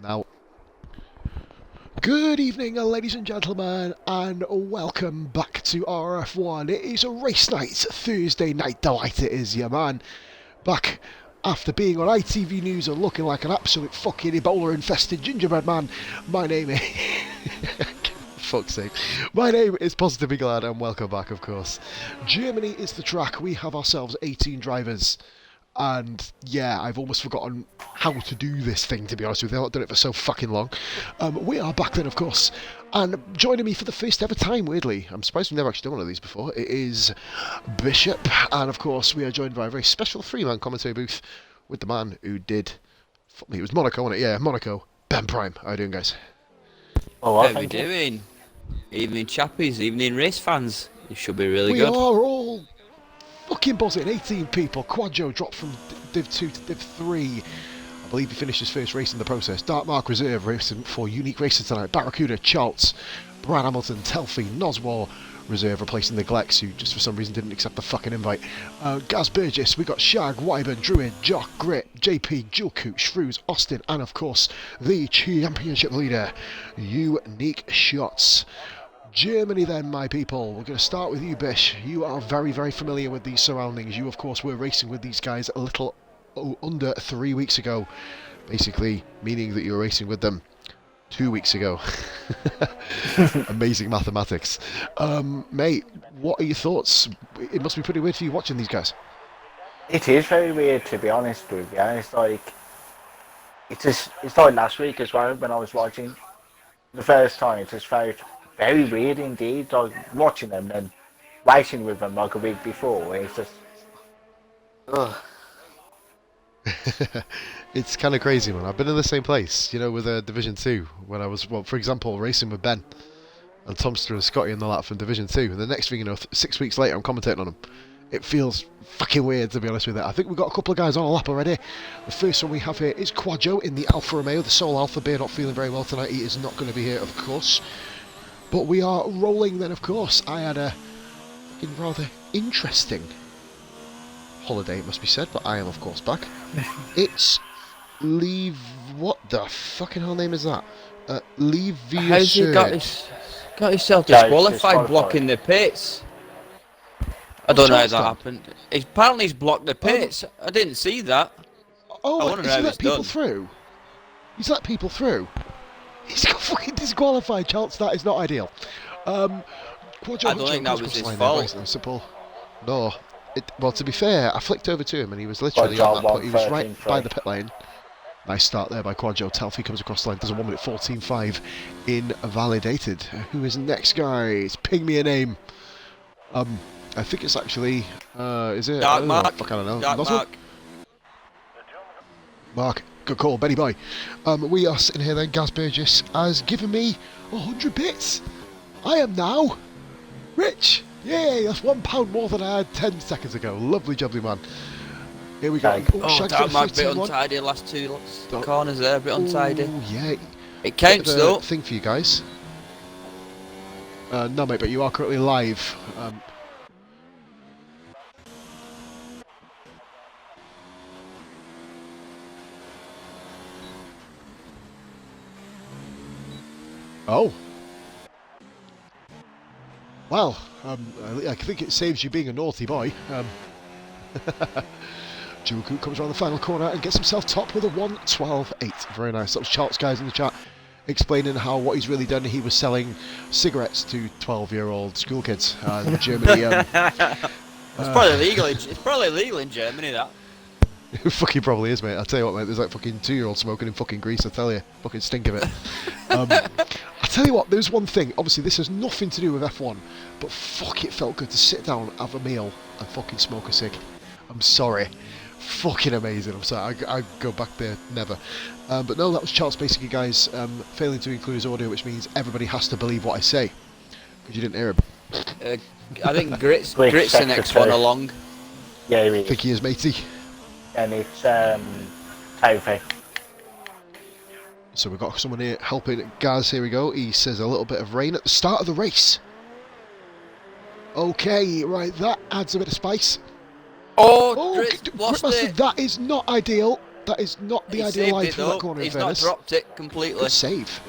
Now, good evening, ladies and gentlemen, and welcome back to RRF1. It is a race night, Thursday night delight it is, yeah man. Back after being on ITV News and looking like an absolute fucking Ebola-infested gingerbread man. My name is... fuck's sake. My name is Positively Glad, and welcome back, of course. Germany is the track. We have ourselves 18 drivers. And yeah, I've almost forgotten how to do this thing, to be honest with you. I've not done it for so fucking long. We are back then, of course. And joining me for the first ever time, weirdly, I'm surprised we've never actually done one of these before, it is Bishop. And of course, we are joined by a very special three-man commentary booth with the man who did... It was Monaco, wasn't it? Yeah, Monaco. Ben Prime. How are you doing, guys? Oh, how are we doing? Evening chappies, evening race fans. It should be really good. We are all... fucking buzzing. 18 people. Quadjo dropped from Div 2 to Div 3. I believe he finished his first race in the process. Dark Mark Reserve racing for Unique Races tonight. Barracuda, Charles, Brad Hamilton, Telfie, Noswell Reserve replacing the Glex, who just for some reason didn't accept the fucking invite. Gaz Burgess, we got Shag, Wyburn, Druid, Jock, Grit, JP, Jill Cooch, Shrews, Austin, and of course the championship leader, Unique Shots. Germany then, my people. We're going to start with you, Bish. You are very, very familiar with these surroundings. You, of course, were racing with these guys a little under 3 weeks ago. Basically, meaning that you were racing with them 2 weeks ago. Amazing mathematics. Mate, what are your thoughts? It must be pretty weird for you watching these guys. It is very weird, to be honest with you. It's like last week as well when I was watching the first time. It just felt very weird indeed. Like watching them and racing with them like a week before. It's just, ugh. It's kind of crazy, man. I've been in the same place, you know, with Division 2 when I was, well, for example, racing with Ben and Tomster and Scotty and the lot from Division 2. And the next thing you know, 6 weeks later, I'm commentating on them. It feels fucking weird, to be honest with it. I think we've got a couple of guys on a lap already. The first one we have here is Quadjo in the Alfa Romeo, the sole Alpha Bear, not feeling very well tonight. He is not going to be here, of course. But we are rolling then, of course. I had a rather interesting holiday, it must be said, but I am, of course, back. It's Leave... What the fucking hell name is that? Leave via How's he got himself disqualified blocking the pits? I don't know how that happened. Apparently he's blocked the pits. I didn't see that. Oh, has he let people through? He's let people through? He's got fucking disqualified, Charles. That is not ideal. I don't think that was his fault. Simple. No. Well, to be fair, I flicked over to him and he was literally on that point. He was right by the pit lane. Nice start there by Quadjo. Telfie comes across the line, does a 1 minute 14.5 invalidated. Who is next, guys? Ping me a name. I think it's actually, is it? Dark Mark. Fuck, I don't know. Dark Mark. Mark, good call, Benny boy. We are sitting here then. Gaz Burgess has given me 100 bits. I am now rich. Yay, that's £1 more than I had 10 seconds ago. Lovely jubbly, man. Here we go. Oh, Dark Mark, bit untidy, last two corners there, a bit untidy. Oh, yeah. It counts though. Thing for you guys. No, mate, but you are currently live. Oh. Well, I think it saves you being a naughty boy. Juku comes around the final corner and gets himself top with a 1:12.8. Very nice. That was Charles, guys, in the chat explaining how what he's really done. He was selling cigarettes to 12-year-old school kids in Germany. It's probably legal. It's probably legal in Germany, that. It fucking probably is, mate. I'll tell you what, mate. There's like fucking 2-year-olds smoking in fucking Greece. I tell you, fucking stink of it. I tell you what, there's one thing. Obviously, this has nothing to do with F1, but fuck, it felt good to sit down, have a meal, and fucking smoke a cig. I'm sorry. Fucking amazing. I'm sorry. I go back there never. But no, that was Charles basically, guys, failing to include his audio, which means everybody has to believe what I say because you didn't hear him. I think Grit's the next one along. Yeah, he I think he is, matey. And it's Telfie. So we've got someone here helping Gaz. Here we go. He says a little bit of rain at the start of the race. Okay, right, that adds a bit of spice. Oh, Gripmaster, that is not ideal. That is not the He ideal saved line it through that though. corner. He's in not fairness. dropped it completely. Good save.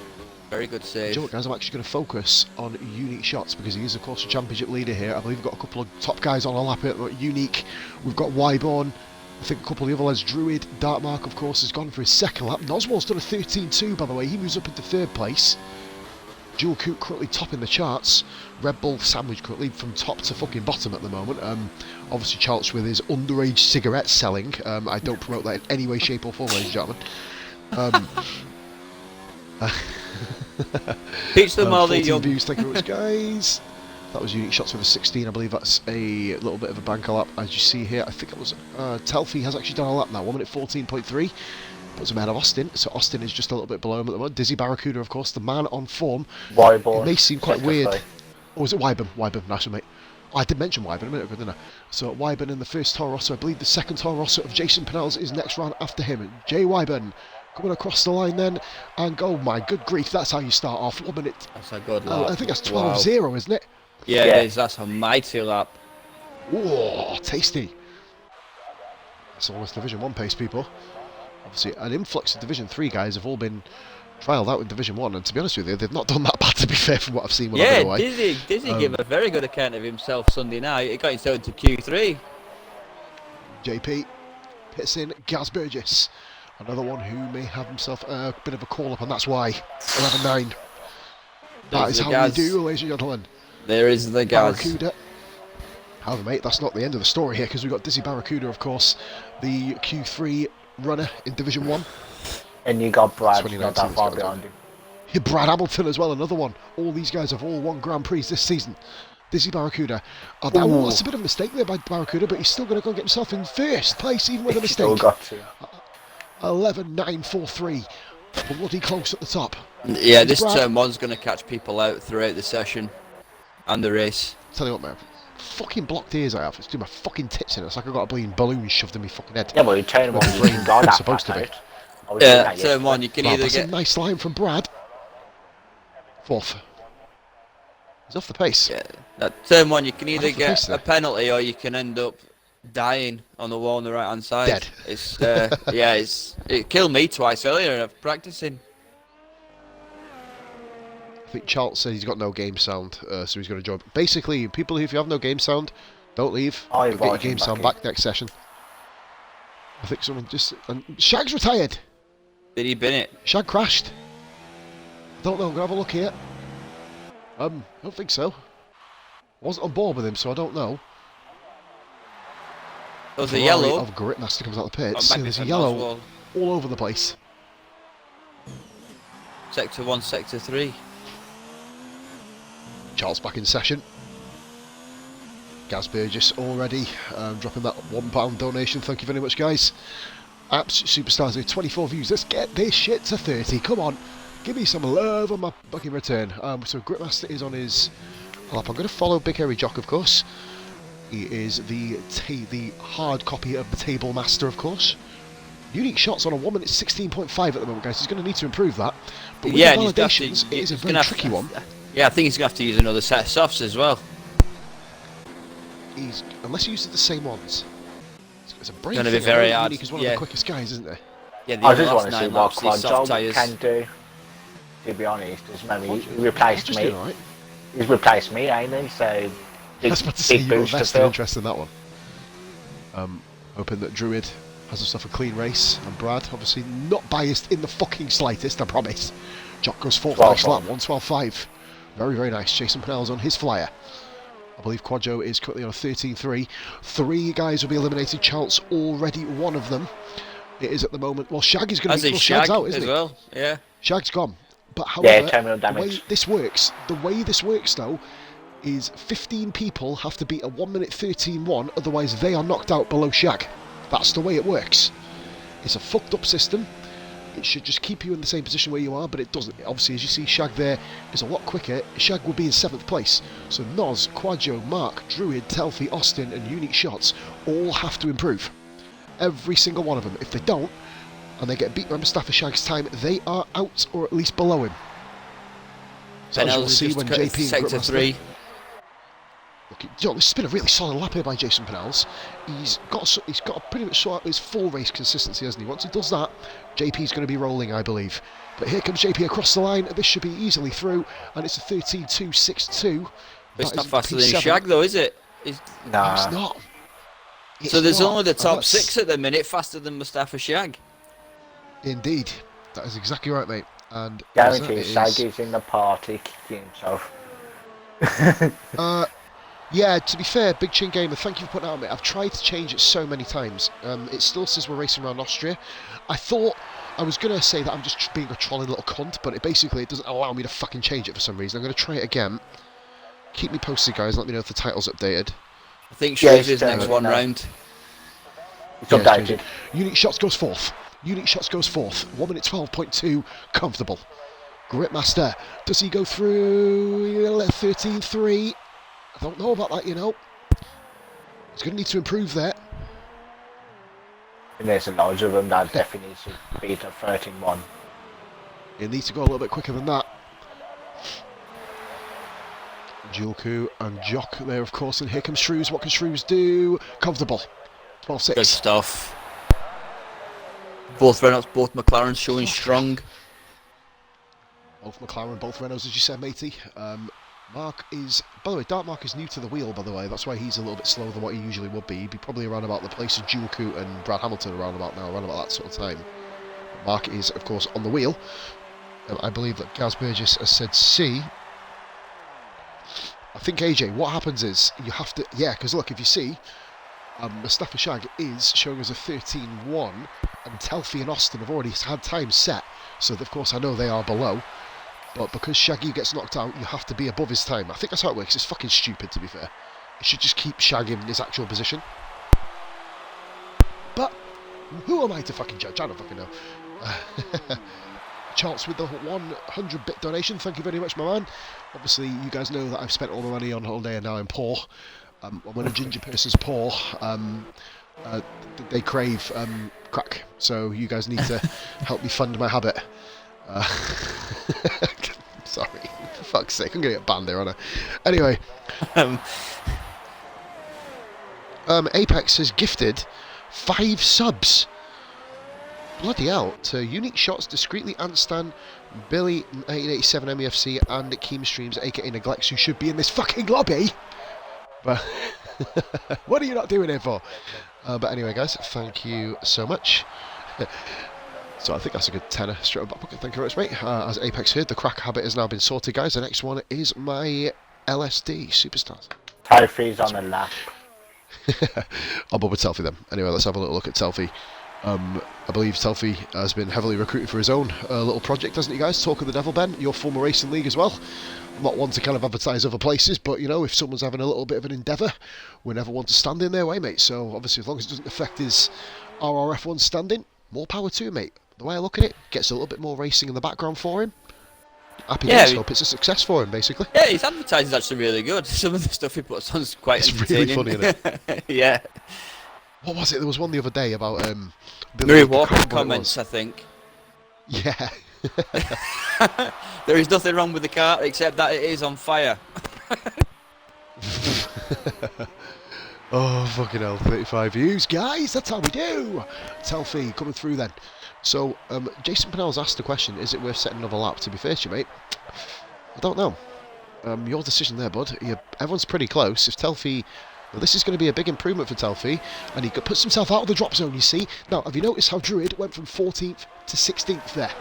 Very good save. Do you know what, guys? I'm actually going to focus on Unique Shots because he is, of course, a championship leader here. I believe we've got a couple of top guys on our lap here. Unique. We've got Wyborn. I think a couple of the other lads. Druid. Darkmark, of course, has gone for his second lap. Noswell's done a 13.2, by the way. He moves up into third place. Jewel Coot currently topping the charts. Red Bull Sandwich currently from top to fucking bottom at the moment. Obviously, Charles with his underage cigarette selling. I don't promote that in any way, shape, or form, ladies and gentlemen. Teach them while they're 14 young. views, thank you very much, guys. That was Unique Shots with a 16. I believe that's a little bit of a banker lap, as you see here. I think it was Telfie has actually done a lap now. 1 minute 14.3. Puts him ahead of Austin. So Austin is just a little bit below him at the moment. Dizzy Barracuda, of course, the man on form. Wyborn. It may seem quite weird. Or was it Wyburn? Wyburn, nice one, mate. I did mention Wyburn a minute ago, didn't I? So Wyburn in the first Toro Rosso. I believe the second Toro Rosso of Jason Pennell's is next round after him. Jay Wyburn coming across the line then. And oh my good grief, that's how you start off. 1 minute. That's a good lap. I think that's 12-0, isn't it? Yeah, Yeah. it is. That's a mighty lap. Whoa, tasty. That's almost Division 1 pace, people. Obviously, an influx of Division 3 guys have all been trialled out in Division 1, and to be honest with you, they've not done that bad, to be fair, from what I've seen when I've been away. Dizzy gave a very good account of himself Sunday night. He got himself into Q3. JP, pits in, Gaz Burgess. Another one who may have himself a bit of a call-up, and that's why. 11-9. That is how we do, ladies and gentlemen. There is the Gaz. Barracuda. However, mate, that's not the end of the story here, because we've got Dizzy Barracuda, of course, the Q3 runner in Division 1. And you got Brad, 2019 not that far is behind him. Brad Hamilton as well, another one. All these guys have all won Grand Prix this season. Dizzy Barracuda. That's a bit of a mistake there by Barracuda, but he's still going to go and get himself in first place, even with a mistake. Still got to. 11.943. Bloody close at the top. Yeah, this Brad. turn one's going to catch people out throughout the session and the race. Tell you what, man. Fucking blocked ears I have. It's doing my fucking tits in. It's like I've got a bleeding balloon shoved in my fucking head. Yeah, well, you turn him on, you can go It's that supposed to be. Yeah, turn one, you can Well, either that's a get... nice line from Brad. Fourth. He's off the pace. Yeah, that turn one, you can either off the pace get there. a penalty or you can end up dying on the wall on the right hand side. Dead. It's yeah, it killed me twice earlier of practicing. I think Charles said he's got no game sound, so he's going to join. Basically, people, if you have no game sound, don't leave. I'll Get your invite game him sound back back next session. I think someone just... And Shag's retired. Did he bin it? Shag crashed. Don't know, I'm going to have a look here. I don't think so. I wasn't on board with him, so I don't know. There was a Ferrari yellow. of Gritmaster comes out the pits. Back There's a behind yellow Oswald. all over the place. Sector 1, Sector 3. Charles back in session. Gaz Burgess already dropping that £1 donation. Thank you very much, guys. Absolute superstars with 24 views. Let's get this shit to 30. Come on. Give me some love on my fucking return. So Gritmaster is on his lap. I'm going to follow Big Hairy Jock, of course. He is the hard copy of the Table Master, of course. Unique shots on a 1 minute 16.5 at the moment, guys. He's going to need to improve that. But with Yeah, the and validations, it is a very tricky one. Yeah, I think he's going to have to use another set of softs as well. Unless he uses the same ones. It's a brain Gonna be thing. very I know hard, Unique is one of yeah. the quickest guys, isn't he? Yeah, the I other just last want to see 9 what laps, these soft Clodjob tyres. can do. To be honest, because maybe he replaced Just me. doing alright. He's replaced me, ain't he? So I big, was about to say big you've got boost to vested fill. interest in that one. Hoping that Druid has himself a clean race, and Brad, obviously not biased in the fucking slightest, I promise. Jock goes 4th, nice lap, 112.5. Very, very nice. Jason Pennell's on his flyer. I believe Quadjo is currently on a 13.3. 3 guys will be eliminated. Chance already one of them. It is at the moment. Well, Shag is going to be Shag out, isn't as he? well, yeah. Shag's gone. But however, terminal the way damage. this works though, is 15 people have to beat a 1 minute 13.1, otherwise they are knocked out below Shag. That's the way it works. It's a fucked up system. It should just keep you in the same position where you are, but it doesn't. Obviously, as you see, Shag there is a lot quicker. Shag will be in 7th place. So Noz, Quadjo, Mark, Druid, Telfie, Austin and Unique Shots all have to improve. Every single one of them. If they don't, and they get beat by Mustafa Shag's time, they are out or at least below him. So as you'll see when JP and Sector Gritmaster, 3. Look, this has been a really solid lap here by Jason Pennells. He's got a pretty much sort out his full race consistency, hasn't he? Once he does that, JP's going to be rolling, I believe. But here comes JP across the line. This should be easily through, and it's a 13.262. It's not faster than Shag, though, is it? Nah. It's not. So there's only the top 6 at the minute faster than Mustafa Shag. Indeed, that is exactly right, mate. And guarantee Shaggy's in the party kicking himself. Yeah, to be fair, Big Chin Gamer, thank you for putting that on, mate. I've tried to change it so many times. It still says we're racing around Austria. I thought I was going to say that I'm just being a trolling little cunt, but it doesn't allow me to fucking change it for some reason. I'm going to try it again. Keep me posted, guys. Let me know if the title's updated. I think Shrewsbury's next one round. It's updated. Unique Shots goes fourth. 1 minute 12.2. Comfortable. Gritmaster. Does he go through 13.3? I don't know about that, you know. He's going to need to improve there. And there's a loads of them that definitely needs to beat a 13.1. He'll need to go a little bit quicker than that. Julku and Jock there, of course, and here comes Shrews. What can Shrews do? Comfortable. 12.6. Good stuff. Both Reynolds, both McLarens showing strong. Both McLaren, both Reynolds, as you said, matey. Mark is, by the way, Dark Mark is new to the wheel, by the way. That's why he's a little bit slower than what he usually would be. He'd be probably around about the place of Julku and Brad Hamilton around about that sort of time. Mark is, of course, on the wheel. I believe that Gaz Burgess has said C. I think, AJ, what happens is you have to, because look, if you see, Mustafa Shag is showing us a 13.1, and Telfie and Austin have already had time set, so of course I know they are below. But because Shaggy gets knocked out, you have to be above his time. I think that's how it works. It's fucking stupid, to be fair. It should just keep Shag in his actual position. But who am I to fucking judge? I don't fucking know. Charles with the 100-bit donation. Thank you very much, my man. Obviously, you guys know that I've spent all my money on holiday and now I'm poor. When a ginger person's poor, they crave crack. So you guys need to help me fund my habit. Sorry, for fuck's sake, I'm gonna get banned there, aren't I? Anyway, Apex has gifted 5 subs. Bloody hell, to Unique Shots, Discreetly, Antstan, Billy 1987 MEFC, and Keem Streams, aka Neglects, who should be in this fucking lobby. But what are you not doing here for? But anyway, guys, thank you so much. So I think that's a good tenner straight up back pocket. Thank you very much, mate. As Apex heard, the crack habit has now been sorted, guys. The next one is my LSD Superstars. Telfie's on the lap. I'll bob with Telfie then. Anyway, let's have a little look at Telfie. I believe Telfie has been heavily recruited for his own little project, hasn't he, guys? Talk of the Devil, Ben, your former racing league as well. I'm not one to kind of advertise other places, but, you know, if someone's having a little bit of an endeavour, we never want to stand in their way, mate. So, obviously, as long as it doesn't affect his RRF1 standing, more power to him, mate. The way I look at it, gets a little bit more racing in the background for him. Happy days, hope it's a success for him, basically. Yeah, his advertising's actually really good. Some of the stuff he puts on is quite entertaining. Really funny, isn't it? Yeah. What was it? There was one the other day about Murray Walker comments, I think. Yeah. There is nothing wrong with the car except that it is on fire. Oh, fucking hell, 35 views, guys, that's how we do. Telfie coming through then. So, Jason Pennell's asked the question, is it worth setting another lap? To be fair to you, mate, I don't know. Your decision there, bud. Everyone's pretty close. If Telfie... Well, this is going to be a big improvement for Telfie, and he puts himself out of the drop zone, you see. Now, have you noticed how Druid went from 14th to 16th there?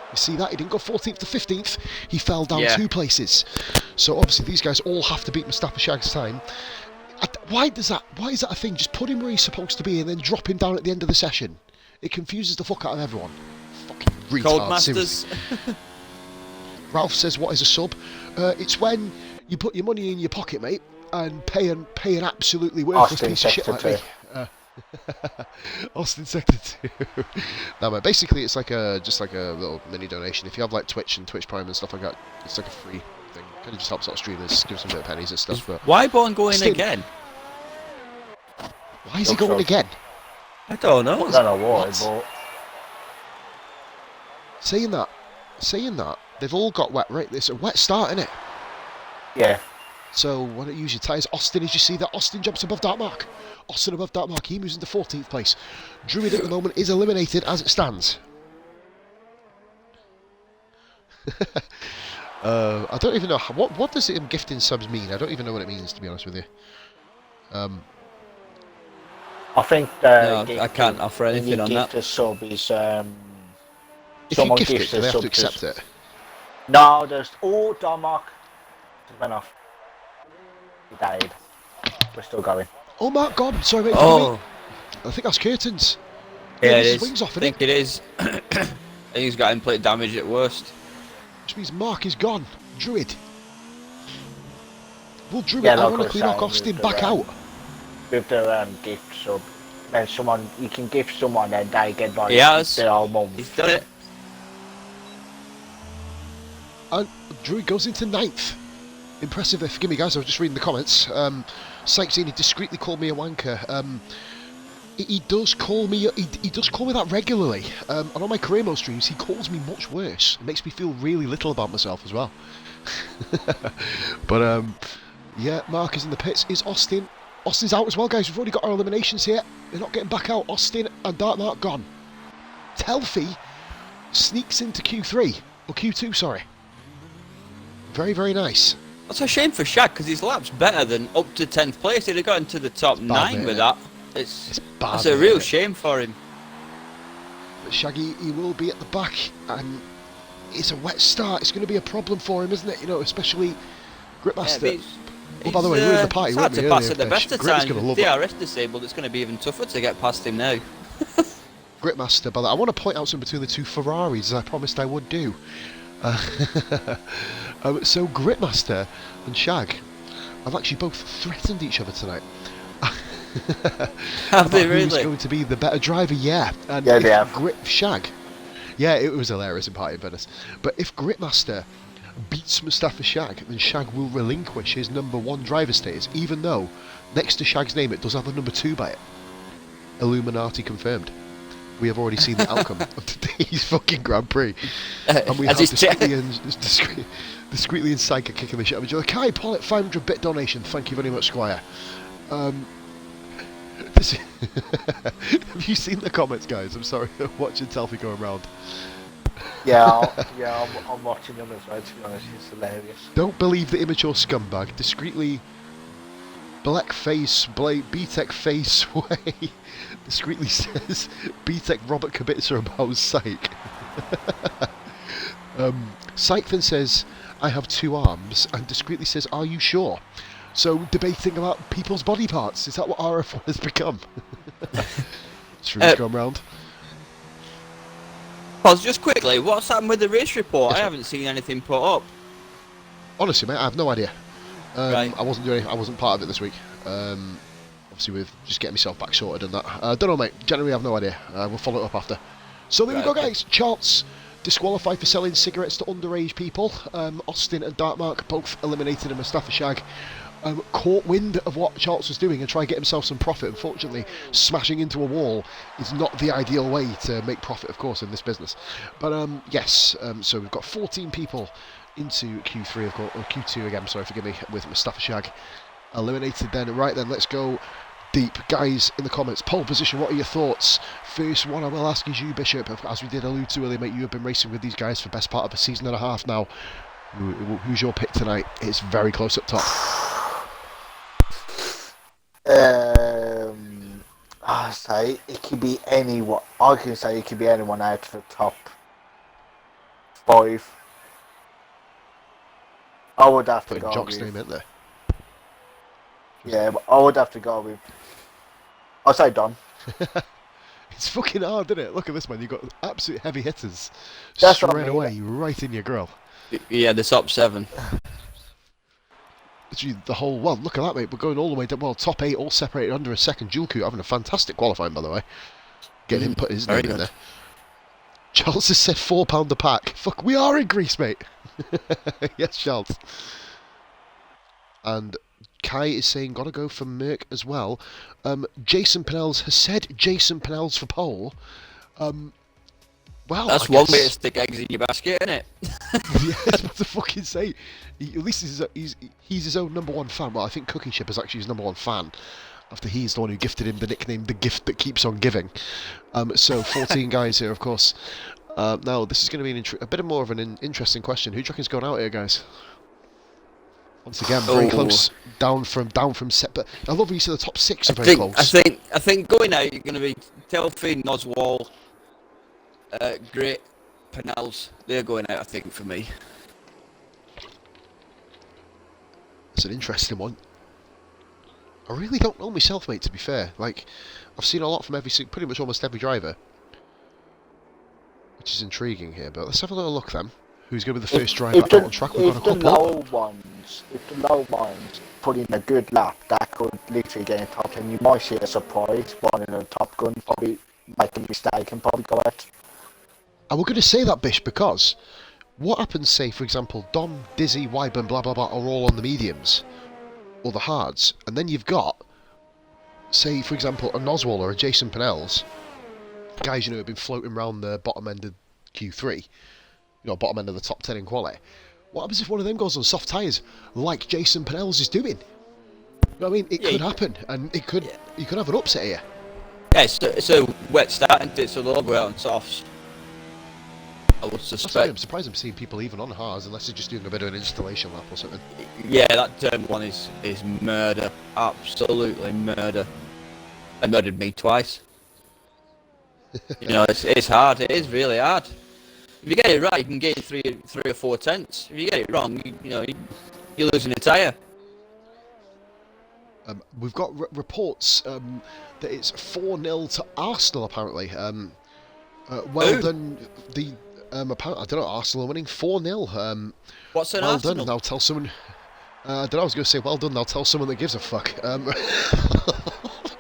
You see that? He didn't go 14th to 15th. He fell down 2 places. So, obviously, these guys all have to beat Mustafa Shag's time. Why is that a thing? Just put him where he's supposed to be and then drop him down at the end of the session. It confuses the fuck out of everyone. Fucking retard. Cold Masters. Ralph says, what is a sub? It's when you put your money in your pocket, mate, and pay an absolutely worthless piece of shit like me. Austin Sector 2. No, mate, basically it's like just like a little mini donation. If you have like Twitch and Twitch Prime and stuff like that, it's like a free thing. Kind of just helps out streamers, gives them a bit of pennies and stuff. But Wyborn going again? Why is he going again? I don't know. I don't know why, but... Saying that, they've all got wet, right? It's a wet start, isn't it? Yeah. So why don't you use your tyres? Austin, as you see that, Austin jumps above that mark. Austin above that mark, he moves into 14th place. Druid at the moment is eliminated as it stands. I don't even know, what does him gifting subs mean? I don't even know what it means, to be honest with you. I think I can't offer anything on that. The sub is if you gift it, do they have to accept it? No, there's Denmark went off. He died. We're still going. Oh, Mark gone. Sorry, mate. Oh, I think that's curtains. yeah, it is. Wings off, I think it is. I think he's got in-plate damage at worst. Which means Mark is gone. Druid. Will Druid Yeah, ironically knock Austin back out? With the gift sub, then you can gift someone and they get like the whole month. He's done it. And Druid goes into 9th. Impressive. Forgive me, guys. I was just reading the comments. Sykesini discreetly called me a wanker. He does call me. He does call me that regularly. And on my career mode streams, he calls me much worse. It makes me feel really little about myself as well. But yeah, Mark is in the pits. Is Austin? Austin's out as well, guys. We've already got our eliminations here. They're not getting back out. Austin and Dark Mark gone. Telfie sneaks into Q3 or Q2. Sorry. Very, very nice. That's a shame for Shag because his lap's better than up to 10th place. He'd have got into the top 9 with that. It's bad, that's a real shame for him. But Shaggy, he will be at the back, and it's a wet start. It's going to be a problem for him, isn't it? You know, especially Gritmaster. Yeah, by the way, we're in the party, it's weren't hard we? to pass at the best of times. With DRS disabled, it's going to be even tougher to get past him now. Gritmaster, by the way, I want to point out something between the two Ferraris, as I promised I would do. So Gritmaster and Shag have actually both threatened each other tonight. Have they really? Who's going to be the better driver? Yeah. And yeah, they have. Shag. Yeah, it was hilarious in Party Venice. But if Gritmaster beats Mustafa Shag, then Shag will relinquish his #1 driver status, even though next to Shag's name it does have a #2 by it. Illuminati confirmed. We have already seen the outcome of today's fucking Grand Prix. And we have discreetly and Psycho kicking the shit out of each other. Kai Pollitt, 500-bit donation. Thank you very much, Squire. Have you seen the comments, guys? I'm sorry, I'm watching Telfie go around. Yeah, I'm watching them as well, to be honest. It's hilarious. Don't believe the immature scumbag. Discreetly BTEC face way. Discreetly says BTEC Robert Kubica about Psych. Psych then says, I have 2 arms, and discreetly says, are you sure? So debating about people's body parts. Is that what RRF1 has become? Stream's gone round. Pause just quickly, what's happened with the race report? Yes, I haven't seen anything put up. Honestly, mate, I have no idea. Right. I wasn't part of it this week. Obviously with just getting myself back sorted and that. Don't know, mate. Generally, I have no idea. We'll follow it up after. So there we go, guys. Charts disqualified for selling cigarettes to underage people. Austin and Darkmark both eliminated, and Mustafa Shag caught wind of what Charts was doing and tried to get himself some profit. Unfortunately, smashing into a wall is not the ideal way to make profit, of course, in this business. But yes, so we've got 14 people into Q3, of course, or Q2 again, sorry, forgive me, with Mustafa Shag eliminated then. Right then, let's go deep. Guys, in the comments, pole position, what are your thoughts? First one I will ask is you, Bishop. As we did allude to earlier, mate, you have been racing with these guys for the best part of a season and a half now. Who's your pick tonight? It's very close up top. I say it could be anyone. I can say it could be anyone out of the top 5. I would have to go Jock's with... name in there. Yeah, but I would have to go with... I'll say Don. It's fucking hard, isn't it? Look at this, man. You've got absolute heavy hitters That's straight away, right in your grill. Yeah, the top 7. Literally the whole... Well, look at that, mate. We're going all the way down. Well, top 8 all separated under a second. Dual Q having a fantastic qualifying, by the way. Getting him put his name in there. Charles has said £4 a pack. Fuck, we are in Greece, mate. Yes, Charles. And Kai is saying, gotta go for Merck as well. Jason Pennells has said Jason Pennells for pole. Well, That's one way to stick eggs in your basket, isn't it? Yeah, I was about to fucking say. At least he's his own number one fan. Well, I think Cookie Ship is actually his number one fan, after he's the one who gifted him the nickname "the gift that keeps on giving." So 14 guys here, of course. Now this is going to be a bit more of an interesting question. Who do you reckon's going out here, guys? Once again, very close, down from set. But I love you said the top 6 are very close. I think going out, you're going to be Telfie, Noswall, Great, Penels. They're going out, I think, for me. It's an interesting one. I really don't know myself, mate, to be fair. Like, I've seen a lot from pretty much almost every driver, which is intriguing here. But let's have a little look then. Who's going to be the first driver out on track? We've got a couple. If the low ones put in a good lap, that could literally get in top 10. You might see a surprise. One in the Top Gun probably make a mistake and probably go out. And we're going to say that, Bish, because what happens, say, for example, Dom, Dizzy, Wyburn, blah, blah, blah, are all on the mediums or the hards, and then you've got, say, for example, a Noswall or a Jason Penels, guys, who've been floating around the bottom end of Q3, bottom end of the top 10 in quality. What happens if one of them goes on soft tyres, like Jason Penels is doing? You know what I mean? It could happen, and you could have an upset here. Yeah, it's a wet start, and so they'll go out on softs. I would suspect. I'm surprised I'm seeing people even on hards, unless they're just doing a bit of an installation lap or something. Yeah, that turn 1 is murder. Absolutely murder. It murdered me twice. It's hard. It is really hard. If you get it right, you can gain three or 4 tenths. If you get it wrong, you're losing a tyre. We've got reports that it's 4-0 to Arsenal, apparently. Well done. Apparently, I don't know, Arsenal are winning 4-0. What's an well Arsenal? Done. I'll tell someone. I don't know. I was going to say, well done. I'll tell someone that gives a fuck.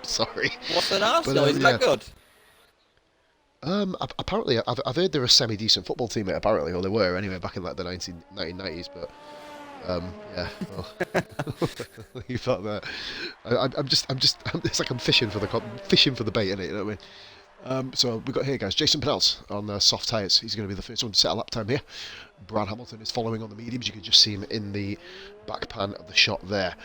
Sorry. What's an Arsenal? Is that good? Apparently, I've heard they're a semi-decent football team, apparently, or they were anyway back in like the 1990s. But yeah, well, you thought that. I'm just. It's like I'm fishing for the bait, innit? You know what I mean? So we've got here, guys, Jason Penels on soft tyres. He's going to be the first one to set a lap time here. Brad Hamilton is following on the mediums. You can just see him in the back pan of the shot there.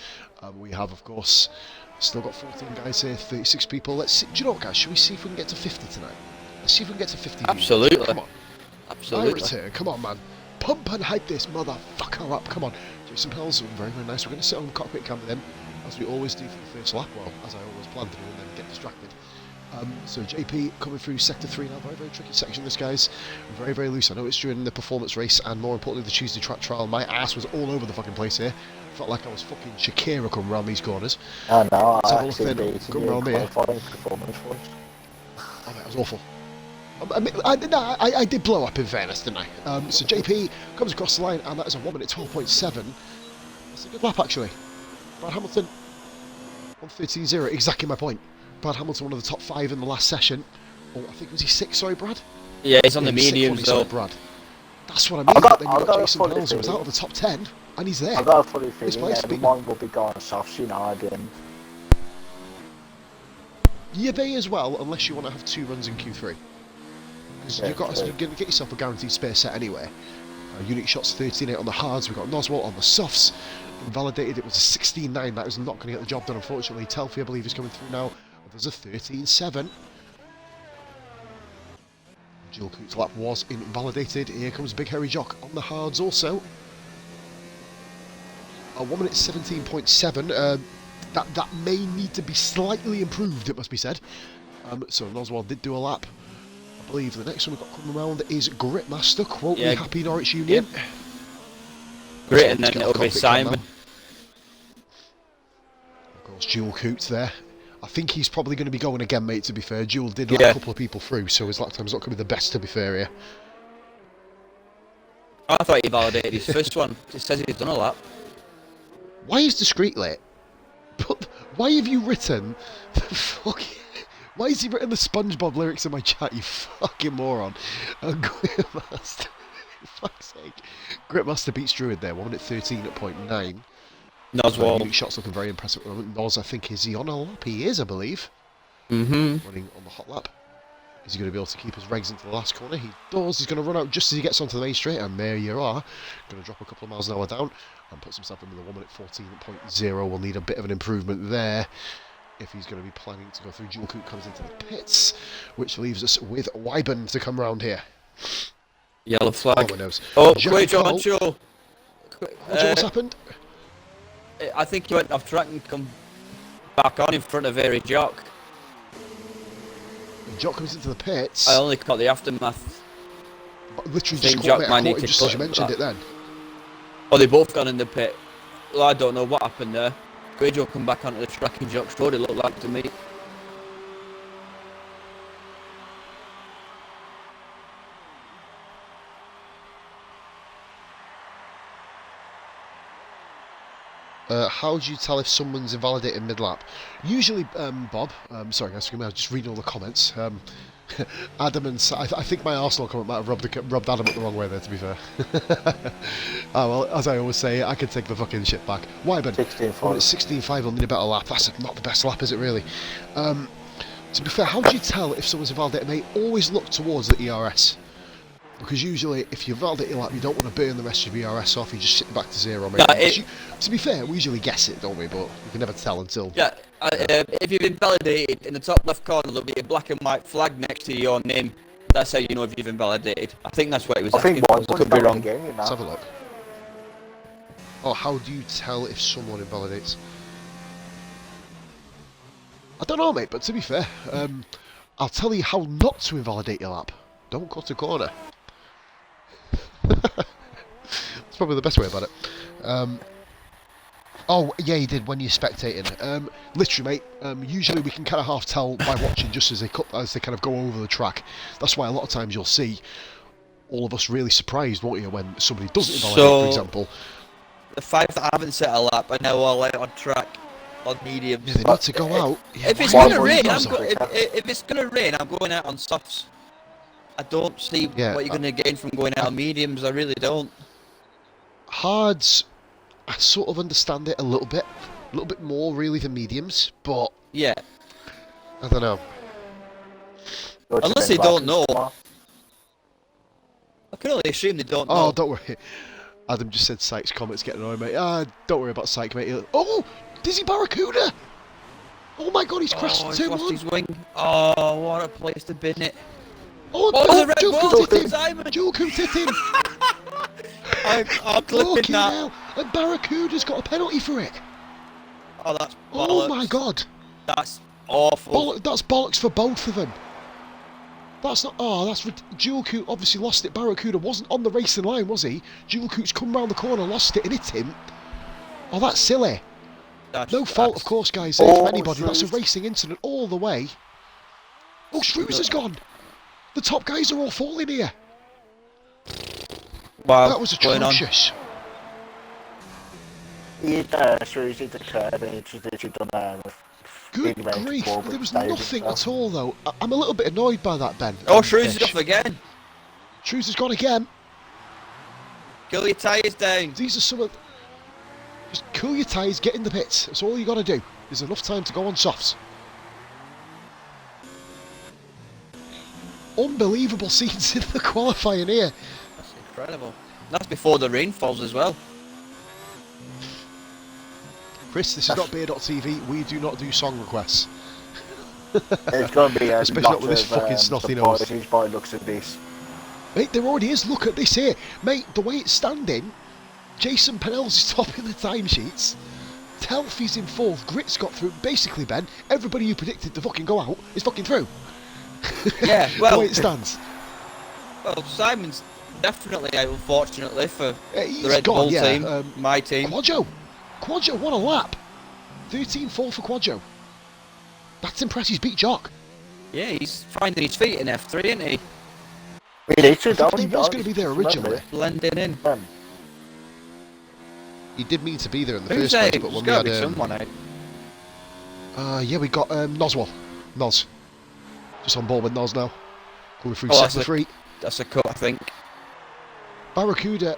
We have, of course, still got 14 guys here, 36 people. Let's see. Do you know what, guys? Should we see if we can get to 50 tonight? Let's see if we can get to 50. Absolutely. Come on. Absolutely. Return. Come on, man. Pump and hype this motherfucker up. Come on. Jason Penels, very, very nice. We're going to sit on the cockpit cam with him, as we always do for the first lap. Well, as I always plan to do, and then get distracted. So JP coming through sector 3 now, very, very tricky section this, guys. Very, very loose. I know it's during the performance race and more importantly the Tuesday track trial. My ass was all over the fucking place here. Felt like I was fucking Shakira coming around these corners. I know, I actually come around here. Performance was. Oh mate, that was awful. I did blow up in fairness, didn't I? So JP comes across the line and that is a 1 minute 12.7. That's a good lap actually. Brad Hamilton 1:13.0, exactly my point. Brad Hamilton, one of the top 5 in the last session. Oh, I think was he 6? Sorry, Brad. Yeah, he's on the mediums though. Brad. That's what I mean. Then you've got Jason Penels, who was out of the top 10, and he's there. I got a funny feeling everyone will be going softs, again. You may as well, unless you want to have 2 runs in Q3. Because you've got to get yourself a guaranteed spare set anyway. Unique shots 13.8 on the hards. We've got Noswalt on the softs. Invalidated, it was a 16.9. That is not going to get the job done, unfortunately. Telfie, I believe, is coming through now. There's a 13.7. Jill Coote's lap was invalidated. Here comes Big Hairy Jock on the hards also. A 1 minute 17.7. That may need to be slightly improved, it must be said. So Noswald did do a lap. I believe the next one we've got coming around is Gritmaster. Quote me, Happy Norwich Union. Yep. Great, and then it'll be Simon. Of course, Jewel Coote there. I think he's probably going to be going again, mate, to be fair. Jewel did let a couple of people through, so his lap time's not going to be the best, to be fair here. I thought he validated his first one. It says he's done a lap. Why is Discreet late? But why have you written the fucking... Why has he written the SpongeBob lyrics in my chat, you fucking moron? Gritmaster. For fuck's sake. Gritmaster beats Druid there, 1 minute 13.9. Noswald. Unique shots looking very impressive. Nos, I think, is he on a lap? He is, I believe. Mm-hmm. Running on the hot lap. Is he going to be able to keep his regs into the last corner? He does. He's going to run out just as he gets onto the main straight, and there you are. Going to drop a couple of miles an hour down and puts himself in with a 1 minute 14.0. We'll need a bit of an improvement there if he's going to be planning to go through. Jewel Coop comes into the pits, which leaves us with Wyburn to come round here. Yellow flag. Oh, my nose. Oh, Jack wait, Cole. Joe. What's happened? I think he went off track and come back on in front of Airy Jock. Jock comes into the pits. I only caught the aftermath. But literally Think just Jock caught might me need to just as cut you mentioned that. it then. Oh, they both gone in the pit. Well, I don't know what happened there. Joe come back onto the track and Jock's road, it looked like to me. How do you tell if someone's invalidated mid-lap? Usually, Bob, sorry guys, I was just reading all the comments. Adam and I think my Arsenal comment might have rubbed Adam up the wrong way there, to be fair. Oh, well, as I always say, I can take the fucking shit back. Wyburn, 16.5 will need a better lap. That's not the best lap, is it really? To be fair, how do you tell if someone's invalidated, mate? Always look towards the ERS. Because usually, if you validate your lap, you don't want to burn the rest of your ERS off, you just sit back to zero, mate. Yeah, to be fair, we usually guess it, don't we? But you can never tell until... Yeah, if you've invalidated, in the top left corner there'll be a black and white flag next to your name. That's how you know if you've invalidated. I think that's what it was asking for, I could be wrong. Let's have a look. Oh, how do you tell if someone invalidates? I don't know, mate, but to be fair, I'll tell you how not to invalidate your lap. Don't cut a corner. That's probably the best way about it. Oh, yeah, he did when you're spectating. Literally, mate, usually we can kind of half tell by watching just as they kind of go over the track. That's why a lot of times you'll see all of us really surprised, won't you, when somebody doesn't invalidate, for example. The 5 that haven't set a lap are now all out on track on mediums. Yeah, they need to go out. Yeah, If it's going to rain, if it's going to rain, I'm going out on softs. I don't see what you're going to gain from going out on mediums. I really don't. Hards, I sort of understand it a little bit more really than mediums, but yeah, I don't know. Unless they don't know. I can only assume they don't know. Oh, don't worry. Adam just said Sykes' comments getting annoying, mate. Don't worry about Sykes, mate. Oh, Dizzy Barracuda! Oh my god, he's crashed into lost his wing. Oh, what a place to bin it. Oh, Jewel Coop hit him! Simon. Jewel Coop hit him! I'm clipping that. Hell. And Barracuda's got a penalty for it. Oh, that's bollocks. Oh my god. That's awful. That's bollocks for both of them. That's not... Oh, that's... Jewel Coop obviously lost it. Barracuda wasn't on the racing line, was he? Jewel Coop's come round the corner, lost it and hit him. Oh, that's silly. No fault, of course, guys, from anybody. That's a racing incident all the way. Oh, Shrews has gone. The top guys are all falling here. Wow, that was atrocious. Shrews hit the curb and it's literally done Good grief, there was nothing at all though. I'm a little bit annoyed by that, Ben. Oh, Shrews is off again. Shrews has gone again. Cool your tyres down. These are some of... Just cool your tyres, get in the pits. That's all you got to do. There's enough time to go on softs. Unbelievable scenes in the qualifying here. That's incredible. That's before the rain falls as well. Chris, this is not beer.tv. We do not do song requests. It's going to be especially not with this fucking snotty nose. By looks at this. Mate, there already is. Look at this here. Mate, the way it's standing, Jason Pennell's is topping the timesheets. Telfie's in fourth. Grit's got through. Basically, Ben, everybody you predicted to fucking go out is fucking through. Yeah, well... the way it stands. Well, Simon's definitely out, unfortunately, for he's the Red gone, Bull team, my team. Quadjo, what a lap. 13-4 for Quadjo. That's impressive. He's beat Jock. Yeah, he's finding his feet in F3, isn't he? He was going to be there originally. Blending in. He did mean to be there in the first place, but when we had... someone out. Yeah, we got Noswell. Nos. Just on board with Nos now. Coming through second three. That's a cut, I think. Barracuda.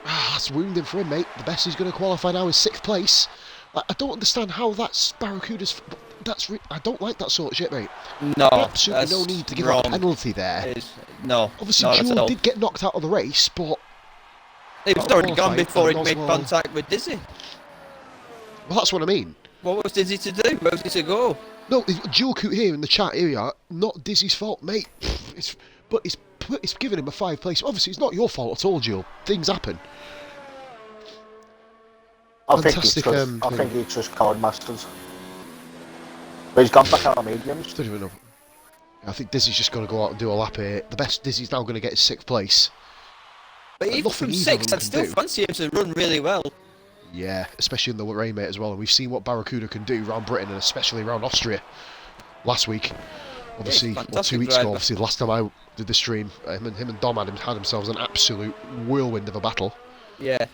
That's wounding for him, mate. The best he's going to qualify now is 6th place. I don't understand how that's Barracuda's... I don't like that sort of shit, mate. No, Absolutely no need to give a penalty there. No, obviously Joel did get knocked out of the race, but he was already gone before he made contact with Dizzy. Well, that's what I mean. What was Dizzy to do? Where was he to go? No, Joel Coot here in the chat area, not Dizzy's fault, mate. It's giving him a 5th place. Obviously, it's not your fault at all, Joel. Things happen. I think it's just called Masters. But he's gone back out of mediums. Don't even know. I think Dizzy's just going to go out and do a lap here. The best Dizzy's now going to get is 6th place. But even from 6th, I'd still fancy him to run really well. Yeah, especially in the rain, mate, as well. And we've seen what Barracuda can do around Britain and especially around Austria last week. Obviously, or 2 weeks ago, obviously, the last time I did the stream, him and Dom had themselves an absolute whirlwind of a battle. Yeah,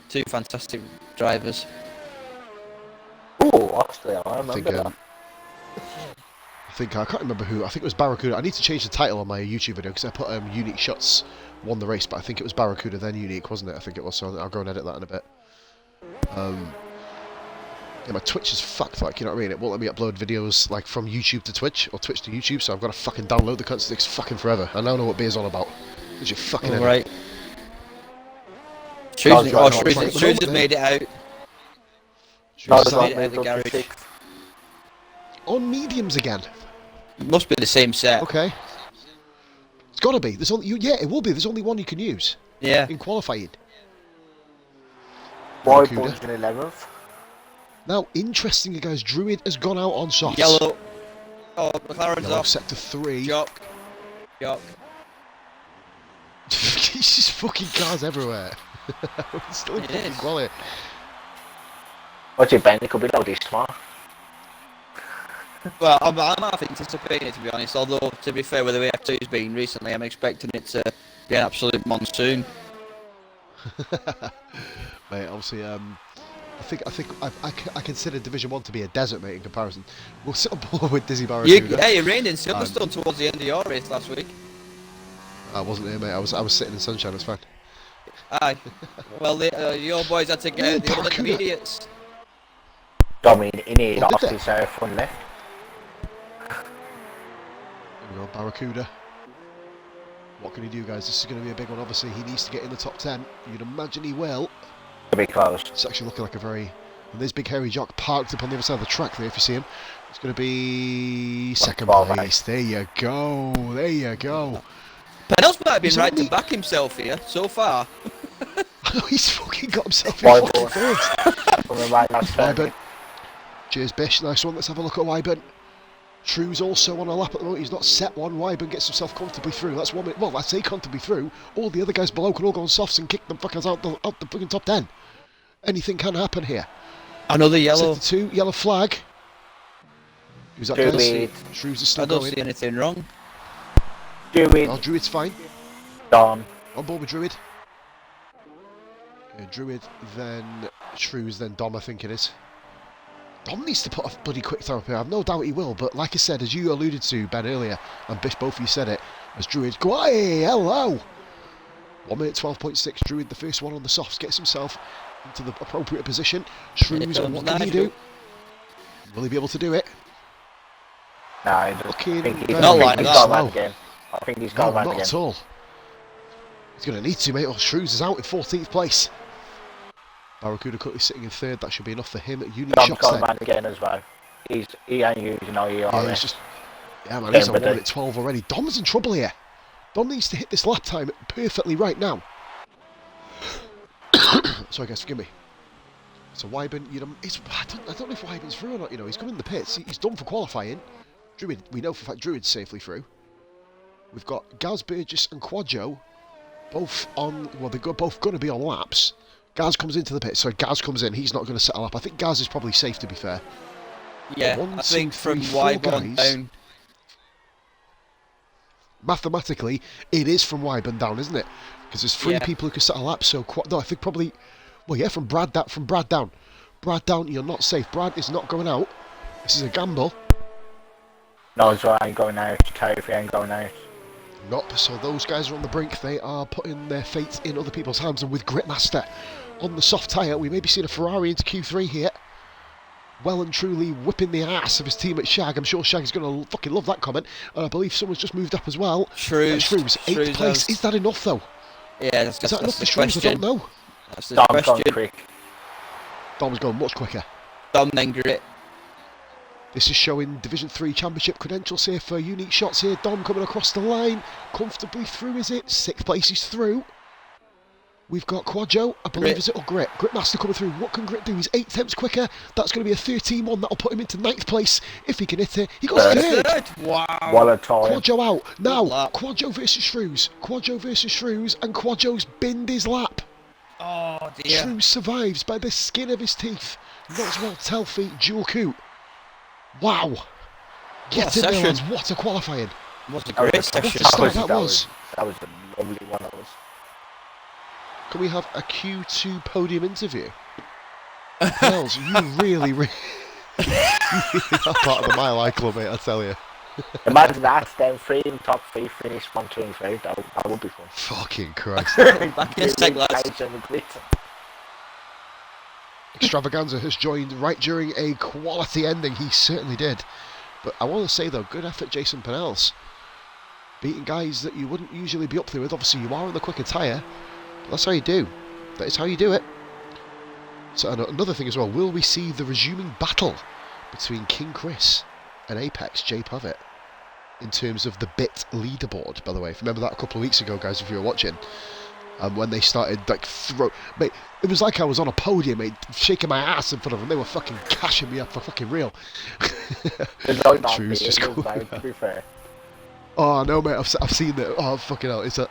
2 fantastic drivers. Oh, Austria, I remember that. I can't remember who. I think it was Barracuda. I need to change the title on my YouTube video because I put Unique Shots won the race, but I think it was Barracuda then Unique, wasn't it? I think it was. So I'll go and edit that in a bit. Yeah, my Twitch is fucked. Like, you know what I mean? It won't let me upload videos like from YouTube to Twitch or Twitch to YouTube. So I've got to fucking download the cunt. It takes fucking forever. I now know what beer's on about. It's your fucking edit. Right. Shoes has made it out. Shoes made it out of the garage. On mediums again. It must be the same set. Okay. It's got to be. There's only yeah, it will be. There's only one you can use. Yeah. In qualifying. Boy, in 11th. Now, interestingly, guys, Druid has gone out on softs. Yellow. Oh, McLaren's off. Sector 3. Jock. It's just fucking cars everywhere. It's still in fucking quality. What's it, Ben? It could be loaded tomorrow. Well, I'm half anticipating it, to be honest, although, to be fair, with the way F2's been recently, I'm expecting it to be an absolute monsoon. Mate, obviously, I consider Division 1 to be a desert, mate, in comparison. We'll sit on board with Dizzy Barracuda. Hey, it rained in Silverstone towards the end of your race last week. I wasn't here, mate. I was sitting in sunshine, it's fine. Aye. Well, your boys had to get out the other intermediates. I mean, he needed off his front left. There we go, Barracuda. What can he do, guys? This is going to be a big one. Obviously, he needs to get in the top 10. You'd imagine he will. To be close. It's actually looking like a very... And there's Big Hairy Jock parked up on the other side of the track there, if you see him. It's going to be second place. There you go. There you go. Penels might have been right to back himself here, so far. I know, he's fucking got himself in fucking third. Wyburn. Cheers, Bish. Nice one. Let's have a look at Wyburn. True's also on a lap at the moment. He's not set one. Wyburn gets himself comfortably through. That's 1 minute. Well, I say comfortably through. All the other guys below can all go on softs and kick them fuckers out the fucking top 10. Anything can happen here. Another yellow. Sector 2, yellow flag. Who's that? True's is still going. I don't see anything wrong. Druid. Oh, Druid's fine. Dom. On board with Druid. Okay, Druid, then True's, then Dom, I think it is. Dom needs to put a bloody quick throw up here. I've no doubt he will, but like I said, as you alluded to, Ben, earlier, and Bish, both of you said it, as Druid, go, hey, hello! 1 minute 12.6, Druid, the first one on the softs, gets himself into the appropriate position. Shrews, what can he do? Will he be able to do it? No, he's not like that. Again. I think he's gone back again. Not at all. He's going to need to, mate, or Shrews is out in 14th place. Barracuda Cut is sitting in third. That should be enough for him at Unique Shots. Dom's gone back again as well. He ain't using all ERS. Yeah, man, he's on 1 minute 12 already. Dom's in trouble here. Dom needs to hit this lap time perfectly right now. Sorry, guys, forgive me. So Wyburn, I don't know if Wyburn's through or not. You know, he's come in the pits. He's done for qualifying. Druid, we know for a fact Druid's safely through. We've got Gaz, Burgess, and Quadjo, both on. Well, they're both going to be on laps. Gaz comes into the pit, so Gaz comes in. He's not going to set a lap. I think Gaz is probably safe, to be fair. Yeah, I think from Wyburn down. Mathematically, it is from Wyburn down, isn't it? Because there's 3 people who can set a lap. So no, I think probably. Well, yeah, from Brad down. Brad down, you're not safe. Brad is not going out. This is a gamble. No, so I ain't going out. Kofi ain't going out. Nope. So those guys are on the brink. They are putting their fate in other people's hands, and with Gritmaster on the soft tyre, we may be seeing a Ferrari into Q3 here. well and truly whipping the ass of his teammate Shag. I'm sure Shag is going to fucking love that comment. And I believe someone's just moved up as well. Shrews. Shrews, 8th place. Is that enough though? Yeah, is that enough for Shrews? I don't know. That's the Dom's question. gone quick. Dom's going much quicker. Dom then Grit. This is showing Division 3 Championship credentials here for unique shots here. Dom coming across the line. Comfortably through, is it? 6th place is through. We've got Quadjo, I believe, is it, or Grit? Gritmaster coming through. What can Grit do? He's 8 attempts quicker. That's going to be a 13-1. That'll put him into 9th place if he can hit it. He got 3rd. Wow. What a time. Quadjo out. Now, Quadjo versus Shrews. Quadjo versus Shrews, and Quadjo's binned his lap. Oh, dear. Shrews survives by the skin of his teeth. Noswell, Telfie, dual coup. Wow. Get in there, lads. What a qualifying. What a great session. What a start that was. That was a lovely one. That was. Can we have a Q2 podium interview? Hells, you really are part of the Mile High Club, mate, I tell you. Imagine that, then 3 in top 3 finish 1, 2 and 3. That would be fun. Fucking Christ. Back in a sec, lads. Extravaganza has joined right during a quality ending. He certainly did. But I want to say, though, good effort, Jason Pennells. Beating guys that you wouldn't usually be up there with. Obviously, you are on the quicker tyre. That's how you do. That is how you do it. So another thing as well, will we see the resuming battle between King Chris and Apex J Pavitt in terms of the bit leaderboard, by the way? If you remember that a couple of weeks ago, guys, if you were watching, when they started like mate, it was like I was on a podium, mate, shaking my ass in front of them. They were fucking cashing me up for fucking real. True's just cool. To be fair. Oh no, mate! I've seen that. Oh fucking hell! It's I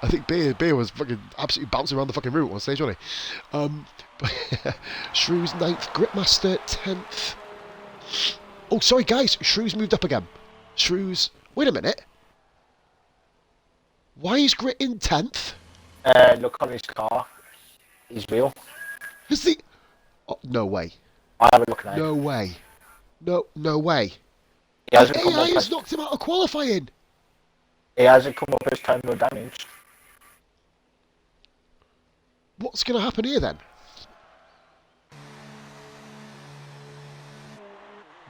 think Beer was fucking absolutely bouncing around the fucking room at one stage, wasn't he? Shrews 9th, Gritmaster 10th. Oh, sorry guys, Shrews moved up again. Shrews. Wait a minute. Why is Grit in 10th? Look on his car. His wheel. Is the? Oh, no way. I have a look now. No way. No way. He hasn't come AI up has knocked him out of qualifying. He hasn't come up as terminal damage. What's going to happen here then?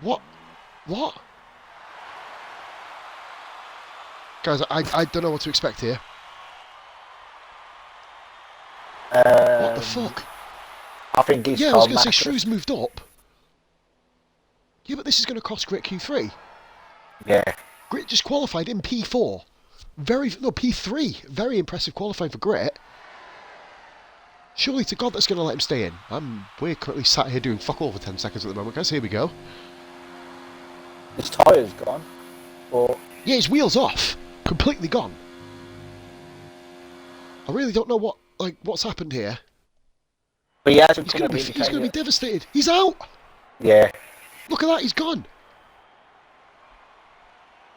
What? Guys, I don't know what to expect here. What the fuck? I think he's I was going to say Shrews moved up. Yeah, but this is going to cost Grit Q3. Yeah. Grit just qualified in P4. P3. Very impressive qualifying for Grit. Surely to God that's going to let him stay in. We're currently sat here doing fuck all for 10 seconds at the moment, guys. Here we go. His tyre's gone. Or... Yeah, his wheel's off. Completely gone. I really don't know what's happened here. But he hasn't He's going to be devastated. He's out. Yeah. Look at that, he's gone.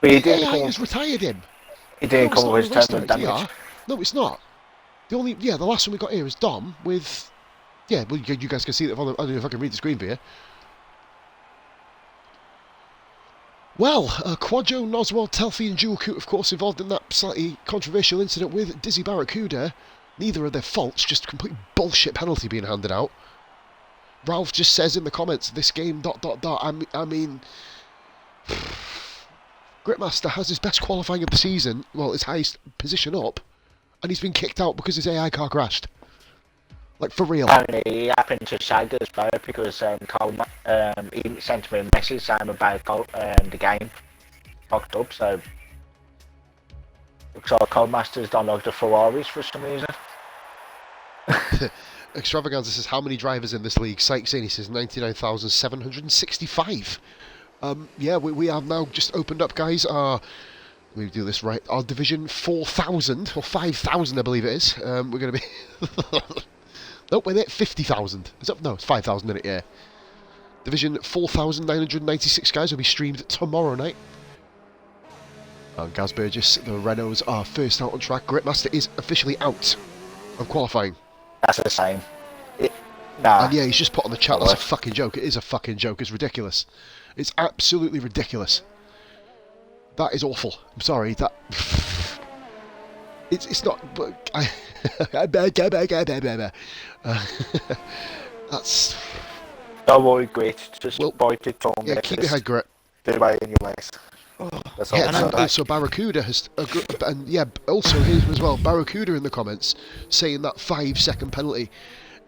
But he didn't AI has retired him. He didn't come with his terminal damage. No, it's not. The last one we got here is Dom with... Yeah, well, you guys can see that. I don't know if I can read the screen for you. Well, Quadjo, Noswell, Telfie and Jewel Coot, of course, involved in that slightly controversial incident with Dizzy Barracuda. Neither of their faults, just complete bullshit penalty being handed out. Ralph just says in the comments, this game, ... I mean... Gritmaster has his best qualifying of the season, well, his highest position up, and he's been kicked out because his AI car crashed. Like, for real. And it happened to Shag as well, because he sent me a message saying about the game fucked up, so... Looks like Codemasters don't like the Ferraris for some reason. Extravaganza says, how many drivers in this league? Sykes in, he says 99,765. Yeah, we have now just opened up, guys. Let me do this right. Our division 4,000 or 5,000, I believe it is. We're going to be. Nope, we're at 50,000. No, it's 5,000 in it. Yeah. Division 4,996 guys will be streamed tomorrow night. And Gaz Burgess, the Renaults are first out on track. Gritmaster is officially out of qualifying. That's the same. Nah. And yeah, he's just put on the chat. That's a fucking joke. It is a fucking joke. It's ridiculous. It's absolutely ridiculous. That is awful. I'm sorry. That it's not. That's Don't worry, Grit. Just Well, bite it on yeah, keep your head, Grit. Do it anyways. That's all Yeah, I'm and saying. also Barracuda has, and yeah, also here as well, Barracuda in the comments saying that 5-second penalty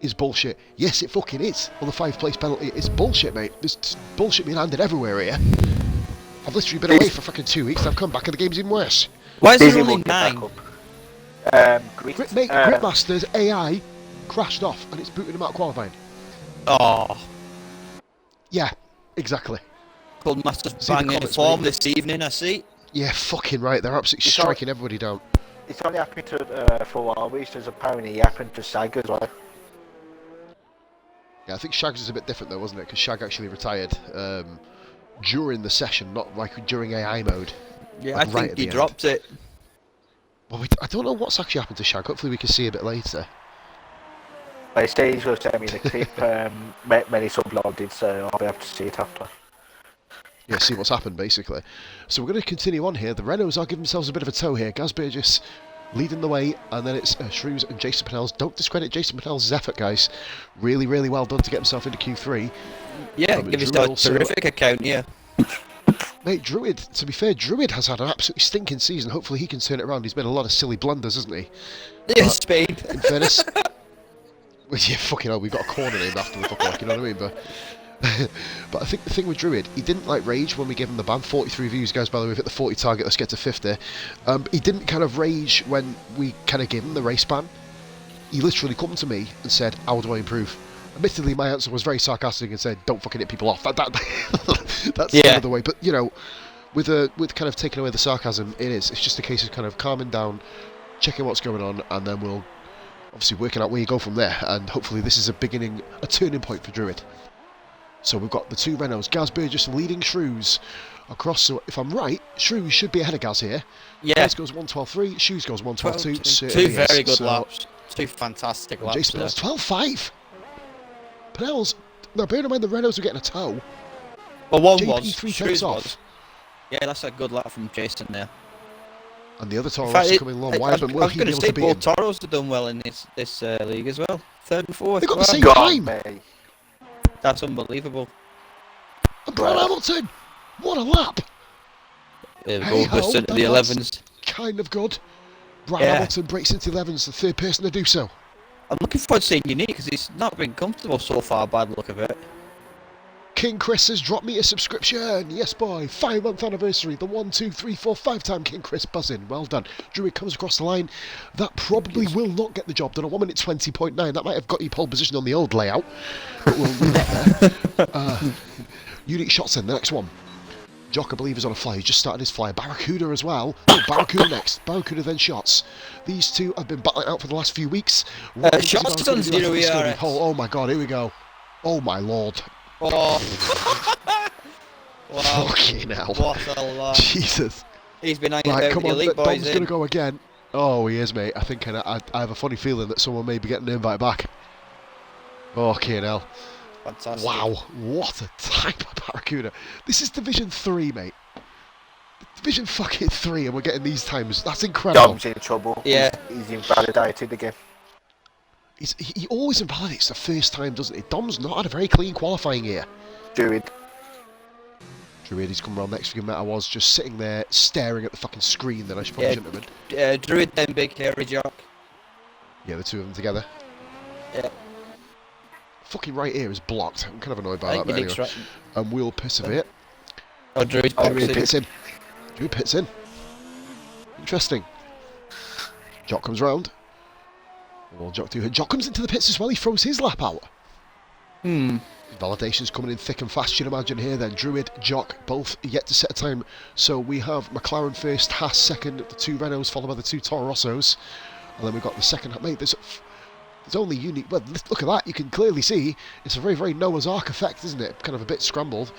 is bullshit. Yes, it fucking is. Well, the 5-place penalty is bullshit, mate. There's bullshit being handed everywhere here. I've literally been away for fucking 2 weeks. I've come back and the game's even worse. Why is there only 9? Gritmaster's AI crashed off and it's booted him out of qualifying. Oh. Yeah, exactly. Called Masters See the banging comments, form mate. this evening, I see. Yeah, fucking right. They're absolutely striking everybody down. It's only happened to for Always. There's apparently happened to Sag as well. Yeah, I think Shag's is a bit different though, wasn't it? Because Shag actually retired during the session, not like during AI mode. Yeah, like I right think at he the dropped it. Well, I don't know what's actually happened to Shag. Hopefully we can see a bit later. They say he's going to send me the clip when it's uploaded, so I'll be able to see it after. Yeah, see what's happened basically. So we're going to continue on here. The Renaults are giving themselves a bit of a tow here. Gaz Burgess leading the way, and then it's Shrews and Jason Pennell's. Don't discredit Jason Pennell's effort, guys. Really, really well done to get himself into Q3. Yeah, give yourself a terrific account, yeah. Mate, Druid, to be fair, Druid has had an absolutely stinking season. Hopefully he can turn it around. He's made a lot of silly blunders, hasn't he? Yeah, Spain. In fairness. Well, yeah, fucking hell, we've got a corner named after the fucker, you know what I mean? But I think the thing with Druid, he didn't like rage when we gave him the ban. 43 views, guys, by the way, we've hit the 40 target, let's get to 50. He didn't kind of rage when we kind of gave him the race ban. He literally come to me and said, how do I improve? Admittedly, my answer was very sarcastic and said, don't fucking hit people off. That's the other way. But, you know, with kind of taking away the sarcasm, it's just a case of kind of calming down, checking what's going on, and then we'll obviously working out where you go from there. And hopefully this is a turning point for Druid. So we've got the two Renaults, Gaz Burgess leading Shrews across. So if I'm right, Shrews should be ahead of Gaz here. Yeah. Gaz goes 1:12.3, Shrews goes 1:12.2. Two very good laps. Two fantastic laps. Jason Pennell's 12.5. Pennell's, now bearing in mind the Renaults were getting a tow. Well, one JP was. 3 Shrews tenths off. was. Yeah, that's a good lap from Jason there. And the other Toros are coming along. Why haven't I was going to say beat both Toros have done well in this league as well. Third and fourth. They got the same God, time. That's unbelievable. And Brian Hamilton, what a lap. There we Hey go, burst ho, into the that's 11s. Kind of good. Brian Hamilton breaks into the 11s, the third person to do so. I'm looking forward to seeing Unique because he's not been comfortable so far by the look of it. King Chris has dropped me a subscription. Yes, boy. 5-month anniversary. The 1, 2, 3, 4, 5-time King Chris buzzing. Well done. Druid comes across the line. That probably will not get the job done. A 1 minute 20.9. That might have got you pole position on the old layout. But we'll get there. Unique shots in. The next one. Jock, I believe, is on a fly. He just started his fly. Barracuda as well. Oh, Barracuda next. Barracuda then Shots. These two have been battling out for the last few weeks. Shots on 0 ERS. Oh my god, here we go. Oh my lord. Oh. Wow. Fucking hell. What a lot. Jesus. He's been hanging Right, out come with the on, elite boys Dom's in. going to go again. Oh, he is, mate. I think I have a funny feeling that someone may be getting an invite back. Fucking hell. Fantastic. Wow, what a type of Barracuda. This is Division 3, mate. Division fucking 3 and we're getting these times. That's incredible. Dom's in trouble. Yeah. He's invalidated again. He always invalidates the first time, doesn't he? Dom's not had a very clean qualifying year. Druid. He's come around next to him. I was just sitting there staring at the fucking screen that I should probably shouldn't have been. Druid then big hairy Jock. Yeah, the two of them together. Yeah. Fucking right here is blocked. I'm kind of annoyed by that, but anyway. Right. And we'll persevere. Oh, Druid Druid pits in. Druid pits in. Interesting. Jock comes round. Well, Jock comes into the pits as well. He throws his lap out. Validation's coming in thick and fast, you'd imagine here then. Druid, Jock, both yet to set a time. So we have McLaren first, Haas second, the two Renaults followed by the two Toro Rossos. And then we've got the second. Mate, there's only unique. Well, look at that. You can clearly see it's a very, very Noah's Ark effect, isn't it? Kind of a bit scrambled.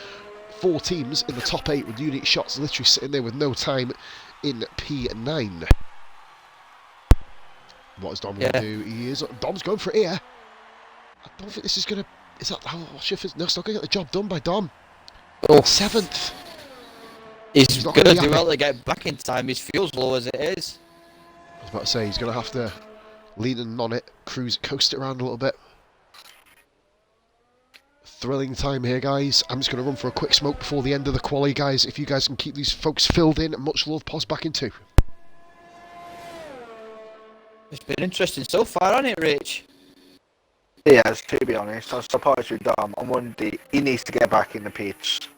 4 teams in the top 8 with unique shots literally sitting there with no time in P9. What is Dom going to do? Dom's going for it here. I don't think this is going to. Is that how Schiff? No, still going to get the job done by Dom. Oh. 7th. He's going to do well to get back in time. His fuel's low as it is. I was about to say he's going to have to lean in on it, coast it around a little bit. thrilling time here, guys. I'm just going to run for a quick smoke before the end of the quali, guys. If you guys can keep these folks filled in, much love. Pos back in 2. It's been interesting so far, hasn't it, Rich? Yes, to be honest, I'm surprised with Dom. I'm wondering, he needs to get back in the pitch.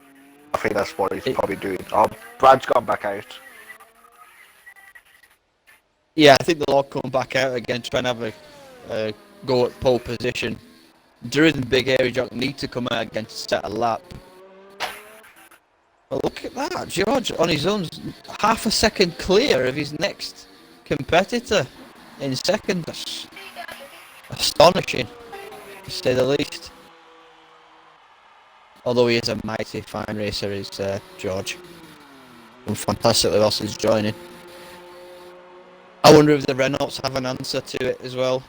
I think that's what he's probably doing. Oh, Brad's gone back out. Yeah, I think they'll all come back out again, try and have a go at pole position. During the big area, Jock need to come out again to set a lap. But look at that, George on his own, half a second clear of his next competitor in second. That's astonishing, to say the least. Although he is a mighty fine racer, is George. Done fantastically well since joining. I wonder if the Renaults have an answer to it as well.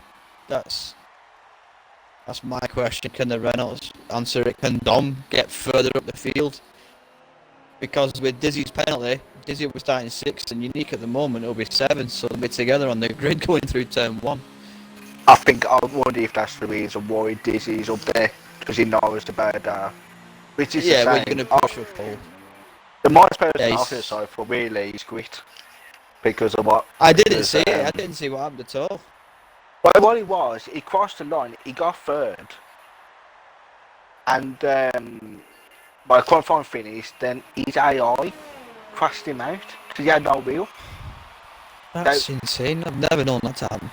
That's my question. Can the Renaults answer it? Can Dom get further up the field? Because with Dizzy's penalty, Dizzy will be starting 6th and Unique at the moment will be 7th, so they'll be together on the grid going through turn 1. I wonder if that's the reason why Dizzy's up there, because he knows about which is yeah, the we're same. going to push for pole. The most person Yeah, I feel sorry for really is quit because of what I didn't see it. I didn't see what happened at all. Well, what it was, he crossed the line, he got third, and by qualifying finish, then his AI crashed him out because he had no wheel. That's insane. I've never known that to happen.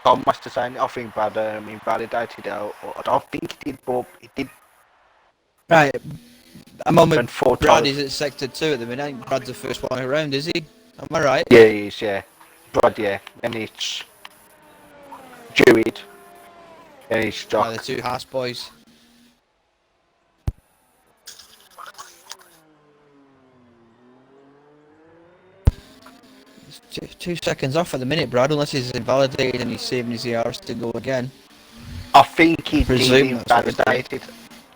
I must have said, I think Brad invalidated it, or I don't think he did, but he did. Right, I'm on with four Brad. times. Is at sector 2 at the minute. I think Brad's the first one around, is he? Am I right? Yeah, he is, yeah. Brad, yeah. And it's Druid. And it's Jock. The 2 Haas boys. It's 2 seconds off at the minute, Brad, unless he's invalidated and he's saving his ERs to go again. I think he Presume did that's what he invalidate it.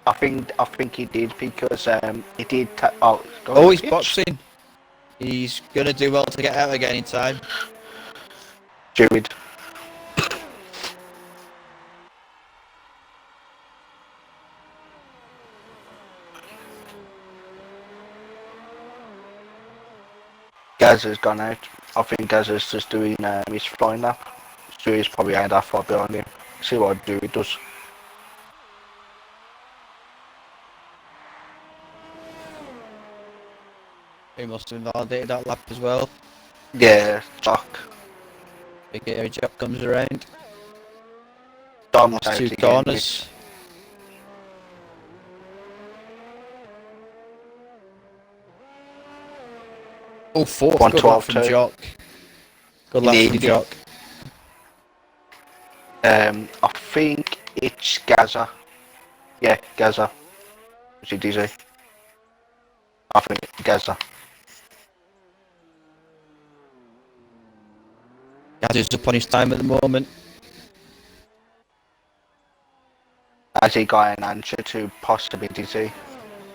I think he did because he did. He's boxing. He's gonna do well to get out again in time. Druid. Gazza's gone out. I think Gazza's just doing his flying lap. So he's probably ain't that far behind him. See what Druid does. He must have invalidated that lap as well. Yeah, Jock. Big area Jock comes around. Dom's Last out 2 again. corners. Oh, 4th. Good lap from Jock. Good lap from Jock. I think it's Gaza. Yeah, Gaza. Is it Dizzy? I think Gaza. Gazza's up on his time at the moment. Has he got an answer to possibly Dizzy?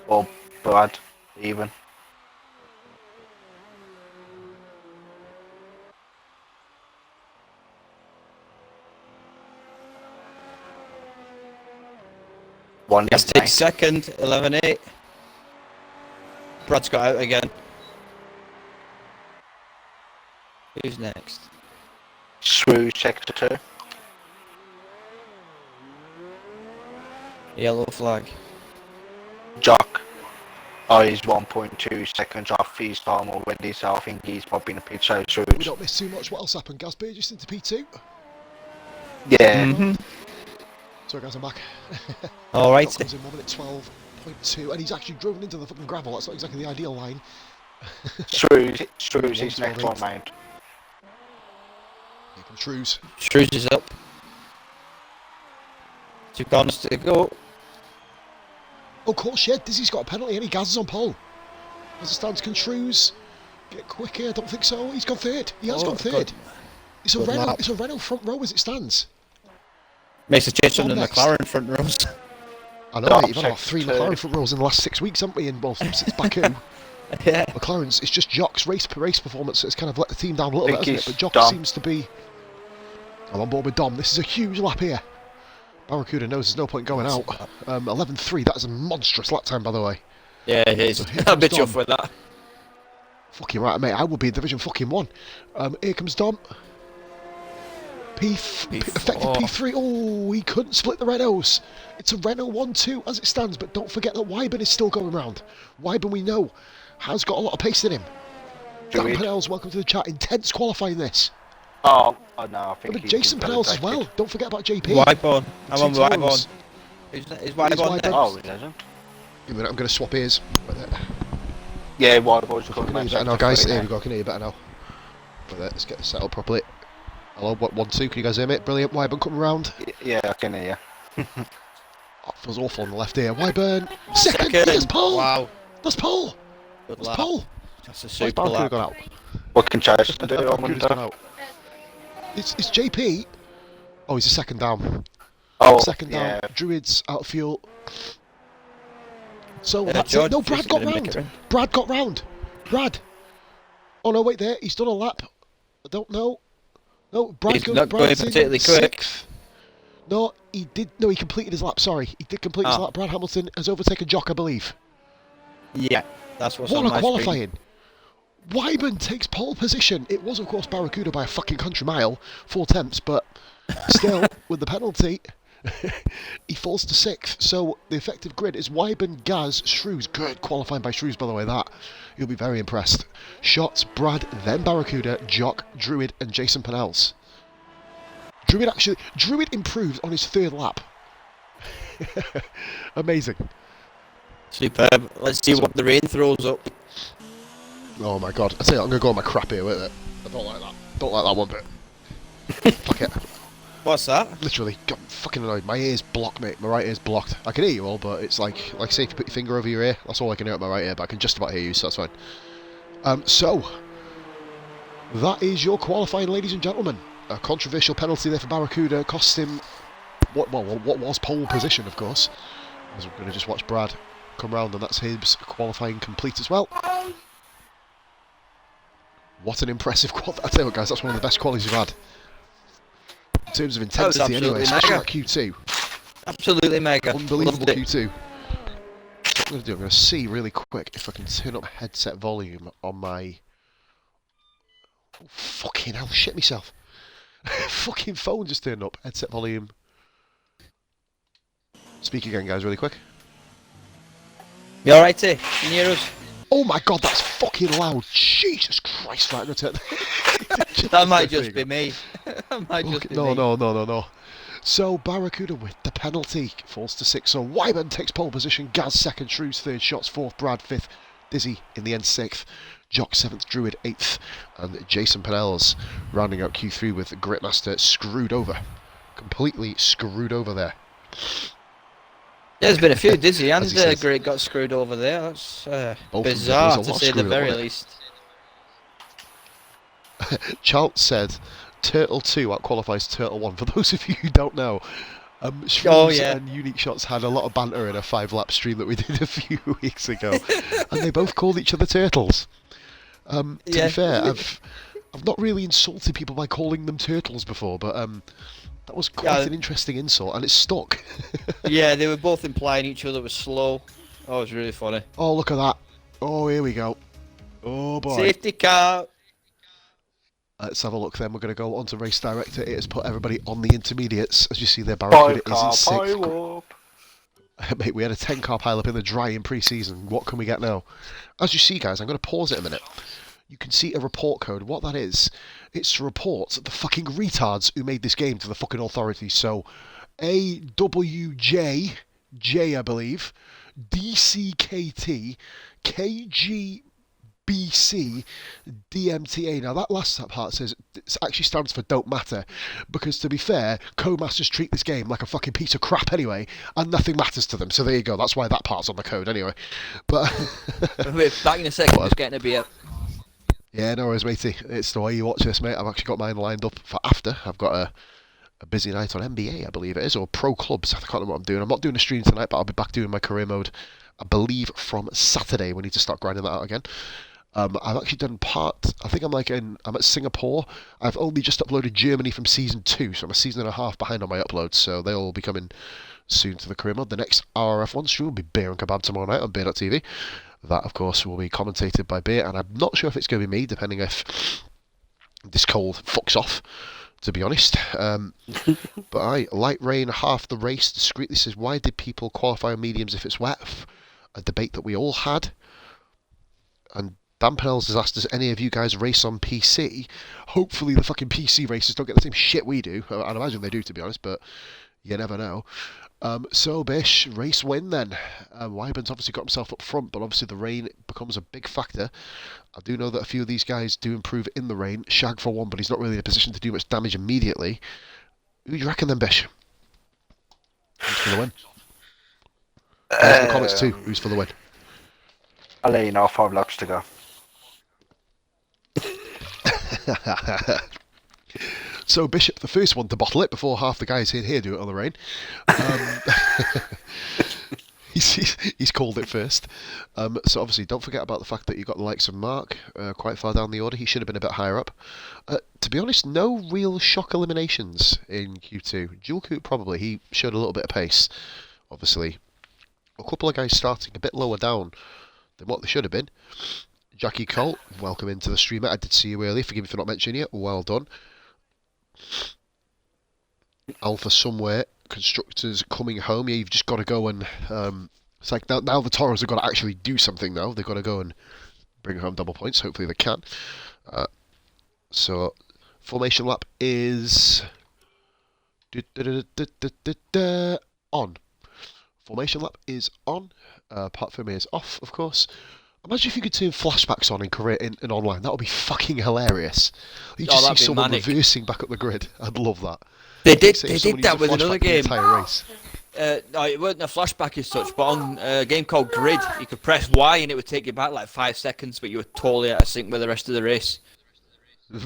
Or Brad, even? One Gas takes second, 11-8. Brad's got out again. Who's next? Shrew sector 2. Yellow flag. Jock. Oh, he's 1.2 seconds off his time already, so I think he's probably in a pit so Shrew. We don't miss too much. What else happened? Gaz Burgess into P2. Yeah. Sorry guys, I'm back. Alright. Comes in 1 minute 12.2 and he's actually driven into the fucking gravel. That's not exactly the ideal line. Shrew's his next one, mate. Here comes Shrews. Shrews is up. 2 corners to go. Oh, of course, yeah, Dizzy's got a penalty and he Gaz is on pole. As it stands, can Shrews get quicker? I don't think so. He's gone third. He has gone third. Good. It's a Renault. It's a Renault front row as it stands. Makes a change from the next? McLaren front rows. I know, mate, you've had about 3 McLaren front rows in the last 6 weeks, haven't we? In both since Baku. Yeah. McLaren's, it's just Jock's race performance that's kind of let the team down a little bit, hasn't it? But Jock Dom. seems to be. I'm on board with Dom. This is a huge lap here. Barracuda knows there's no point going out. 11.3, that is a monstrous lap time, by the way. Yeah, it is. So here I'll be comes Dom. chuffed with that. Fucking right, mate. I would be in Division fucking 1. Here comes Dom. Effective P3. Oh, he couldn't split the Renaults. It's a Renault 1-2 as it stands, but don't forget that Wyburn is still going round. Wyburn, we know, has got a lot of pace in him. Dan Pennells, welcome to the chat. Intense qualifying this. Oh no, I think But Jason Pennells as well. Don't forget about JP. Wyborn. I'm on Wyborn. Is Wyborn there? Oh, he doesn't. Give me a minute, I'm going to swap ears. Yeah, Wyborn's Can coming you hear back. you better now, guys? Here we go, I can hear you better now. Let's get this set up properly. Hello, 1-2, can you guys hear me? Brilliant. Wyburn coming round. Yeah, I can hear you. Oh, it feels awful on the left ear. Wyburn, second. That's Paul. Wow. That's Paul. Good That's lap. Paul. That's a Why's super Barracuda lap. gone out? What can Chase do? Barracuda's gone out. It's JP. Oh, he's a second down. Oh, Second down. yeah. Druids out of fuel. So that's George, it. No, Brad just got gonna make it round. round. Brad got round. Brad. Oh no, wait there. He's done a lap. I don't know. No, Brad He's not going particularly quick. No, he did. No, he completed his lap. Sorry, he did complete his lap. Brad Hamilton has overtaken Jock, I believe. Yeah, that's what's What on a my qualifying! Wyburn takes pole position. It was, of course, Barracuda by a fucking country mile, 4/10, but still, with the penalty, he falls to 6th. So the effective grid is Wyburn, Gaz, Shrews. Good qualifying by Shrews, by the way. That you'll be very impressed. Shots, Brad, then Barracuda, Jock, Druid, and Jason Pennells. Druid improves on his 3rd lap. Amazing. Superb. Let's see what the rain throws up. Oh my god. I tell you, I'm going to go on my crap here with it. I don't like that. Don't like that one bit. Fuck it. What's that? Literally, got fucking annoyed. My ear's blocked, mate. My right ear's blocked. I can hear you all, but it's like say if you put your finger over your ear, that's all I can hear at my right ear, but I can just about hear you, so that's fine. So, that is your qualifying, ladies and gentlemen. A controversial penalty there for Barracuda cost him what was pole position, of course. As we're going to just watch Brad come round, and that's his qualifying complete as well. What an impressive quad. I tell you what, guys, that's one of the best qualities we've had. In terms of intensity, anyway, especially at Q2. Absolutely mega. Unbelievable Q2. What I'm going to do, I'm going to see really quick if I can turn up headset volume on my... Oh, fucking hell, shit myself. Fucking phone just turned up. Headset volume. Speak again, guys, really quick. You alright, T? Can you hear us? Oh my god, that's fucking loud. Jesus Christ, right, I'm going to turn... That might just be me. That might just be me. No. So, Barracuda with the penalty falls to 6. So, Wyburn takes pole position. Gaz 2nd, Shrews 3rd, Shots 4th, Brad 5th, Dizzy in the end 6th, Jock 7th, Druid 8th, and Jason Pennells rounding out Q3 with Gritmaster screwed over. Completely screwed over there. There's been a few Dizzy and Grit got screwed over there. That's bizarre to say the very least. Charles said Turtle 2 out-qualifies Turtle 1. For those of you who don't know, Shrews and Unique Shots had a lot of banter in a 5-lap stream that we did a few weeks ago, and they both called each other turtles. To be fair, I've not really insulted people by calling them turtles before, but that was quite an interesting insult, and it stuck. Yeah, they were both implying each other was slow. Oh, it was really funny. Oh, look at that. Oh, here we go. Oh, boy. Safety car. Let's have a look then. We're going to go on to Race Director. It has put everybody on the intermediates. As you see there, Barracuda is in 6th. Mate, we had a 10-car pile-up in the dry in pre-season. What can we get now? As you see, guys, I'm going to pause it a minute. You can see a report code. What that is, it's to report the fucking retards who made this game to the fucking authorities. So, AWJ, J, I believe, DCKT, KGBC, DMTA. Now, that last part says it actually stands for don't matter, because to be fair, co-masters treat this game like a fucking piece of crap anyway, and nothing matters to them. So there you go. That's why that part's on the code anyway. But back in a second. Just getting a beer. Yeah, no worries, matey. It's the way you watch this, mate. I've actually got mine lined up for after. I've got a busy night on NBA, I believe it is, or pro clubs. I can't remember what I'm doing. I'm not doing a stream tonight, but I'll be back doing my career mode, I believe, from Saturday. We need to start grinding that out again. I've actually done part. I think I'm at Singapore. I've only just uploaded Germany from season 2, so I'm a season and a half behind on my uploads. So they'll all be coming soon to the career mode. The next RRF1 stream will be Beer and Kebab tomorrow night on Beer.tv. That, of course, will be commentated by Beer, and I'm not sure if it's going to be me, depending if this cold fucks off, to be honest. But light rain half the race. Discreetly says, why did people qualify on mediums if it's wet? A debate that we all had. And Dan Pennells has asked, does any of you guys race on PC? Hopefully the fucking PC racers don't get the same shit we do. I'd imagine they do, to be honest, but you never know. So, Bish, race win then. Wyburns obviously got himself up front, but obviously the rain becomes a big factor. I do know that a few of these guys do improve in the rain. Shag for one, but he's not really in a position to do much damage immediately. Who do you reckon then, Bish? Who's for the win? In the comments too, who's for the win? I'll let you know, 5 laps to go. So Bishop, the first one to bottle it before half the guys here do it on the rain. He's called it first. So obviously, don't forget about the fact that you got the likes of Mark quite far down the order. He should have been a bit higher up. To be honest, no real shock eliminations in Q2. Dual Coop probably. He showed a little bit of pace. Obviously, a couple of guys starting a bit lower down than what they should have been. Jackie Colt, welcome into the stream. I did see you earlier. Forgive me for not mentioning you. Well done. Alpha somewhere. Constructors coming home. Yeah, you've just got to go and it's like now the Toros have got to actually do something now. They've got to go and bring home double points. Hopefully they can. So formation lap is on. Formation lap is on. Part for me is off, of course. Imagine if you could turn flashbacks on in online. That would be fucking hilarious. You just see someone reversing back up the grid. I'd love that. They did that with another game. Entire race. No, it wasn't a flashback as such, but on a game called Grid, you could press Y and it would take you back like 5 seconds, but you were totally out of sync with the rest of the race. I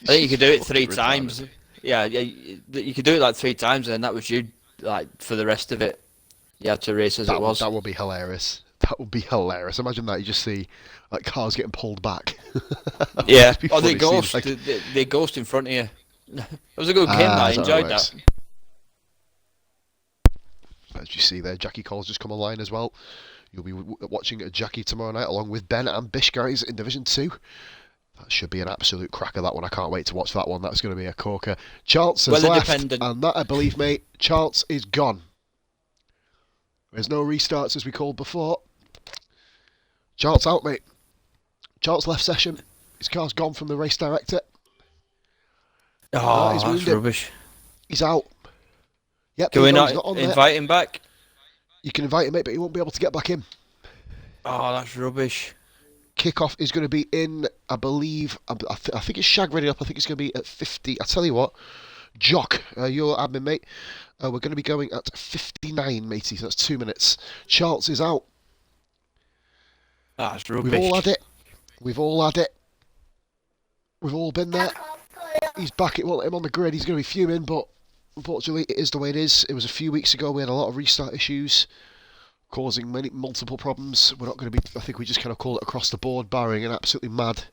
think you could do it 3 times. Yeah, you could do it like 3 times, and then that was you, like, for the rest of it. You had to race as it was. That would be hilarious. That would be hilarious. Imagine that, you just see like cars getting pulled back. Yeah, or they ghost, they ghost in front of you. It was a good game, I enjoyed that. As you see there, Jackie Cole's just come online as well. You'll be watching Jackie tomorrow night along with Ben and Bish, guys, in Division 2. That should be an absolute cracker, that one. I can't wait to watch that one. That's going to be a corker. Charles has left, and that, I believe, mate, Charles is gone. There's no restarts as we called before. Charles out, mate. Charles left session. His car's gone from the race director. Oh, that's rubbish. He's out. Yep. Can we not invite him back? You can invite him, mate, but he won't be able to get back in. Oh, that's rubbish. Kickoff is going to be in, I believe, I think it's shag ready up. I think it's going to be at 50. I tell you what, Jock, your admin mate, we're going to be going at 59, matey. So that's 2 minutes. Charles is out. That's rubbish. We've all had it. We've all had it. We've all been there. He's back. It won't let him on the grid. He's going to be fuming, but unfortunately, it is the way it is. It was a few weeks ago. We had a lot of restart issues, causing multiple problems. We're not going to be. I think we just kind of call it across the board, barring an absolutely mad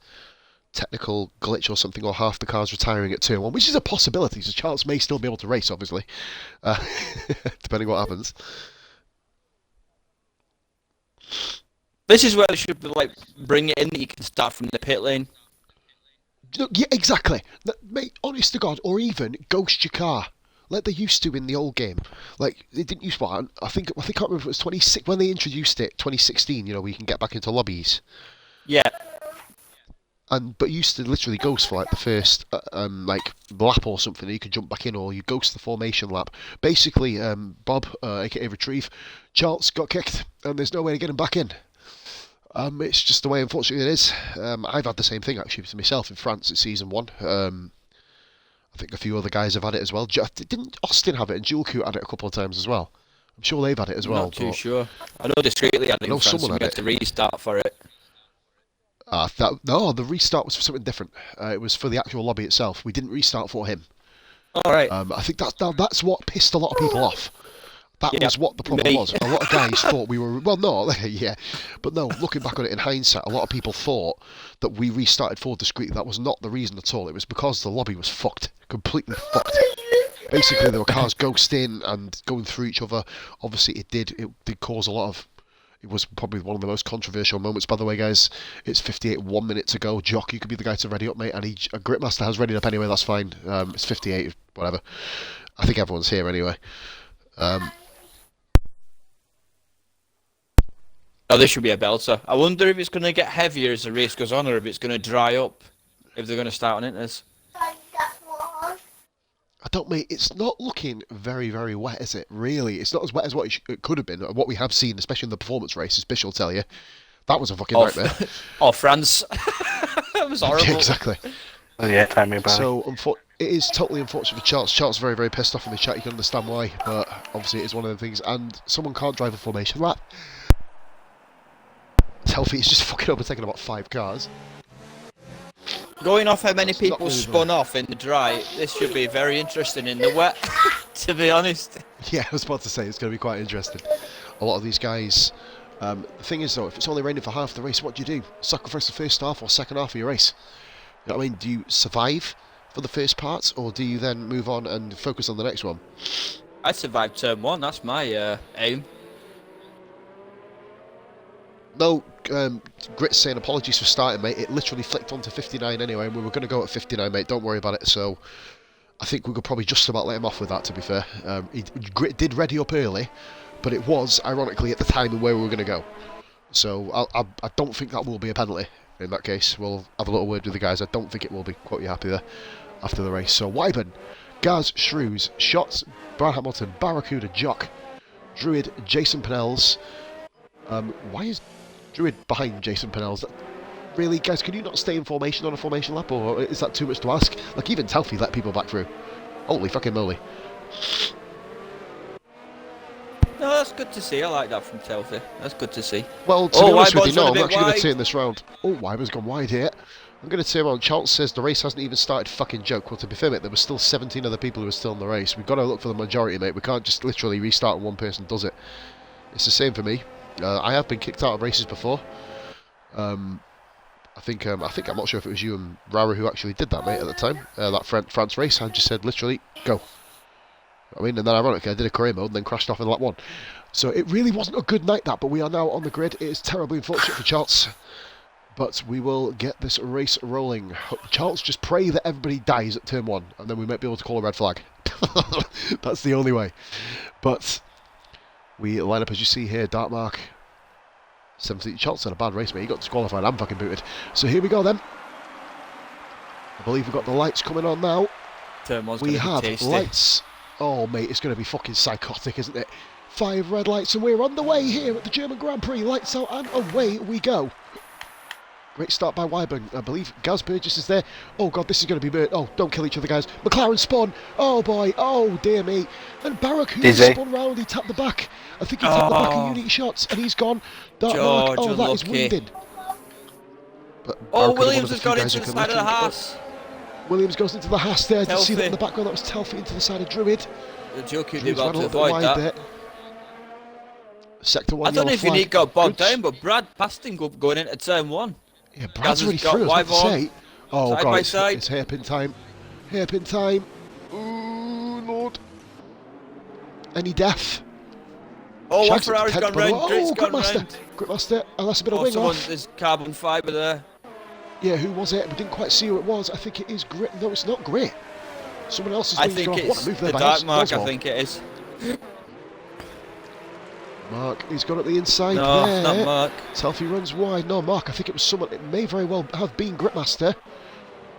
technical glitch or something, or half the cars retiring at turn 1, which is a possibility. So Charles may still be able to race, obviously, depending what happens. This is where they should bring it in that you can start from the pit lane. Yeah, exactly. Mate, honest to God, or even ghost your car, like they used to in the old game. Like they didn't use one. I can't remember if it was 26 when they introduced it, 2016. You know, where you can get back into lobbies. Yeah. But you used to literally ghost for like the first lap or something. And you could jump back in, or you ghost the formation lap. Basically, Bob, aka Retrieve, Charles got kicked, and there's no way to get him back in. It's just the way, unfortunately, it is. I've had the same thing, actually, to myself in France at Season 1. I think a few other guys have had it as well. Didn't Austin have it, and Julku had it a couple of times as well? I'm sure they've had it as well. Not too sure. I know Discreetly had it in France, and we had to restart for it. No, the restart was for something different. It was for the actual lobby itself. We didn't restart for him. All right. I think that's what pissed a lot of people off. That was what the problem was. A lot of guys thought we were... Well, no, yeah. But no, looking back on it in hindsight, a lot of people thought that we restarted forward discreetly. That was not the reason at all. It was because the lobby was fucked. Completely fucked. Basically, there were cars ghosting and going through each other. Obviously, it did cause a lot of... It was probably one of the most controversial moments, by the way, guys. It's 58, 1 minute to go. Jock, you could be the guy to ready up, mate. And a Gritmaster has readied up anyway, that's fine. It's 58, whatever. I think everyone's here anyway. Oh, this should be a belter. I wonder if it's going to get heavier as the race goes on, or if it's going to dry up, if they're going to start on inters. I don't, mate. It's not looking very, very wet, is it? Really, it's not as wet as what it could have been. What we have seen, especially in the performance races, Bish will tell you, that was a fucking nightmare. Oh, France. That was horrible. Yeah, exactly. Oh, yeah, tell me about it. So, it is totally unfortunate for Charles. Charles is very, very pissed off in the chat. You can understand why, but obviously it is one of the things. And someone can't drive a formation lap. Healthy, it's just fucking overtaking about 5 cars. Going off how many people spun off in the dry, this should be very interesting in the wet, to be honest. Yeah, I was about to say, it's going to be quite interesting. A lot of these guys... the thing is, though, if it's only raining for half the race, what do you do? Sacrifice the first half or second half of your race? You know what I mean? Do you survive for the first part, or do you then move on and focus on the next one? I survived turn 1, that's my aim. No, Grit's saying apologies for starting, mate. It literally flicked onto 59 anyway, and we were going to go at 59, mate. Don't worry about it. So, I think we could probably just about let him off with that, to be fair. Grit did ready up early, but it was, ironically, at the time and where we were going to go. So, I don't think that will be a penalty in that case. We'll have a little word with the guys. I don't think it will be. Quote you happy there after the race. So, Wyburn, Gaz, Shrews, Shots, Brad Hamilton, Barracuda, Jock, Druid, Jason Pennells. Why is Druid behind Jason Pennells? Really, guys, can you not stay in formation on a formation lap, or is that too much to ask? Like, even Telfy let people back through. Holy fucking moly. No, that's good to see. I like that from Telfy. That's good to see. Well, to be honest with you, no, I'm actually going to turn this round. Oh, Wyber's gone wide here. I'm going to turn around. Charles says the race hasn't even started. Fucking joke. Well, to be fair, mate, there were still 17 other people who were still in the race. We've got to look for the majority, mate. We can't just literally restart and one person does it. It's the same for me. I have been kicked out of races before. I think I'm not sure if it was you and Rara who actually did that, mate, at the time. That France race, I just said literally go. I mean, and then ironically, I did a career mode and then crashed off in lap 1. So it really wasn't a good night, that. But we are now on the grid. It is terribly unfortunate for Charles, but we will get this race rolling. Charles, just pray that everybody dies at turn 1, and then we might be able to call a red flag. That's the only way. But we line up as you see here. Dark Mark. 17 shots and a bad race, mate. He got disqualified. I'm fucking booted. So here we go then. I believe we've got the lights coming on now. We have lights. Oh, mate, it's going to be fucking psychotic, isn't it? 5 red lights, and we're on the way here at the German Grand Prix. Lights out, and away we go. Great start by Wyburn. I believe Gaz Burgess is there. Oh, God, this is going to be... Oh, don't kill each other, guys. McLaren spun. Oh, boy. Oh, dear me. And Barracuda spun round. He tapped the back. I think he tapped the back of Unity Shots, and he's gone. Dark Mark. Oh, that is winded. Oh, Williams has got into the side of the Haas. Williams goes into the Haas there. Did you see that in the background? That was Telfy into the side of Druid. The joke you did about to avoid that. Sector 1 I don't know if you need got bogged down, but Brad passed him going into turn 1. Yeah, Brad's already through, I was about to say. Oh, God, it's hairpin time. Hairpin time. Ooh, Lord. Any death? Oh, one Ferrari's gone round. Oh, Gritmaster. And that's a bit of wing off. There's carbon fibre there. Yeah, who was it? We didn't quite see who it was. I think it is Grit. No, it's not Grit. Someone else is moving off. What a move there by Dark Mark, I think it is. Mark, he's gone at the inside no, there. No, not Mark. Telfy runs wide. No, Mark, I think it was someone. It may very well have been Gritmaster.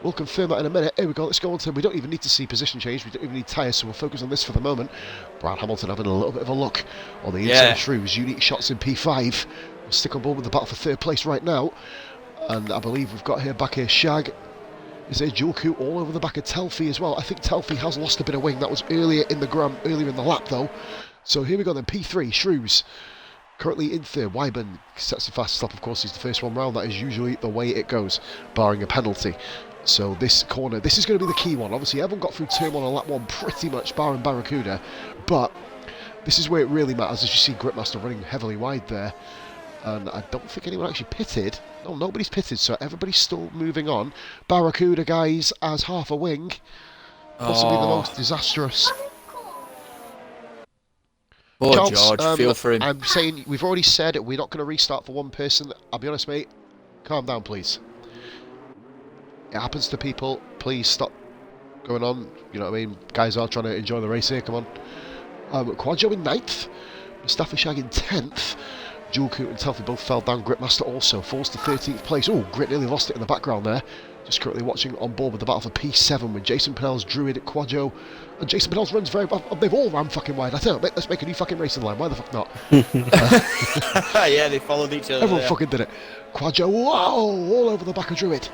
We'll confirm that in a minute. Here we go, let's go on to... We don't even need to see position change. We don't even need tyres, so we'll focus on this for the moment. Brad Hamilton having a little bit of a look on the inside Shrews. Unique shots in P5. We'll stick on board with the battle for 3rd place right now. And I believe we've got back here Shag. Is there dual coup all over the back of Telfy as well? I think Telfy has lost a bit of wing. That was earlier in the lap, though. So here we go then, P3, Shrews. Currently in 3rd, Wyburn sets the fastest lap, of course, he's the first one round. That is usually the way it goes, barring a penalty. So this corner, this is going to be the key one. Obviously, everyone got through turn 1 on lap 1 pretty much, barring Barracuda. But This is where it really matters, as you see Gritmaster running heavily wide there. And I don't think anyone actually pitted. No, nobody's pitted, so everybody's still moving on. Barracuda, guys, as half a wing. Possibly the most disastrous. Poor George, feel for him. I'm saying, we've already said we're not going to restart for one person. I'll be honest, mate. Calm down, please. It happens to people. Please stop going on. You know what I mean? Guys are trying to enjoy the race here. Come on. Quadjo in 9th. Mustafa Shag in 10th. Jewel Coot and Telfie both fell down. Gritmaster also falls to 13th place. Oh, Grit nearly lost it in the background there. Just currently watching on board with the battle for P7 with Jason Pennell's Druid at Quadjo. And Jason Pennell's runs very well. They've all ran fucking wide. I tell you, let's make a new fucking racing line. Why the fuck not? Yeah, they followed each other. Everyone fucking did it. Quadjo, wow, all over the back of Druid.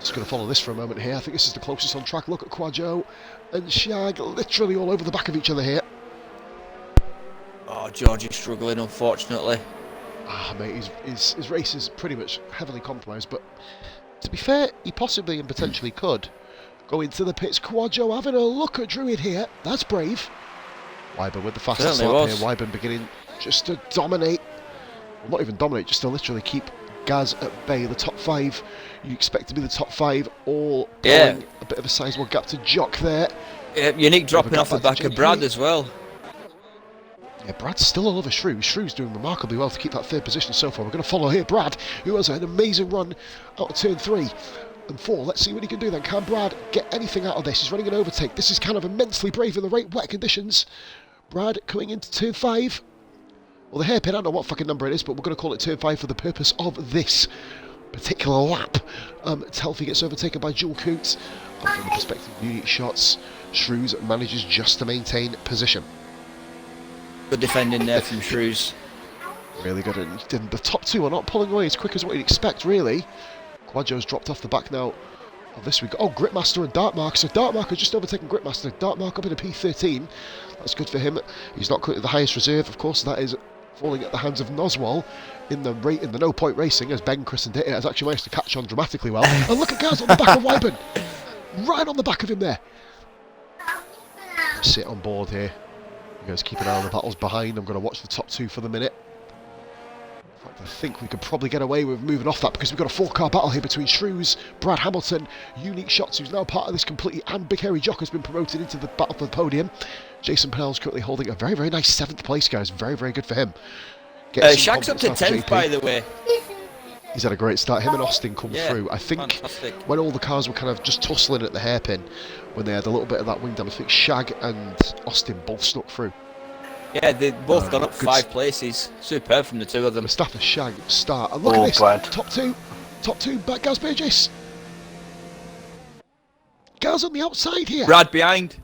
Just going to follow this for a moment here. I think this is the closest on track. Look at Quadjo and Shag literally all over the back of each other here. Oh, George is struggling, unfortunately. Ah, mate, his race is pretty much heavily compromised, but to be fair, he possibly and potentially could go into the pits. Quadjo having a look at Druid here. That's brave. Wyburn with the fastest lap here. Wyburn beginning just to dominate. Well, not even dominate, just to literally keep Gaz at bay. The top 5, you expect to be the top 5, all pulling a bit of a sizable gap to Jock there. Yeah, Unique dropping off the back of Brad as well. Yeah, Brad's still all over Shrews. Shrews doing remarkably well to keep that 3rd position so far. We're going to follow here Brad, who has an amazing run out of turn 3 and 4. Let's see what he can do then. Can Brad get anything out of this? He's running an overtake. This is kind of immensely brave in the right wet conditions. Brad coming into turn 5. Well, the hairpin, I don't know what fucking number it is, but we're going to call it turn 5 for the purpose of this particular lap. Telfie gets overtaken by Jewel Coot. And from the perspective of Unique shots, Shrews manages just to maintain position. Good defending there from Shrews. Really good, and the top 2 are not pulling away as quick as what you'd expect, really. Quadjo's dropped off the back now of this week. Oh, Gritmaster and Dartmark. So Dartmark has just overtaken Gritmaster. Dartmark up in a P13. That's good for him. He's not currently the highest reserve, of course. That is falling at the hands of Noswell in the no point racing, as Ben christened it. It has actually managed to catch on dramatically well. And look at Gaz on the back of Wyburn. Right on the back of him there. Sit on board here. You guys keep an eye on the battles behind. I'm going to watch the top 2 for the minute. In fact, I think we could probably get away with moving off that because we've got a 4-car battle here between Shrews, Brad Hamilton, Unique Shots, who's now part of this completely, and Big Hairy Jock has been promoted into the battle for the podium. Jason Pennell's currently holding a very, very nice 7th place, guys. Very, very good for him. Shag's up to 10th, by the way. He's had a great start. Him and Austin come through. I think when all the cars were kind of just tussling at the hairpin, when they had a little bit of that wing down, I think Shag and Austin both snuck through. Yeah, they both gone up 5 places. Superb from the 2 of them. Mustafa Shag start. And look at this. Brad. Top two, back Gaz Burgess. Gaz on the outside here. Brad behind.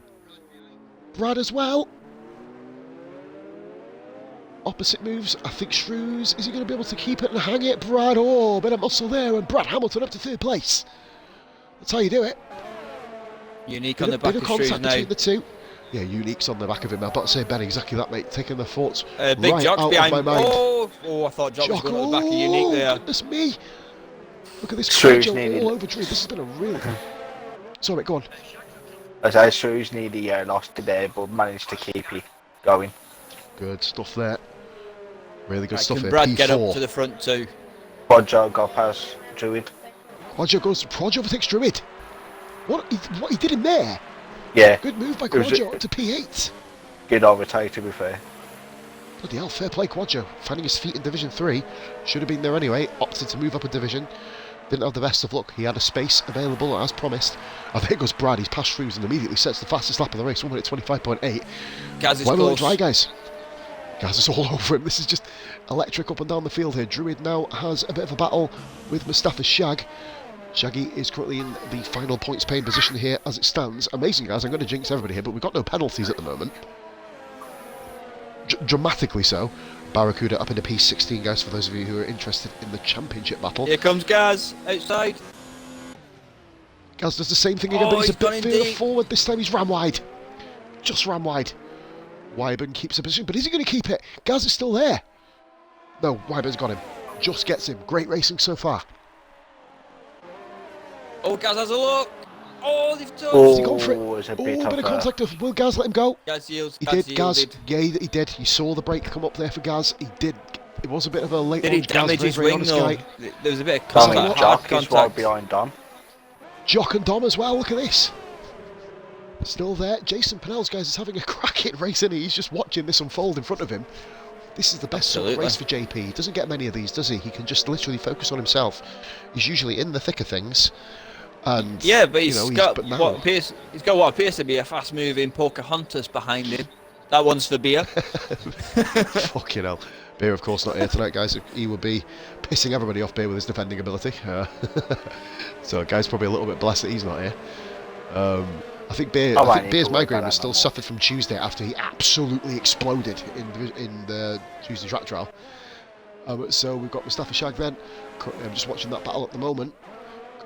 Brad as well. Opposite moves, I think Shrews, is he going to be able to keep it and hang it? Brad, oh, bit of muscle there, and Brad Hamilton up to 3rd place. That's how you do it. Unique on the back of Shrews now. Between the 2. Yeah, Unique's on the back of him. I'm about to say, Ben, exactly that, mate. Taking the thoughts Big right Jock's out behind. of my mind. Oh, I thought Jock was going at the back of Unique there. Goodness me. Look at this Shrews all over Drew. This has been a really... Sorry, go on. As I Shrews nearly lost today, but managed to keep it going. Good stuff there. Really good stuff here. Brad P4. get up to the front too. Quadjo got past Druid. Quadjo overtakes Druid. What he did in there? Yeah. Good move by Quadjo up to P8. Good overtake, to be fair. Bloody hell, fair play Quadjo. Finding his feet in Division 3. Should have been there anyway. Opted to move up a division. Didn't have the best of luck. He had a space available as promised. I think it goes Brad. He's past Shrews and immediately sets the fastest lap of the race. 1 minute 25.8. Gaz is Why will it close. dry, guys? Gaz is all over him. This is just electric up and down the field here. Druid now has a bit of a battle with Mustafa Shag. Shaggy is currently in the final points paying position here as it stands. Amazing, guys. I'm going to jinx everybody here, but we've got no penalties at the moment. Dramatically so. Barracuda up into P16, guys, for those of you who are interested in the championship battle. Here comes Gaz, outside. Gaz does the same thing again, but he's a bit further forward. This time he's ran wide. Just ran wide. Wyburn keeps a position, but is he going to keep it? Gaz is still there. No, Wyburn's got him. Just gets him. Great racing so far. Oh, Gaz has a look. Oh, they've touched. Has he gone for it? Oh, it's a Oh, bit bit of of a... contact. Will Gaz let him go? Gaz yields. He Gaz did, Gaz. yielded. Yeah, he did. You saw the break come up there for Gaz. He did. It was a bit of a late Did he launch. Gaz, damage very, his very wing honest though? guy. There was a bit of Dominic contact. Jock Hard is right contact. behind Dom. Jock and Dom as well. Look at this. Still there. Jason Pinnell's guys is having a cracking race, and he's just watching this unfold in front of him. This is the best sort of Absolutely. race for JP. He doesn't get many of these, does he? He can just literally focus on himself. He's usually in the thick of things. And Yeah, but you he's know, got but now- he's got what appears to be a fast-moving Pocahontas behind him. That one's for beer. Fucking hell. Beer, of course, not here tonight, guys. He would be pissing everybody off, Beer, with his defending ability. So, guys, probably a little bit blessed that he's not here. I think Beer's migraine was still suffered from Tuesday after he absolutely exploded in the Tuesday track trial. So we've got Mustafa Shag then. I'm just watching that battle at the moment.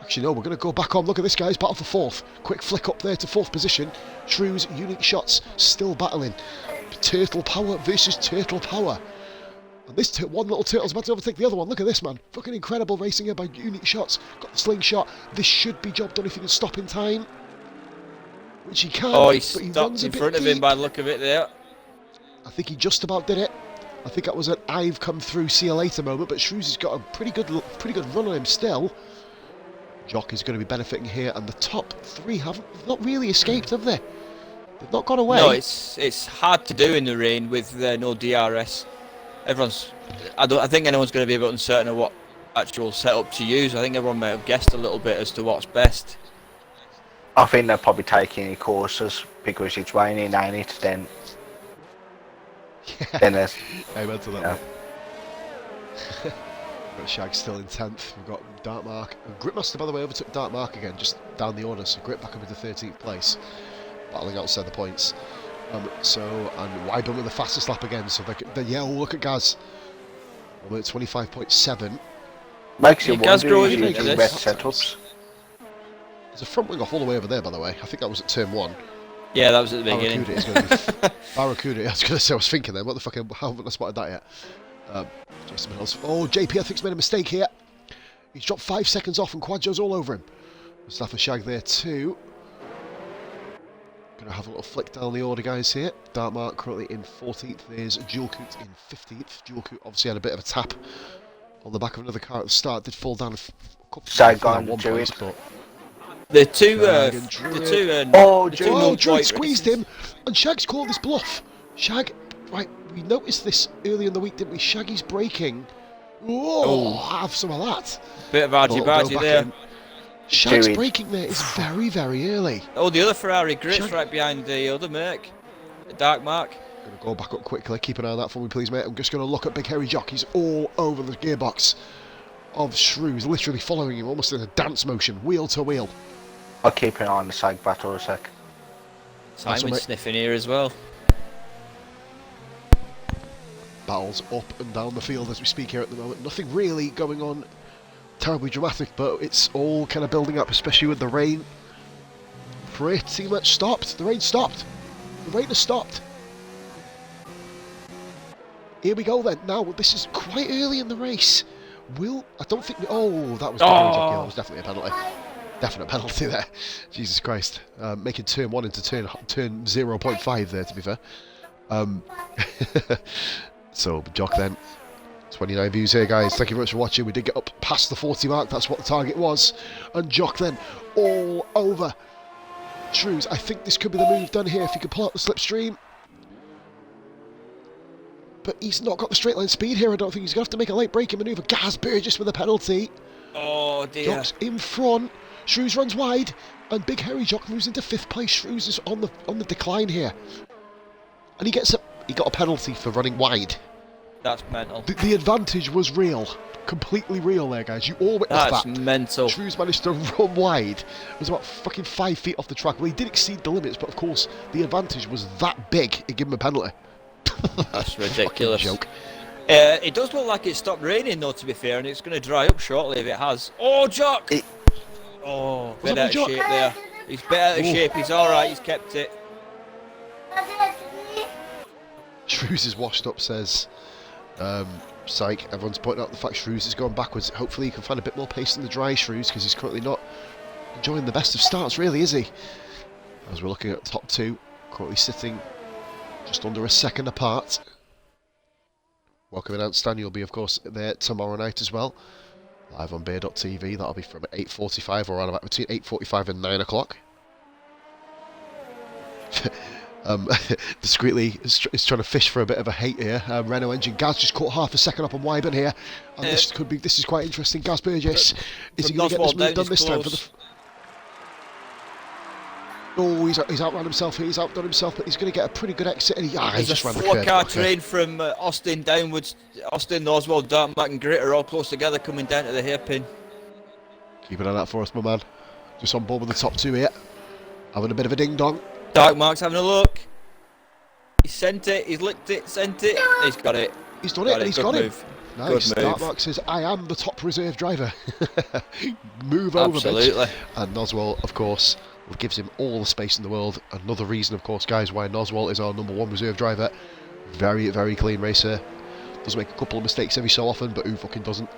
Actually, no, we're going to go back on. Look at this, guys. Battle for fourth. Quick flick up there to fourth position. Shrews, unique shots, still battling. Turtle power versus turtle power. And this one little turtle's about to overtake the other one. Look at this, man. Fucking incredible racing here by unique shots. Got the slingshot. This should be job done if he can stop in time. Which he can. Oh, he but he stopped runs a in bit front of deep. him by the look of it there. I think he just about did it. I think that was an I've come through, see you later moment, but Shrews has got a pretty good run on him still. Jock is going to be benefiting here, and the top three have not really escaped, have they? They've not gone away. No, it's hard to do in the rain with no DRS. I think anyone's going to be a bit uncertain of what actual setup to use. I think everyone may have guessed a little bit as to what's best. I think they're probably taking courses because it's raining, ain't it? Then there's... Amen to that Yeah. one. We've got Shag still in 10th. We've got Dartmark. And Gripmaster, by the way, overtook Dartmark again, just down the order. So Grip back up into 13th place, battling outside the points. And Wyburn with the fastest lap again. So yeah, look at Gaz. We're at 25.7. Makes you Gaz wonder growing if you into do this. best setups. There's a front wing off all the way over there, by the way. I think that was at turn 1. Yeah, that was at the beginning. Barracuda is going to be... Barracuda, I was going to say, I was thinking then, what the fuck, I haven't spotted that yet. Jason Mills. Oh, JP, I think's made a mistake here. He's dropped 5 seconds off and Quadjo's all over him. Mustafa Shag there too. Going to have a little flick down the order, guys, here. Dartmark currently in 14th. There's Jewelcoot in 15th. Jewelcoot obviously had a bit of a tap on the back of another car at the start. Did fall down Shag down going one to place, it. but... The two Oh, no Drew point squeezed races. him, and Shag's called his bluff. Shag, right, we noticed this early in the week, didn't we? Shaggy's braking. Oh, have some of that. Bit of A little go argy-bargy back there. in. Shag's Chewy. braking there is very, very early. Oh, the other Ferrari Grit's Shag- right behind the other Merc. Dark Mark. Going to go back up quickly. Keep an eye on that for me, please, mate. I'm just going to look at Big Hairy Jock. He's all over the gearbox of Shrews, literally following him almost in a dance motion, wheel to wheel. I'll keep an eye on the Sag battle a sec. Simon's mate. sniffing here as well. Battles up and down the field as we speak here at the moment. Nothing really going on terribly dramatic, but it's all kind of building up, especially with the rain. Pretty much stopped. The rain stopped. The rain has stopped. Here we go then. Now, this is quite early in the race. I don't think... Oh, that was that was definitely a penalty. Definite penalty there. Jesus Christ. Making turn 1 into turn 0.5 there, to be fair. So, Jock then. 29 views here, guys. Thank you very much for watching. We did get up past the 40 mark. That's what the target was. And Jock then all over Shrews. I think this could be the move done here if he could pull out the slipstream. But he's not got the straight line speed here. I don't think he's going to have to make a late braking manoeuvre. Gaz Burgess with a penalty. Oh dear. Jock's in front. Shrews runs wide. And Big Hairy Jock moves into 5th place. Shrews is on the decline here. And he got a penalty for running wide. That's mental. The advantage was real. Completely real there, guys. You all witnessed That's that. mental. Shrews managed to run wide. It was about fucking 5 feet off the track. Well, he did exceed the limits, but of course, the advantage was that big, it gave him a penalty. That's ridiculous. Joke. It does look like it stopped raining though, to be fair, and it's going to dry up shortly if it has. Oh, Jock! Oh, bit out of Jock? shape there. He's bit out of shape. He's alright. He's kept it. Shrews is washed up, says Psych. Everyone's pointing out the fact Shrews is going backwards. Hopefully he can find a bit more pace in the dry Shrews, because he's currently not enjoying the best of starts, really, is he? As we're looking at top two, currently sitting just under a second apart. Welcome in, Stan. You'll be, of course, there tomorrow night as well. Live on Bear.tv. That'll be from 8:45 or around about between 8:45 and 9 o'clock. Discreetly is trying to fish for a bit of a hate here. Renault engine Gaz just caught half a second up on Wyburn here, and this is quite interesting. Gaz Burgess, is he going to get this move done this time? Oh, he's outrun himself. He's outdone himself, but he's going to get a pretty good exit. And he just ran the curve. 4-car train from Austin downwards. Austin, Oswald, Dartmouth and Grit are all close together, coming down to the hairpin. Keep an eye on that for us, my man. Just on board with the top two here, having a bit of a ding dong. Dark Mark's having a look. He sent it, he's licked it, sent it. He's got it. He's done it, and he's got it. Nice. Good move. Dark Mark says, I am the top reserve driver. Move over, absolutely. And Noswalt, of course, gives him all the space in the world. Another reason, of course, guys, why Noswalt is our number one reserve driver. Very, very clean racer. Does make a couple of mistakes every so often, but who fucking doesn't?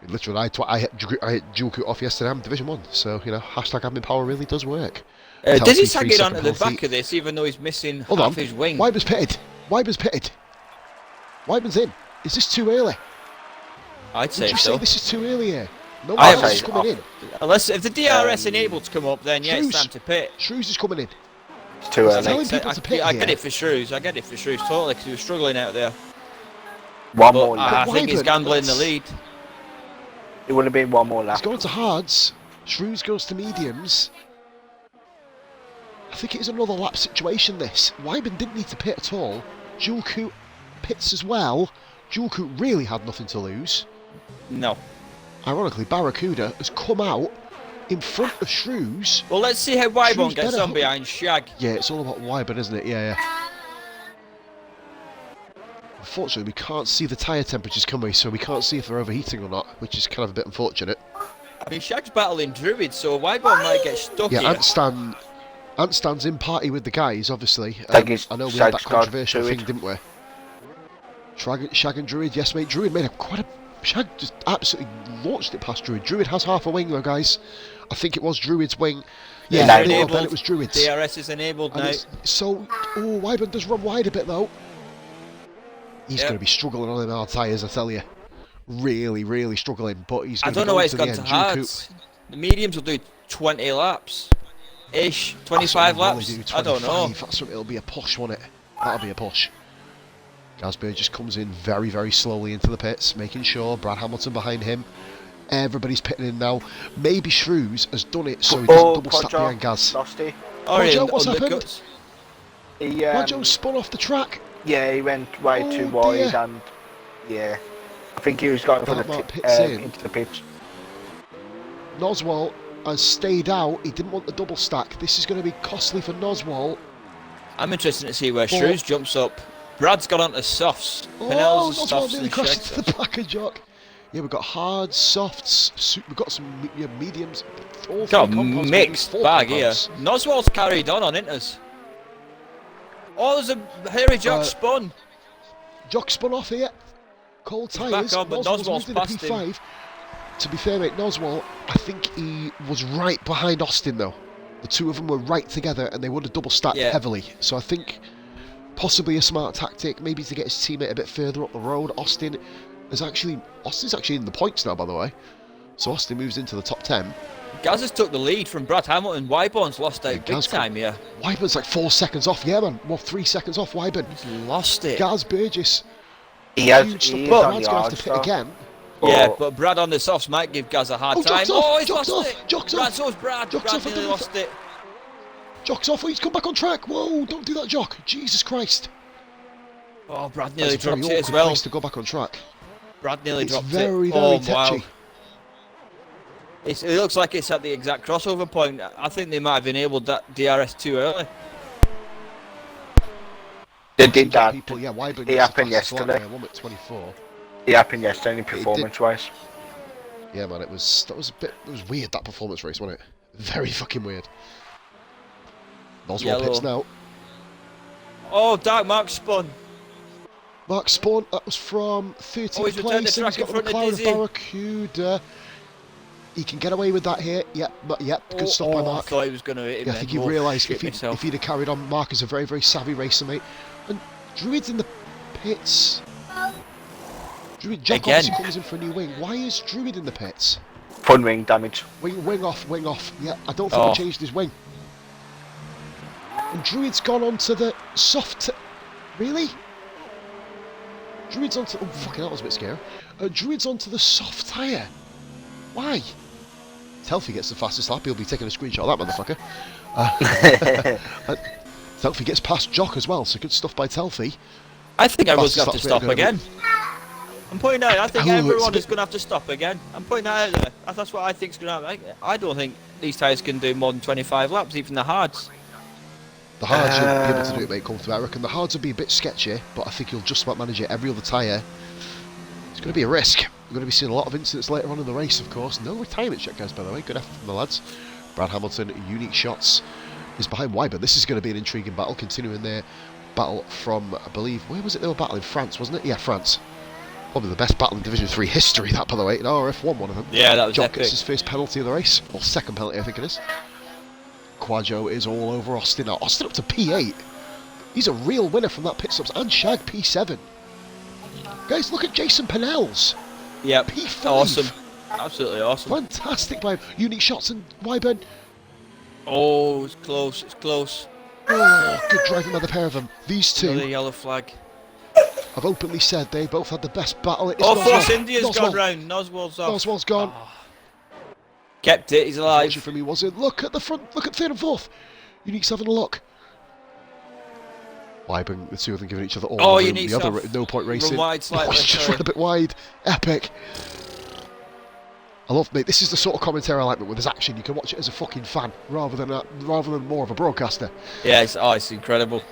Literally, I hit Juku off yesterday. I'm Division 1, so, you know, hashtag admin power really does work. Does he tag it onto the back of this, even though he's missing half his wing? Wyber's pitted. Wyber's in. Is this too early? I'd say so. Would you say this is too early here? No, Wyber's coming in. Unless if the DRS enabled to come up, then yeah, it's time to pit. Shrews is coming in. It's too early. Telling people to pit I get it for Shrews. Totally, because he was struggling out there. One more lap. I think he's gambling the lead. It would have been one more lap. He's gone to hards. Shrews goes to mediums. I think it is another lap situation, this. Wyburn didn't need to pit at all. Julku pits as well. Julku really had nothing to lose. No. Ironically, Barracuda has come out in front of Shrews. Well, let's see how Wyburn gets on behind Shag. Yeah, it's all about Wyburn, isn't it? Yeah. Unfortunately, we can't see the tyre temperatures, can we? So we can't see if they're overheating or not, which is kind of a bit unfortunate. I mean, Shag's battling Druid, so Wyburn might get stuck here. Ant Stan's in party with the guys, obviously. I know we had that controversial thing, didn't we? Shag and Druid, yes mate. Druid made Shag just absolutely launched it past Druid. Druid has half a wing though, guys. I think it was Druid's wing. Yeah, then it was Druid's. DRS is enabled now. Wyburn does run wide a bit though. He's going to be struggling on them hard tyres, I tell you. Really, really struggling. But he's going to be going to the end. I don't know why he's gone to hards. The mediums will do 20 laps. 25 laps. I don't know. It'll be a push, won't it? That'll be a push. Gasberg just comes in very, very slowly into the pits, making sure Brad Hamilton behind him. Everybody's pitting in now. Maybe Shrews has done it so he doesn't double stack behind Gaz. What's happened? Roger spun off the track. Yeah, he went way too wide, and yeah, I think he was going for the into the pitch. Noswalt has stayed out. He didn't want the double stack. This is going to be costly for Noswalt. I'm interested to see where Shrews jumps up. Brad's got onto softs. Noswalt nearly crashed into the back of Jock. Yeah, we've got hards, softs, we've got some mediums. Got a mixed bag here. Noswalt's carried on inters. Oh, there's a hairy Jock spun. Jock spun off here. Cold tyres. Noswalt's past him. To be fair, mate, Noswalt, I think he was right behind Austin, though. The two of them were right together, and they would have double stacked heavily. So I think possibly a smart tactic, maybe to get his teammate a bit further up the road. Austin's actually in the points now, by the way. So Austin moves into the top 10. Gaz has took the lead from Brad Hamilton. Wyburn's lost out big time here. Wyburn's like 4 seconds off. Yeah, man. Well, 3 seconds off Wyburn. He's lost it. Gaz Burgess. Brad's going to have to pit again. Yeah, but Brad on the softs might give Gaz a hard time. He's lost it. Jock's off. Off. So's Brad. Brad nearly lost it. Jock's off. He's come back on track. Whoa, don't do that, Jock. Jesus Christ. Oh, Brad nearly dropped it as well. Place to go back on track. Brad nearly dropped it. Very, very touchy. Wow. It looks like it's at the exact crossover point. I think they might have enabled that DRS too early. They did that. Wyburn it happened yesterday. 24. It happened yesterday, performance-wise. Yeah, man, it was weird, that performance race, wasn't it? Very fucking weird. Noswalt pits now. Oh, Dark Mark spun. Mark spun. That was from 13th place. He's returned the track in front of Dizzy. Barracuda. He can get away with that here. Yep, good stop by I Mark. thought he was going to hit him. Yeah, I think he realised if he'd have carried on, Mark is a very, very savvy racer, mate. And Druid's in the pits. Jack obviously comes in for a new wing. Why is Druid in the pits? Front wing damage. Wing off. Yeah, I don't think he changed his wing. And Druid's gone onto the soft... Really? Druid's onto... Oh, fucking hell, that was a bit scary. Druid's onto the soft tyre. Why? Telfie gets the fastest lap. He'll be taking a screenshot of that motherfucker. Telfie gets past Jock as well, so good stuff by Telfie. I think everyone's going to have to stop again. I'm pointing out, I think everyone is going to have to stop again. I'm putting that out there. That's what I think is going to happen. I don't think these tyres can do more than 25 laps, even the hards. The hards should be able to do it, mate, comfortably. I reckon the hards will be a bit sketchy, but I think you'll just about manage it. Every other tyre, it's going to be a risk. We're going to be seeing a lot of incidents later on in the race, of course. No retirement check, guys, by the way. Good effort from the lads. Brad Hamilton, Unique Shots, is behind Wyburn. This is going to be an intriguing battle, continuing their battle from, I believe, where was it they were battling? France, wasn't it? Yeah, France. Probably the best battle in Division 3 history, that, by the way. In RRF1, one of them. Yeah, that was Jock epic. gets his first penalty of the race. Or second penalty, I think it is. Quajo is all over Austin. Now, Austin up to P8. He's a real winner from that pit stops. And Shag P7. Guys, look at Jason Pennell's. Yep. P5. Awesome. Absolutely awesome. Fantastic by Unique Shots and Wyburn. Oh, it's close. It's close. Oh, good driving by the pair of them. These two Another yellow flag. have openly said they both had the best battle. It's Force India's gone round. Noswell's off. Noswell's gone. Oh. Kept it. He's alive. For me, was it? Look at the front. Look at third and fourth. Unique's having a look. Wyburn, the two of them giving each other all the room. Unique's The other off. no point racing. Run wide slightly. He's just ran a bit wide. Epic. I love, mate. This is the sort of commentary I like, but with this action, you can watch it as a fucking fan rather than more of a broadcaster. Yeah, it's incredible.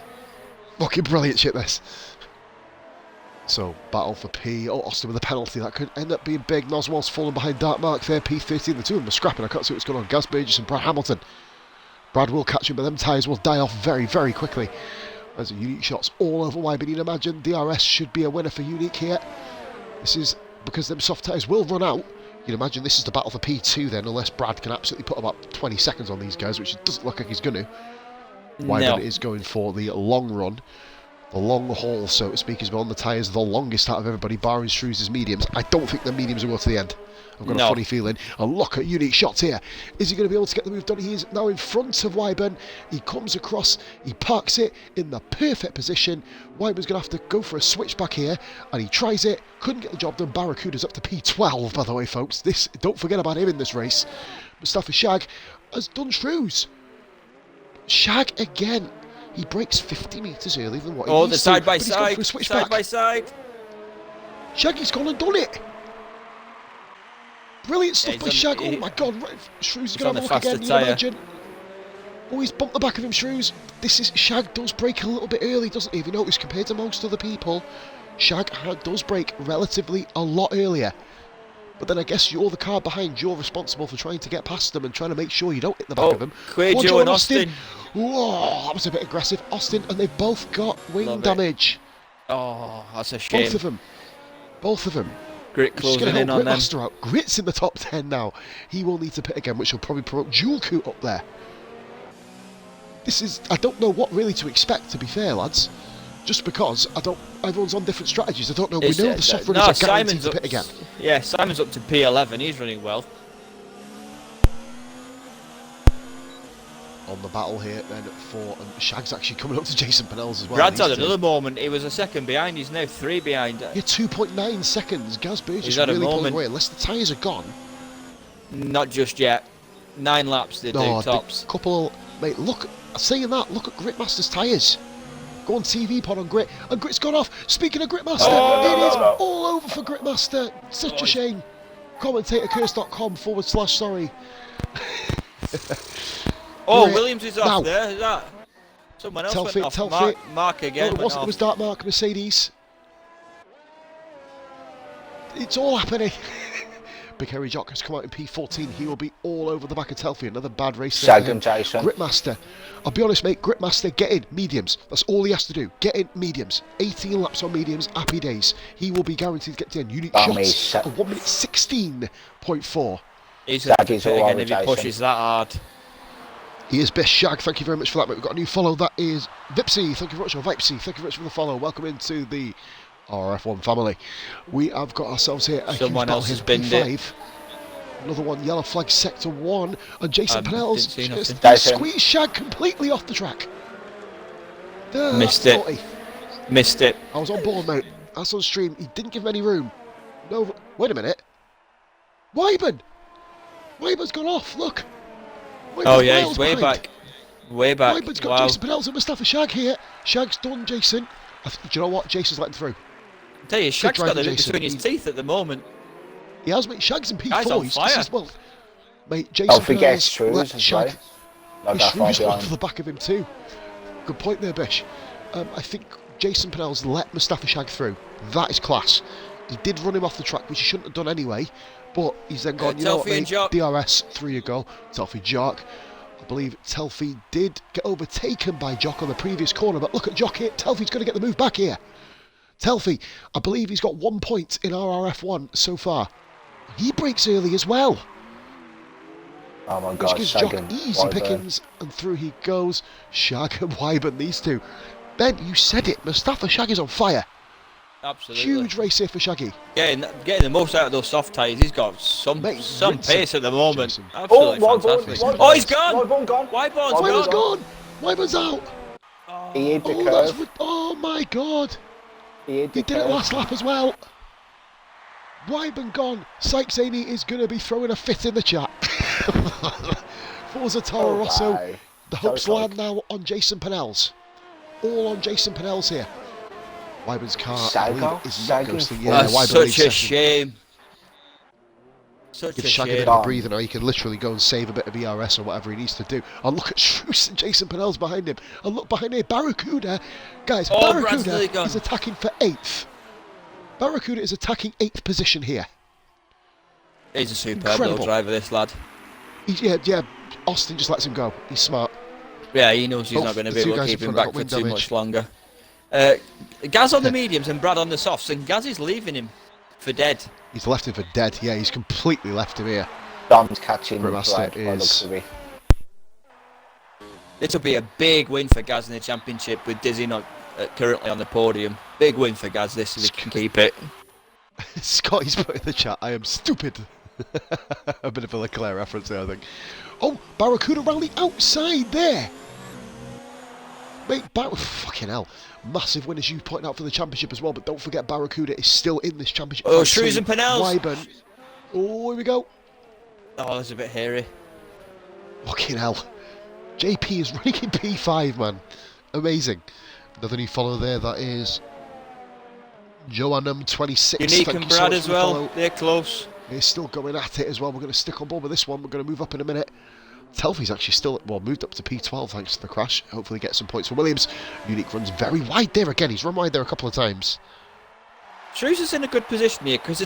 Fucking brilliant shit, this. So, battle for P. Oh, Austin with a penalty. That could end up being big. Noswell's falling behind Dark Mark there. P13. The two of them are scrapping. I can't see what's going on. Gaz Burgess and Brad Hamilton. Brad will catch him, but them tyres will die off very, very quickly. There's a Unique Shots all over Wyburn. You'd imagine DRS should be a winner for Unique here. This is because them soft tyres will run out. You'd imagine this is the battle for P2 then, unless Brad can absolutely put about 20 seconds on these guys, which it doesn't look like he's going to. Wyburn is going for the long run. The long haul, so to speak, is on the tyres the longest out of everybody, barring Shrews' mediums. I don't think the mediums will go to the end. I've got a funny feeling. And look at Unique Shots here. Is he going to be able to get the move done? He is now in front of Wyburn. He comes across, he parks it in the perfect position. Wyburn's going to have to go for a switch back here, and he tries it. Couldn't get the job done. Barracuda's up to P12, by the way, folks. Don't forget about him in this race. Mustafa Shag has done Shrews. Shag again. He breaks 50 metres earlier than what he needs the to, side by but he's gone for a side. switch Side back. by side. Shaggy's gone and done it. Brilliant stuff by Shag. Oh my god, Shrews is going to have a look again, you imagine. Oh, he's bumped the back of him, Shrews. Shag does break a little bit early, doesn't he? If you notice, compared to most other people, Shag does break relatively a lot earlier. But then I guess you're the car behind, you're responsible for trying to get past them and trying to make sure you don't hit the back of them. Quajo and Austin. Whoa, that was a bit aggressive. Austin, and they've both got wing damage. Oh, that's a shame. Both of them. Grit closing in on them. Out. Grit's in the top 10 now. He will need to pit again, which will probably provoke Dual Coot up there. I don't know what really to expect, to be fair, lads. Just because everyone's on different strategies. I don't know. We know the soft runners are guaranteed to pit again. Yeah, Simon's up to P11. He's running well. On the battle here then and Shag's actually coming up to Jason Pennell's as well. Brad's had another moment. He was a second behind. He's now 3 behind. Yeah, 2.9 seconds. Gaz Burgess had a really pulling moment. away unless the tyres are gone. Not just yet. 9 laps they do tops. Mate, look. Saying that, look at Gritmaster's tyres. Go on TV pod on Grit, and Grit's gone off. Speaking of Gritmaster, it is all over for Gritmaster. Such a shame. Commentatorcurse.com/sorry. Oh, Williams is off there. Is that someone else went off? Mark again. No, it was Dark Mark, Mercedes. It's all happening. Big Harry Jock has come out in P14. He will be all over the back of Telfie. Another bad race. Shag and Jason. Gritmaster. I'll be honest, mate. Gritmaster, get in mediums. That's all he has to do. Get in mediums. 18 laps on mediums. Happy days. He will be guaranteed to get to the end. Unique shots. A 1 minute 16.4. He's going to Shaggy's pit all again over if he Jason. pushes that hard. He is best Shag, thank you very much for that, mate. We've got a new follow, that is Vipsy, thank you very much, or Vipsy, thank you very much for the follow. Welcome into the RRF1 family. We have got ourselves here a Someone huge battle else has here, binned P5. it. Another one, yellow flag, sector 1, and Jason Pennell's didn't see just nothing. squeezed Shag completely off the track. Missed it. Naughty. Missed it. I was on board, mate. That's on stream. He didn't give him any room. No, wait a minute. Wyburn! Wyvern's gone off, look. Oh yeah, he's way back. Way back. Wyburn's got Wow. Jason Pennell's and Mustafa Shag here. Shag's done Jason. Do you know what? Jason's letting through. I tell you, Shag's got driving the bit Jason. between his teeth at the moment. He has, mate. Shag's in P4. Guy's on He's fire. just as well. Mate, Jason Don't forget Pennell's Shrews let as Shag. well. Not His that far Shrews got to behind. the back of him too. Good point there, Bish. I think Jason Pennell's let Mustafa Shag through. That is class. He did run him off the track, which he shouldn't have done anyway. But he's then gone, you know what, Telfie and mate? Jock. DRS, 3 ago. Telfie Jock. I believe Telfie did get overtaken by Jock on the previous corner, but look at Jock here. Telfie's going to get the move back here. Telfie, I believe he's got 1 point in RRF1 so far. He breaks early as well, Oh my which god, gives Shag Jock and easy Wyburn. pickings, and through he goes. Shag and Wyburn, these two. Ben, you said it. Mustafa Shag is on fire. Absolutely. Huge race here for Shaggy. Getting the most out of those soft tyres. He's got some Mate, some rinsing. pace at the moment. Jason. Absolutely Wyburn, fantastic. Wyburn. Oh, he's gone. Wyburn gone. Wyburn's Wyburn's gone. gone. Wyburn's out. He hit the Oh, that's curve. oh my god. He hit the He did it curve. last lap as well. Wyburn gone. Sykes Aney is going to be throwing a fit in the chat. Forza Toro Rosso. Bye. The So hopes land now on Jason Pennell's. All on Jason Pennell's here. Wyburn's car, I believe, Sago? is not Sago ghosting. for- Yeah, That's Wyburn such leads a second. shame. Such Give a Shaggy a shame. bit of a breather now. He can literally go and save a bit of ERS or whatever he needs to do. And look at Shrews and Jason Pennell's behind him. And look behind here, Barracuda. Guys, Oh, Brad's nearly Barracuda gone. is attacking for 8th. Barracuda is attacking 8th position here. He's a superb Incredible. little driver, this lad. Yeah, Austin just lets him go. He's smart. Yeah, he knows he's Both not going to the be two able to guys keep in him front back have for wind too damage. much longer. Gaz on the mediums and Brad on the softs, and Gaz is leaving him for dead. He's left him for dead. Yeah, he's completely left him here. Dom's catching the Grandmaster right by the looks is- of it. This will be a big win for Gaz in the championship with Dizzy not currently on the podium. Big win for Gaz this if he can keep it. Scotty's put in the chat, I am stupid. A bit of a Leclerc reference there, I think. Oh, Barracuda around the outside there. Mate, fucking hell. Massive win, as you pointed out, for the championship as well, but don't forget Barracuda is still in this championship. Oh, fight Shrews too. and Pennell's. Wyburn. Oh, here we go. Oh, that's a bit hairy. Fucking hell. JP is running in P5, man. Amazing. Another new follow there, that is Joannum26. Unique Thank and you so Brad much as for the well. follow. They're close. He's still going at it as well. We're going to stick on board with this one. We're going to move up in a minute. Telfie's actually still, well, moved up to P12 thanks to the crash. Hopefully get some points for Williams. Unique runs very wide there again. He's run wide there a couple of times. Shrews is in a good position here because the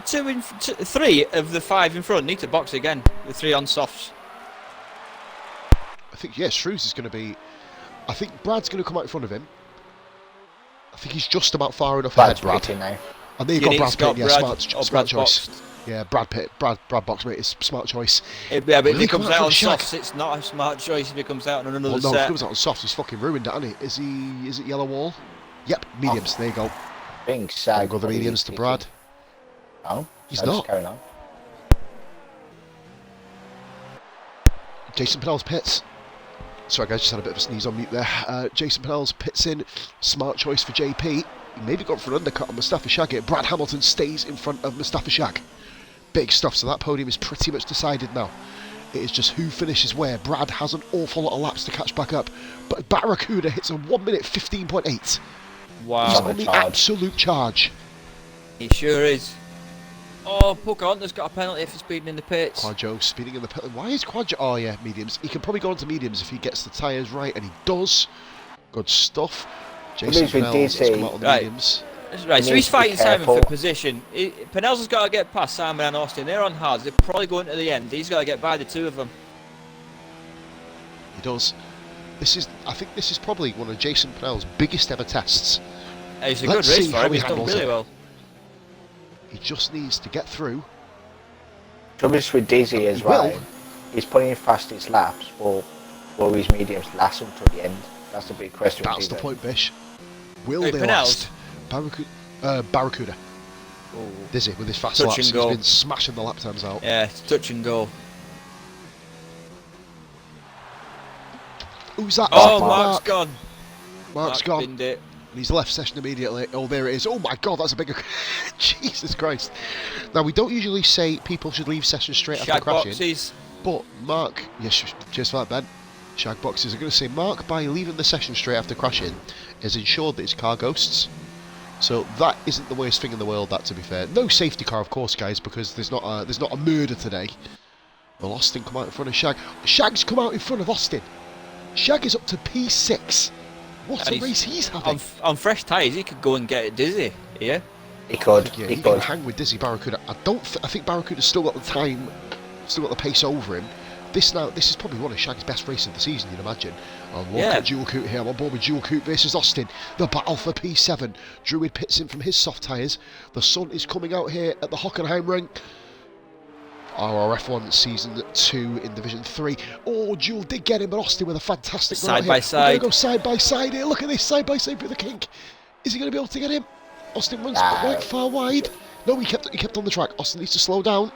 3 of the 5 in front need to box again. The 3 on softs. I think, yeah, Shrews is going to be... I think Brad's going to come out in front of him. I think he's just about far enough Brad's ahead, Brad. pitting now. And there you go, Unique's Brad Pitt. Yeah, got smart, Brad, smart Brad's choice. boxed. Yeah, Brad Pitt. Brad box, mate. It's smart choice. Yeah, but if Will he he come comes out out for on the shag? softs, it's not a smart choice if he comes out on another Oh no, if set. he comes out on soft, he's fucking ruined it, hasn't he? Is it yellow wall? Yep, mediums. There you go. Think There Shag. you go, the mediums to Brad. No, He's so not. just carrying on. Jason Pennell's pits. Sorry guys, just had a bit of a sneeze on mute there. Jason Pennell's pits in. Smart choice for JP. He maybe got for an undercut on Mustafa Shag here. Brad Hamilton stays in front of Mustafa Shag. Big stuff, so that podium is pretty much decided now. It is just who finishes where. Brad has an awful lot of laps to catch back up. But Barracuda hits a 1 minute 15.8. He's Wow, on the charge. absolute charge. he sure is. Oh, Pocahontas got a penalty for speeding in the pits. Quadjo speeding in the pit. Why is Quadjo? Oh yeah, mediums. He can probably go into mediums if he gets the tyres right, and he does. Good stuff. Jason least we Pennell did has say- come out on the Right. mediums. Right, so He he's needs to be fighting Simon for careful. position. Penel's has got to get past Simon and Austin. They're on hards. They're probably going to the end. He's got to get by the 2 of them. He does. I think this is probably one of Jason Pennell's biggest ever tests. It's a Let's good race see for how him. he He's done handles really it. well. He just needs to get through. Trouble is with Dizzy as well. He's putting in fastest laps, but will his mediums last until the end? That's the big question. That's the point, Bish. Will Hey, they Pinellas. last? Barracuda. Ooh. Dizzy with his fast Touch laps. and He's go. been smashing the lap times out. Yeah, it's touch and go. Who's that? Oh, Mark. Mark's gone. Mark's gone. binned it. And he's left session immediately. Oh, there it is. Oh my God, that's a bigger... Jesus Christ. Now, we don't usually say people should leave session straight after Shag crashing. boxes. But Mark... Yes, cheers for that, Ben. Shag boxes. I'm going to say Mark, by leaving the session straight after crashing, has ensured that his car ghosts. So that isn't the worst thing in the world, that, to be fair. No safety car, of course, guys, because there's not a murder today. Will Austin come out in front of Shag? Shag's come out in front of Austin. Shag is up to P6. What And a race he's having. On fresh tyres, he could go and get it Dizzy. Yeah. He could. Yeah, he he could. can hang with Dizzy Barracuda. I think Barracuda's still got the time, still got the pace over him. This is probably one of Shag's best races of the season, you'd imagine. And look at Dual Coot here. I'm on board with Dual Coot versus Austin. The battle for P7. Druid pits in from his soft tyres. The sun is coming out here at the Hockenheim ring. RRF1 Season 2 in Division 3. Oh, Dual did get him, but Austin with a fantastic run Side by here. side. We're going to go side by side here. Look at this, side by side through the kink. Is he going to be able to get him? Austin runs quite far wide. No, he kept on the track. Austin needs to slow down.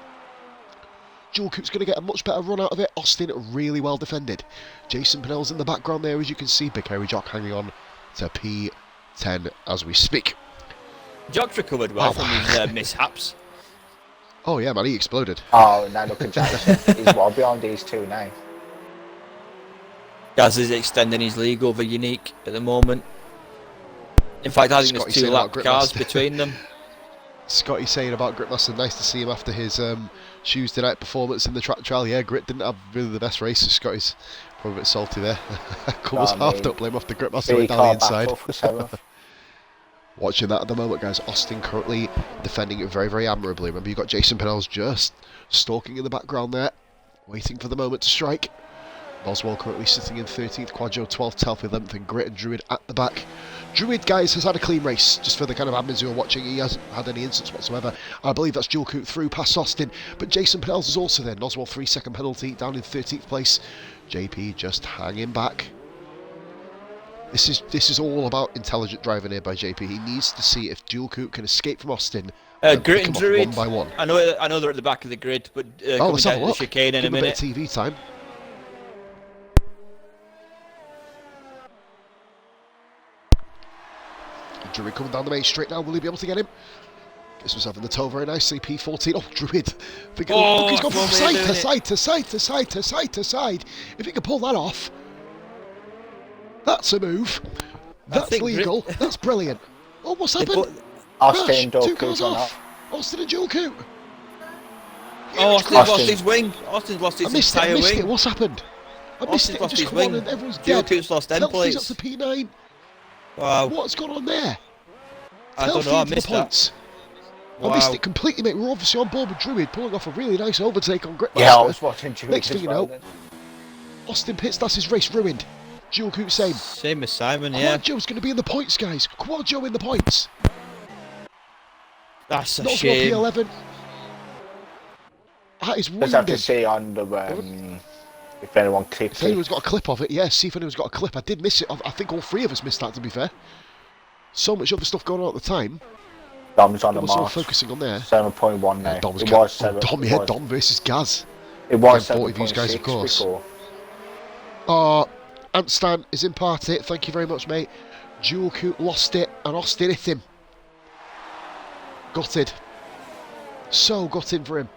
Dual Coot's going to get a much better run out of it. Austin really well defended. Jason Pinnell's in the background there, as you can see. Big Hairy Jock hanging on to P10 as we speak. Jock's recovered well from his mishaps. Oh yeah, man, he exploded. Oh, now look at Jason. He's well beyond these two now. Gaz is extending his league over Unique at the moment. In fact, I think Scotty there's 2 saying lap about cars Gripmaster. between them. Scotty saying about Gripmaster, nice to see him after his Tuesday night performance in the track trial. Yeah, Grit didn't have really the best race, so Scotty's probably a bit salty there. Covers half, don't blame off the Gripmaster went down the inside. Watching that at the moment, guys. Austin currently defending it very, very admirably. Remember, you've got Jason Pinnell's just stalking in the background there, waiting for the moment to strike. Boswell currently sitting in 13th, Quadjo 12th, Telfie 11th, and Grit and Druid at the back. Druid, guys, has had a clean race. Just for the kind of admins who are watching, he hasn't had any incidents whatsoever. I believe that's Dual Coot through past Austin, but Jason Pinnell's is also there. Noswell 3-second penalty, down in 13th place. JP just hanging back. This is all about intelligent driving here by JP. He needs to see if Dual Coot can escape from Austin. Grit and Druid, one by one. I know they're at the back of the grid, but coming let's have down a to the look. chicane in Give a him a bit minute. of TV time. Druid coming down the main straight now. Will he be able to get him? Gets himself in the toe very nicely. P14. Oh, Druid. Look, he's gone from side to side to side to side to side to side. If he can pull that off, that's a move. That's legal. That's brilliant. Oh, what's happened? Austin, Two cars off. Austin and Dual Coot. Oh, Austin's lost his wing. Austin's lost his entire wing. It. What's happened? I missed it. Lost Just his come wing. on and everyone's Dual dead. Coot's lost end Telfie's plates. up to P9. Wow. What's gone on there? I don't know, I the missed points. Wow. I missed it completely, mate. We're obviously on board with Druid, pulling off a really nice overtake on Gritmaster. Yeah, I was watching Druid. Next thing you know, Austin Pitts, that's his race ruined. Dual Coot same. Same as Simon, yeah. Quadjo's going to be in the points, guys. Quadjo in the points. That's a Not shame. P11. That is Just have to wounded. see on the if anyone clips If anyone's got a clip of it, yeah, see if anyone's got a clip. I did miss it. I think all 3 of us missed that, to be fair. So much other stuff going on at the time. Dom's on the We're sort of march. focusing on there. 7.1 now. Dom's It was Dom versus Gaz. It was Again, 40 views, guys, of 7.6 course. before. Antstan is in part it. Thank you very much, mate. Dual Coot lost it, and Austin hit him. Gutted. So gutted for him.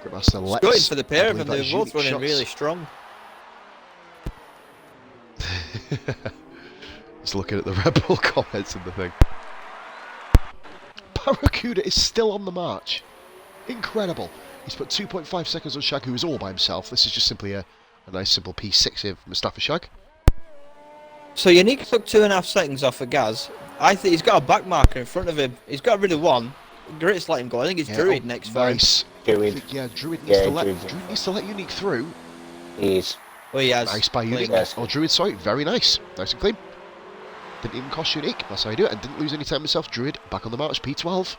Gripmaster lets. Gutted for the pair I of them. believe They're that both is running Unique really shots. strong. Just looking at the Red Bull comments and the thing. Barracuda is still on the march. Incredible. He's put 2.5 seconds on Shag, who is all by himself. This is just simply a nice simple P6 here from Mustafa Shag. So Unique took 2.5 seconds off of Gaz. I think he's got a back marker in front of him. He's got rid of one. Grit's let him go. I think it's Druid next time. Nice. Druid. Druid needs Yeah, to let Druid. needs to let Unique through. He is. Oh, he has. Nice by Unique. Yes. Oh, Druid, sorry, very nice. Nice and clean. Didn't even cost Unique. That's how you do it. And didn't lose any time himself. Druid back on the march. P12.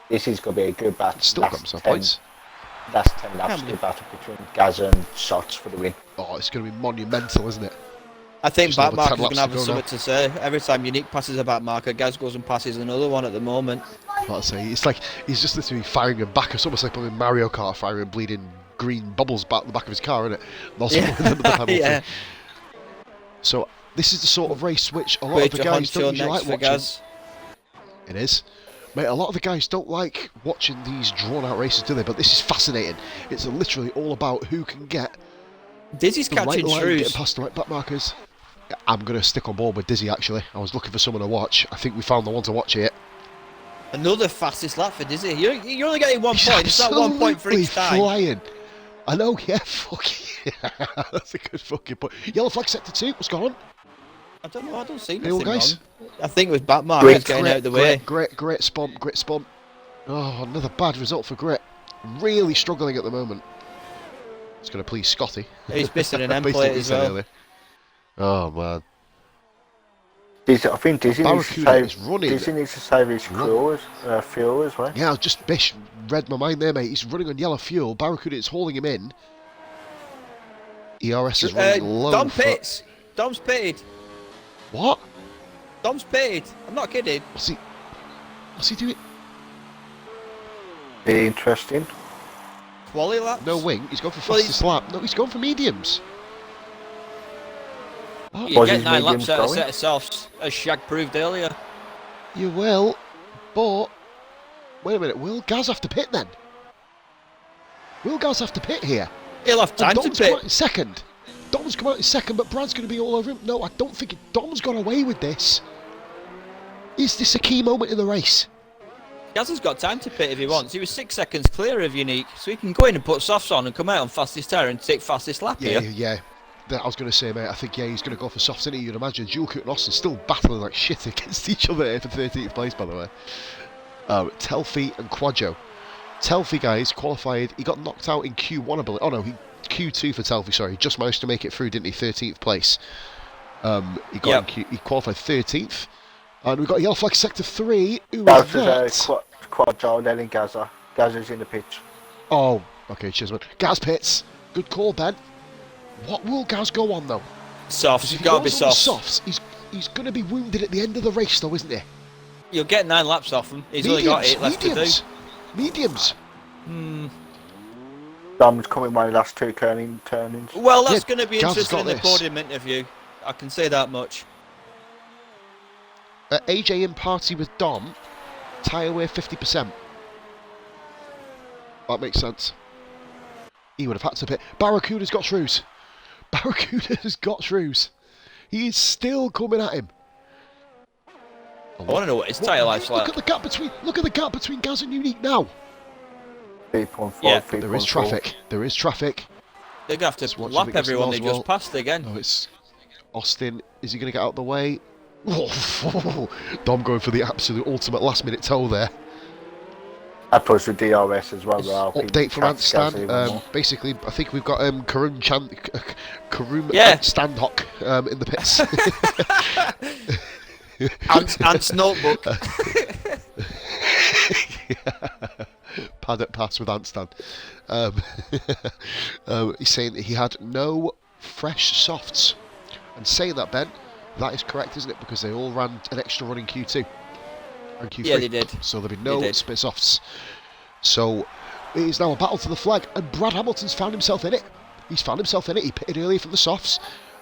This is going to be a good batch. Still got himself points. last 10 laps, the battle between Gaza and Sots for the win. Oh, it's going to be monumental, isn't it? I think Just over 10 Backmarker's going laps to have to go something now. to say. Every time Unique passes a Backmarker, Gaz goes and passes another one at the moment. I'd say it's like he's just literally firing him back. It's almost like playing Mario Kart, firing bleeding green bubbles back the back of his car, isn't it? And also Yeah. So this is the sort of race which a lot of the guys don't usually like watching. Gaz. It is. Mate, a lot of the guys don't like watching these drawn-out races, do they? But this is fascinating. It's literally all about who can get Dizzy's the right catching line, shrews. getting past the right back markers. I'm going to stick on board with Dizzy, actually. I was looking for someone to watch. I think we found the one to watch here. Another fastest lap for Dizzy. You're only getting 1 He's point. It's not 1 point for each time. Flying. I know, yeah, fuck yeah. That's a good fucking point. Yellow flag sector 2, what's going on? I don't know, I don't see Hey, all nothing guys. wrong. I think with Backmarker's getting out of the way. Great spump. Oh, another bad result for Grit. Really struggling at the moment. It's going to please Scotty. He's missing an M Basically plate as said well. earlier. Oh, man. I think Dizzy needs to Barracuda is save, running. Dizzy needs to save his fuel as well. Yeah, Bish read my mind there, mate. He's running on yellow fuel. Barracuda is hauling him in. ERS is running low. Dom pits. Dom's pitted. What? Dom's pitted. I'm not kidding. What's he doing? Interesting. Quali laps? No wing. He's gone for Well, fastest lap. No, he's gone for mediums. Oh, You Was get his 9 laps mediums out of a going? set of softs, as Shag proved earlier. you will, but wait a minute. Will Gaz have to pit then? Will Gaz have to pit here? He'll have time Dom's to come out pit. in second. Dom's come out in second, but Brad's going to be all over him. No, I don't think Dom's got away with this. Is this a key moment in the race? Gaz has got time to pit if he wants. He was 6 seconds clear of Unique, so he can go in and put softs on and come out on fastest tire and take fastest lap here. Yeah. I was going to say, mate, I think, he's going to go for softs, isn't he? You'd imagine Jules and Austin still battling like shit against each other here for 13th place, by the way. Telfi and Quadjo. Telfi, guys, qualified. He got knocked out in Q1, I believe. Oh, no, Q2 for Telfi, sorry. He just managed to make it through, didn't he? 13th place. He qualified 13th. And we've got yellow flag sector 3. Who was that? Quadro, then in Gaza. Gaza's in the pitch. Oh, okay, cheers, man. Gaz pits. Good call, Ben. What will Gaz go on, though? Softs, If you've he got to be goes on the softs. softs, he's going to be wounded at the end of the race, though, isn't he? You'll get 9 laps off him. He's only got 8 left to do. Mediums. Dom's coming my last 2 turnings. Well, that's Yeah, going to be Gaz has interesting got in the this. podium interview. I can say that much. AJ in party with Dom. Tyre wear 50%. That makes sense. He would have had to pit. Barracuda's got shrews. Barracuda's got shrews. He is still coming at him. I want to know what his tyre life's Look like. at the gap between Gaz and Unique now. 3.4, Yeah. There is traffic. There is traffic. They're going to have Just to watching lap it against the everyone they walls, just passed again. Oh, it's Austin. Is he going to get out of the way? Oh, Dom going for the absolute ultimate last minute tow there. That plus with DRS as well. Though. Update from Antstand. Basically, I think we've got Karoom Standhock in the pits. Ant's notebook. Paddock pass with Antstand. He's saying that he had no fresh softs. And saying that, Ben, that is correct, isn't it? Because they all ran an extra run in Q2 and Q3. Yeah, they did. So there'll be no spit softs. So it is now a battle to the flag, and Brad Hamilton's found himself in it. He's found himself in it. He pitted earlier from the softs,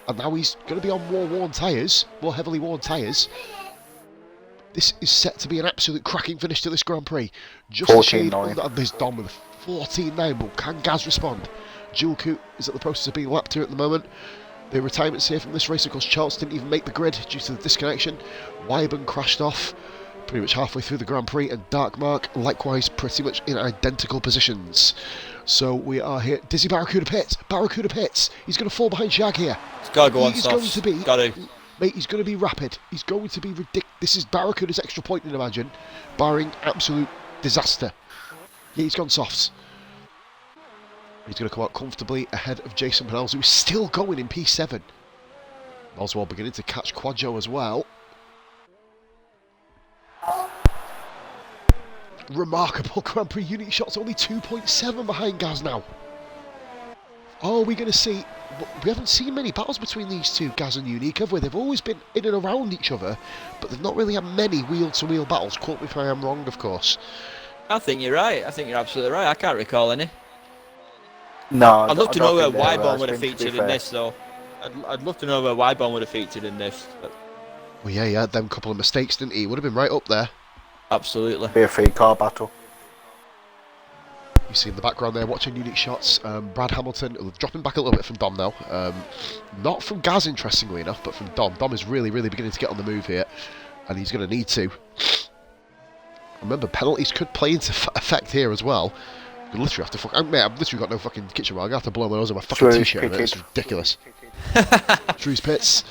and now he's going to be on more heavily worn tyres. This is set to be an absolute cracking finish to this Grand Prix. Just a shade under this Dom with a 14.9, but can Gaz respond? Jules Coot is at the process of being lapped here at the moment. The retirements here from this race, of course, Charles didn't even make the grid due to the disconnection. Wyburn crashed off pretty much halfway through the Grand Prix, and Dark Mark likewise pretty much in identical positions. So we are here. Dizzy Barracuda pits. He's going to fall behind Shag here. It's got to go on He's softs. going to be, Got to. mate, he's going to be rapid. He's going to be ridiculous. This is Barracuda's extra point, you'd imagine, barring absolute disaster. Yeah, he's gone softs. He's going to come out comfortably ahead of Jason Penels, who's still going in P7. Oswald beginning to catch Quadjo as well. Remarkable Grand Prix Unique Shots, only 2.7 behind Gaz now. Are we going to see... We haven't seen many battles between these two, Gaz and Unique, have we? They've always been in and around each other, but they've not really had many wheel-to-wheel battles. Quote me if I am wrong, of course. I think you're right. I think you're absolutely right. I can't recall any. No, I'd love to know where Wyborn would have been, to be featured in fair. this, though. I'd love to know where Wyborn would have featured in this. But Well, yeah, he had them couple of mistakes, didn't he? Would have been right up there. absolutely. Be a 3-car battle. You see in the background there, watching Unique Shots, Brad Hamilton, dropping back a little bit from Dom now. Not from Gaz, interestingly enough, but from Dom. Dom is really, really beginning to get on the move here, and he's going to need to. Remember, penalties could play into effect here as well. You literally have to mate, I've literally got no fucking kitchen rag. I have to blow my nose on my fucking t-shirt. It's ridiculous. Shrews pits.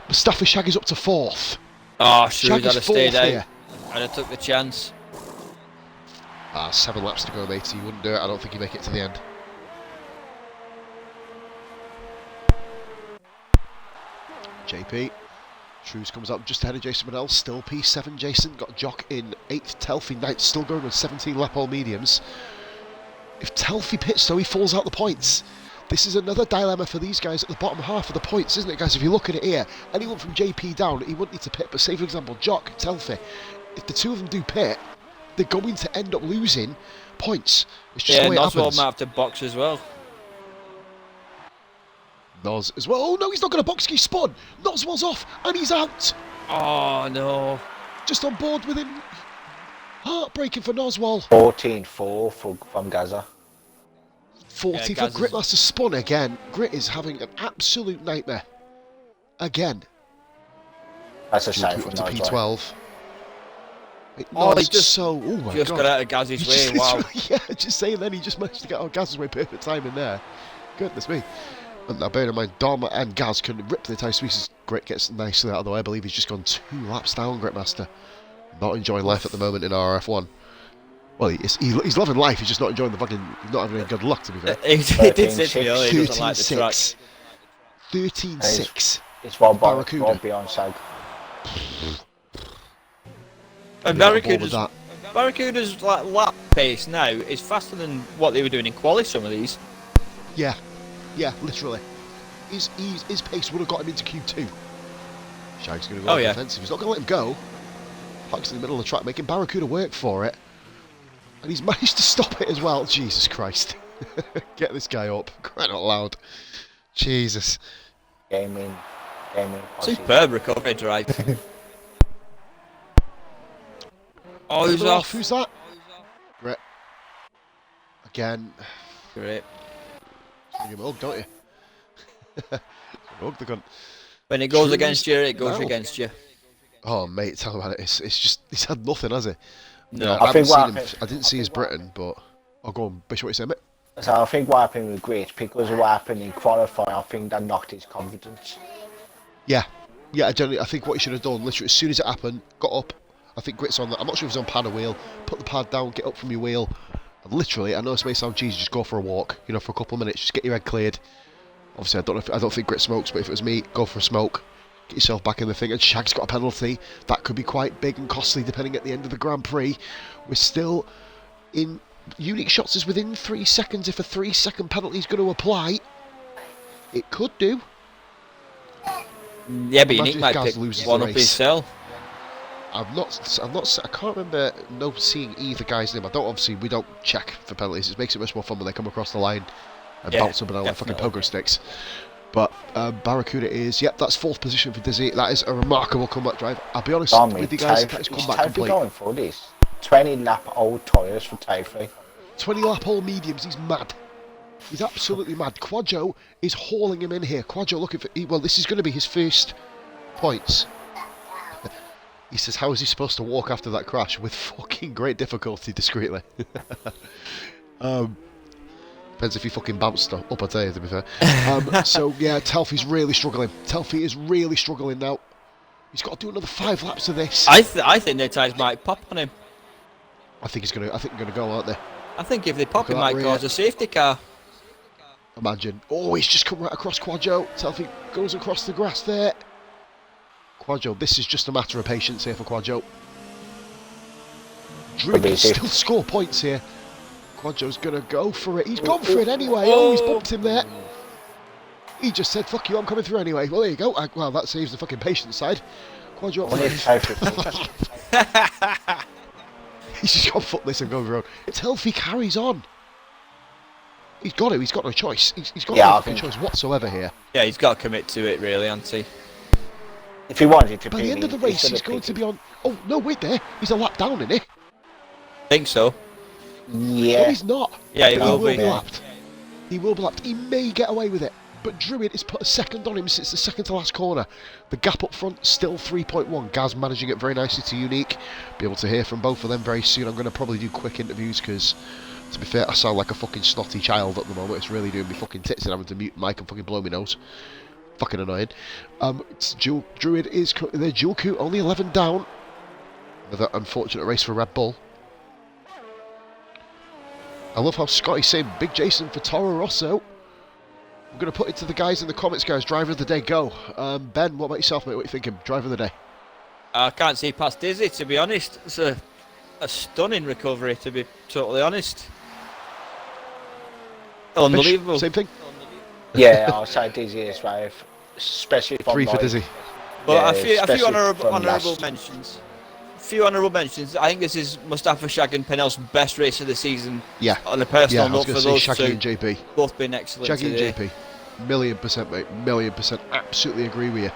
Mustafa Shaggy's up to 4th. Oh, Shrews had Shaggy's to stay 4th down. here. I'd have took the chance. 7 laps to go, matey. You wouldn't do it. I don't think you make it to the end. JP. Shrews comes up just ahead of Jason Manel. Still P7. Jason got Jock in 8th. Telfie 9th. Still going with 17 lap all mediums. If Telfie pits, though, he falls out the points. This is another dilemma for these guys at the bottom half of the points, isn't it, guys? If you look at it here, anyone from JP down, he wouldn't need to pit. But say, for example, Jock, Telfie, if the two of them do pit, they're going to end up losing points. It's just the way it Noswald happens. might have to box as well. Nos as well. Oh no, he's not going to box. He spun. Noswald's off, and he's out. Oh no. Just on board with him. Heartbreaking for Noswald. 14-4 from Gaza. 40 Yeah, for Gritmaster spun again. Grit is having an absolute nightmare. Again. That's a Up shame to from Nigel. P12. Oh, he Nos just- so. Oh my Just god. got out of Gaz's He way. just Wow. literally- yeah, just saying then he just managed to get out of Gaz's way. Perfect timing there. Goodness me. And now bearing in mind, Dom and Gaz can rip the tyre squeezes. Grit gets nicely out of the way. I believe he's just gone 2 laps down, Gritmaster. Not enjoying life at the moment in RRF1. Well, he's loving life. He's just not enjoying the fucking. He's not having any good luck, to be fair. He did say to me earlier he doesn't like the track. 13-6. It's one Barracuda. beyond Sag. And You're on board with Barracuda's like lap pace now is faster than what they were doing in quali. Some of these. Yeah, literally. His pace would have got him into Q2. Shag's going to go Oh, yeah. defensive. He's not going to let him go. Parks in the middle of the track, making Barracuda work for it. And he's managed to stop it as well. Jesus Christ. Get this guy up. Crying out loud. Jesus. Gaming. Superb recovery drive. Oh, he's off. Who's that? Grit. Again. Great. You give him a hug, don't you? Hug the cunt. When it goes Shrews against you, it goes now. against you. Oh, mate, tell me about it. It's just, he's had nothing, has he? No. I think what haven't seen him. happened- I didn't see his Britain, but I'll go on. Bishop, what you saying, mate? So I think what happened with Grit, because of what happened in qualifying, I think that knocked his confidence. Yeah, I think what he should have done, literally, as soon as it happened, got up. I think Grit's on. I'm not sure if he's on pad or wheel. Put the pad down, get up from your wheel. And literally, I know this may sound cheesy, just go for a walk. You know, for a couple of minutes, just get your head cleared. Obviously, I don't think Grit smokes, but if it was me, go for a smoke. Get yourself back in the thing. And Shag's got a penalty that could be quite big and costly, depending at the end of the Grand Prix. We're still in. Unique Shots is within 3 seconds. If a 3-second penalty is going to apply, it could do. Yeah, but Imagine Unique if might Gaz pick loses one the up race. himself. I can't remember seeing either guy's name. We don't check for penalties. It makes it much more fun when they come across the line and Yeah, bounce up and down like fucking definitely. pogo sticks. But Barracuda is, that's 4th position for Dizzy. That is a remarkable comeback drive. I'll be honest with you guys, that is comeback complete. going for this. 20 lap old tyres for Tayfree. 20 lap all mediums, he's mad. He's absolutely mad. Quadjo is hauling him in here. Quadjo looking for, this is going to be his first points. He says, how is he supposed to walk after that crash? With fucking great difficulty, discreetly. Depends if he fucking bounced up, I tell you, to be fair. So, yeah, Telfie's really struggling. Telfie is really struggling now. He's got to do another 5 laps of this. I think their tyres might pop on him. I think they're going to go, aren't they? I think if they pop, Look it at that might rear. cause a safety car. Imagine. Oh, he's just come right across Quadjo. Telfie goes across the grass there. Quadjo, this is just a matter of patience here for Quadjo. Druid can still score points here. Quadro's going to go for it. He's gone for it anyway. Oh, he's bumped him there. He just said, fuck you, I'm coming through anyway. Well, there you go. Well, that saves the fucking patience side. Quadro. He's just got footless and going around. Telfy carries on. He's got to. He's got no choice. He's got no fucking choice whatsoever here. Yeah, he's got to commit to it, really, hasn't he? If he wanted to by the end of the race, he's going to be on... Oh, no, wait there. He's a lap down, isn't he? Think so. Yeah. No, he's not. Yeah, he will be lapped. He will be lapped. He may get away with it. But Druid has put a second on him since the second to last corner. The gap up front, still 3.1. Gaz managing it very nicely to Unique. Be able to hear from both of them very soon. I'm going to probably do quick interviews because, to be fair, I sound like a fucking snotty child at the moment. It's really doing me fucking tits and having to mute mic and fucking blow my nose. Fucking annoying. Druid is their dual coup, only 11 down. Another unfortunate race for Red Bull. I love how Scotty's saying Big Jason for Toro Rosso. I'm going to put it to the guys in the comments, guys. Driver of the day, go. Ben, what about yourself, mate? What are you thinking? Driver of the day? I can't see past Dizzy, to be honest. It's a stunning recovery, to be totally honest. Unbelievable. Same thing? Yeah, I'll say Dizzy as well, especially from 3 for Dizzy. But a few honourable mentions. Few honourable mentions. I think this is Mustafa Shag and Penel's best race of the season. Yeah. On a personal note for those Shaggy two. and JP. Both been excellent Shaggy today. and JP. $1,000,000%, mate. $1,000,000%. Absolutely agree with you.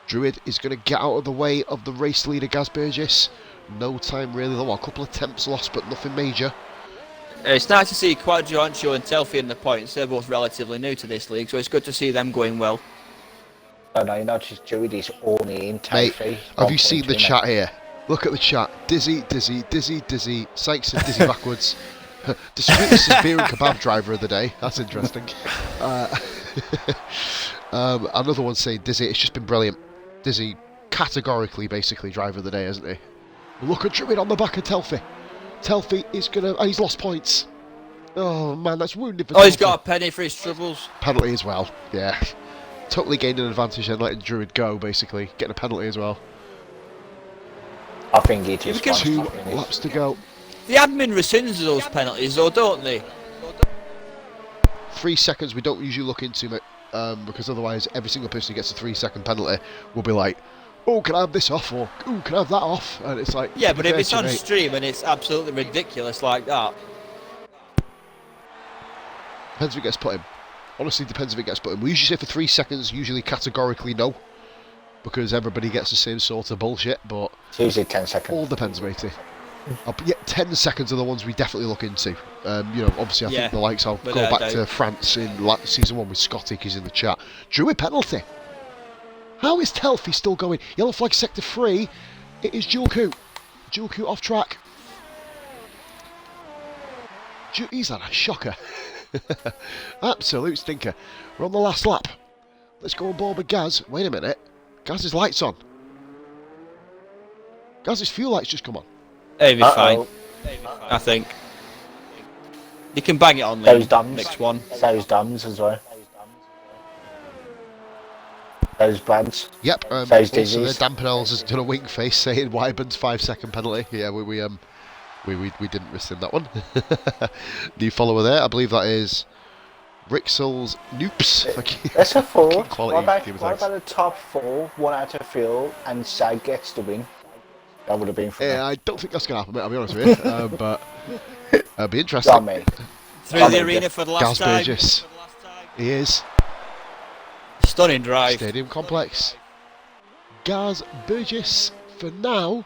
Druid is going to get out of the way of the race leader, Gaz Burgess. No time really, though. A couple of attempts lost, but nothing major. It's nice to see Quadro, Ancho and Telfy in the points. They're both relatively new to this league, so it's good to see them going well. Oh no, you're not just Druid, he's only in Telfy. Mate, have you seen the chat here? Look at the chat. Dizzy, Dizzy, Dizzy, Dizzy. Sykes and Dizzy backwards. Discreetness is beer and kebab driver of the day. That's interesting. Another one saying Dizzy, it's just been brilliant. Dizzy, categorically, basically, driver of the day, hasn't he? Look at Druid on the back of Telfy. Telfy is going to... Oh, he's lost points. Oh, man, that's wounded for Telfy. He's got a penny for his troubles. Penalty as well, yeah. Totally gained an advantage and letting Druid go, basically. Getting a penalty as well. I think it is 2 laps to go. The admin rescinds those penalties, though, don't they? 3 seconds we don't usually look into it, because otherwise every single person who gets a 3-second penalty will be like, oh, can I have this off, or oh, can I have that off? And it's like, yeah, but if it's on stream and it's absolutely ridiculous like that. Depends if it gets put in. Honestly, depends if it gets put in. We usually say for 3 seconds, usually categorically no, because everybody gets the same sort of bullshit, but it's usually 10 seconds. All depends, matey. Yeah, 10 seconds are the ones we definitely look into. You know, obviously, I think the likes. I'll go back to France in season 1 with Scotty. He's in the chat. Druid penalty. How is Telfy still going? Yellow flag sector 3. It is dual coup. Dual coup off track. He's had a shocker. Absolute stinker. We're on the last lap. Let's go on board with Gaz. Wait a minute. Gaz's lights on. Gaz's fuel lights just come on. He'll be fine. I think. You can bang it on the next one. Those dams as well. Those Brads. Yep. Those also, the Dampenels has done a wink face saying Wyburns 5-second penalty. Yeah, we didn't rescind that one. New follower there. I believe that is Rixel's Noops. That's a 4. What about the top 4, 1 out of field, and Sag gets the win? That would have been for me. I don't think that's going to happen, mate, I'll be honest with you. But it'll be interesting. Through the arena for the last Gaz time. Burgess. He is. Stunning drive. Stadium complex. Gaz Burgess, for now,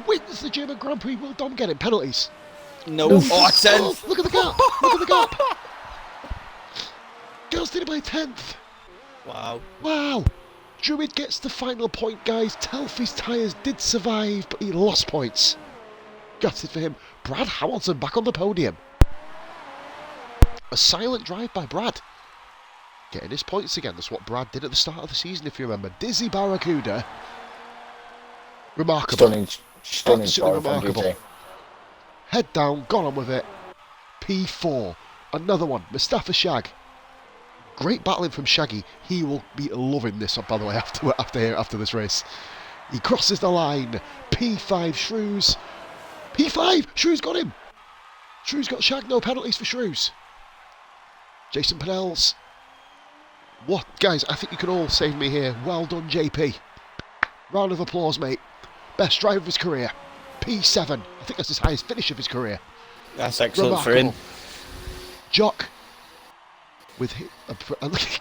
wins the German Grand Prix. Will Dom get it? Penalties? No. Oh, 10th. Look at the gap. Look at the gap. Gaz did it by 10th. Wow. Wow. Druid gets the final point, guys. Telfy's tyres did survive, but he lost points. Gutted for him. Brad Hamilton back on the podium. A silent drive by Brad. Getting his points again. That's what Brad did at the start of the season, if you remember. Dizzy Barracuda. Remarkable. Stunning remarkable. Head down, gone on with it. P4. Another one. Mustafa Shag. Great battling from Shaggy. He will be loving this, by the way, after this race. He crosses the line. P5 Shrews. P5! Shrews got him! Shrews got shagged. No penalties for Shrews. Jason Pennells. What? Guys, I think you can all save me here. Well done, JP. Round of applause, mate. Best drive of his career. P7. I think that's his highest finish of his career. That's excellent Remarkable. for him. Jock. With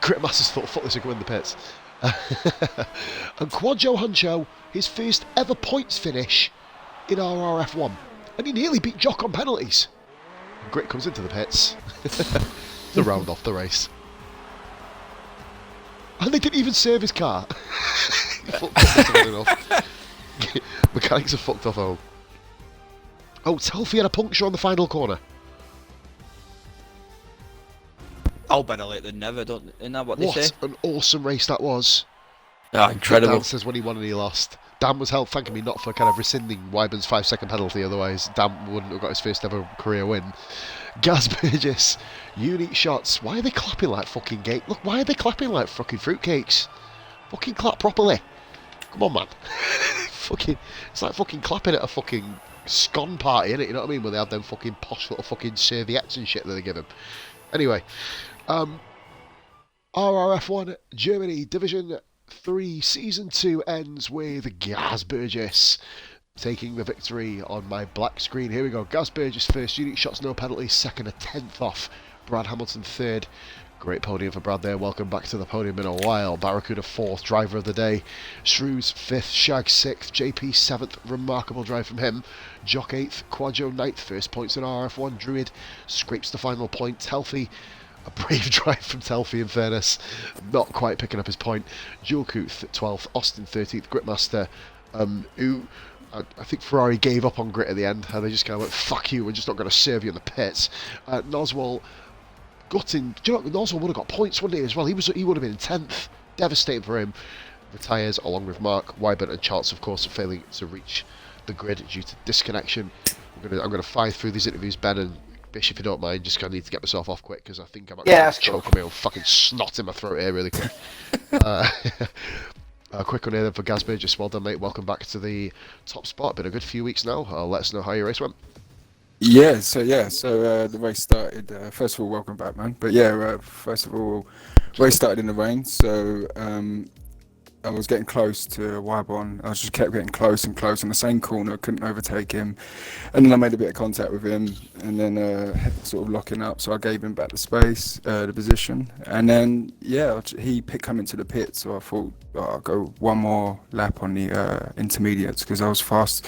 Grit Masters thought Footloose would win the pits. And Quadjo Huncho, his first ever points finish in RRF1. And he nearly beat Jock on penalties. And Grit comes into the pits to round off the race. And they didn't even serve his car. He fucked up enough. Mechanics are fucked off home. Oh, Telfie had a puncture on the final corner. I'll better late than never, isn't that what they say? What an awesome race that was. Ah, incredible. Dan says when he won and he lost. Dan was held thanking me not for kind of rescinding Wyburn's 5-second penalty, otherwise Dan wouldn't have got his first ever career win. Gaz Burgess, unique shots. Why are they clapping like fucking gate? Look, why are they clapping like fucking fruitcakes? Fucking clap properly. Come on, man. Fucking, it's like fucking clapping at a fucking scone party, innit? You know what I mean? Where they have them fucking posh little fucking serviettes and shit that they give them. Anyway, RRF1 Germany Division 3 Season 2 ends with Gaz Burgess taking the victory on my black screen. Here we go. Gaz Burgess first, unique shots, no penalties. Second, a 10th off. Brad Hamilton third. Great podium for Brad there. Welcome back to the podium in a while. Barracuda fourth, driver of the day. Shrews fifth, Shag sixth, JP seventh. Remarkable drive from him. Jock eighth, Quadjo ninth. First points in RF1. Druid scrapes the final point. Telfie, a brave drive from Telfie in fairness. Not quite picking up his point. Julkuth 12th, Austin 13th. Gritmaster, who I think Ferrari gave up on Grit at the end. And they just kind of went, fuck you, we're just not going to serve you in the pits. Noswell gutting. Do you know what? Noswell would have got points, wouldn't he, as well? He would have been in 10th. Devastating for him. Retires along with Mark Wybert and Charles, of course, failing to reach the grid due to disconnection. I'm gonna fire through these interviews, Ben and Bish, if you don't mind. Just kind of need to get myself off quick because I think I might choke on my own fucking snot in my throat here really quick. Quick one here then for Gaz Burgess. Well done, mate. Welcome back to the top spot. Been a good few weeks now. Let us know how your race went. So the race started. First of all, welcome back, man. But first of all, race started in the rain. So I was getting close to Wybon. I just kept getting close and close on the same corner. Couldn't overtake him, and then I made a bit of contact with him, and then sort of locking up. So I gave him back the space, the position, and then he coming to the pit. So I thought I'll go one more lap on the intermediates because I was fast.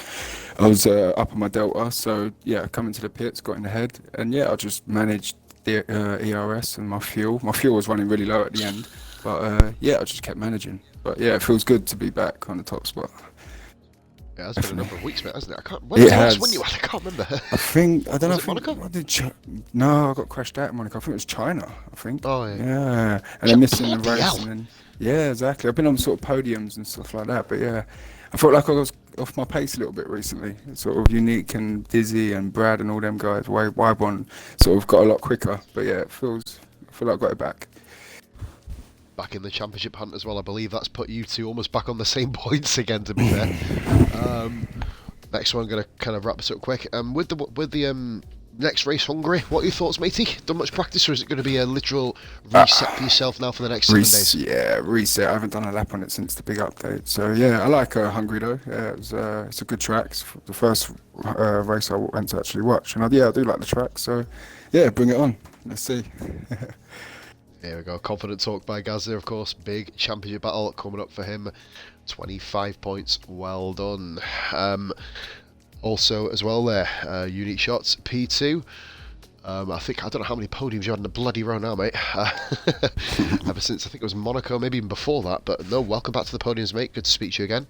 I was up on my delta. So coming to the pits, got in the head, and I just managed the ERS and my fuel. My fuel was running really low at the end, but I just kept managing. But it feels good to be back on the top spot. Yeah, it's been a number of weeks, mate, hasn't it? When was the last one you had? I can't remember. I don't know. Was it Monaco? No, I got crashed out in Monaco. I think it was China. I think. Oh yeah. Yeah, and then missing the Bloody race. hell. And then, exactly. I've been on sort of podiums and stuff like that, but I felt like I was off my pace a little bit recently. Sort of Unique and Dizzy and Brad and all them guys. Wybon sort of got a lot quicker, but I feel like I got it back. Back in the championship hunt as well. I believe that's put you two almost back on the same points again, to be fair. Next one, I'm going to kind of wrap this up quick. With the next race, Hungary, what are your thoughts, matey? Done much practice, or is it going to be a literal reset for yourself now for the next 7 days? Yeah, reset. I haven't done a lap on it since the big update. So I like Hungary though. It's a good track. It's the first race I went to actually watch, and I do like the track. So bring it on. Let's see. Here we go, confident talk by Gaz there, of course. Big championship battle coming up for him. 25 points, well done. Also, as well there, unique shots, P2. I don't know how many podiums you had in the bloody row now, mate. Ever since, I think it was Monaco, maybe even before that. But no, welcome back to the podiums, mate. Good to speak to you again.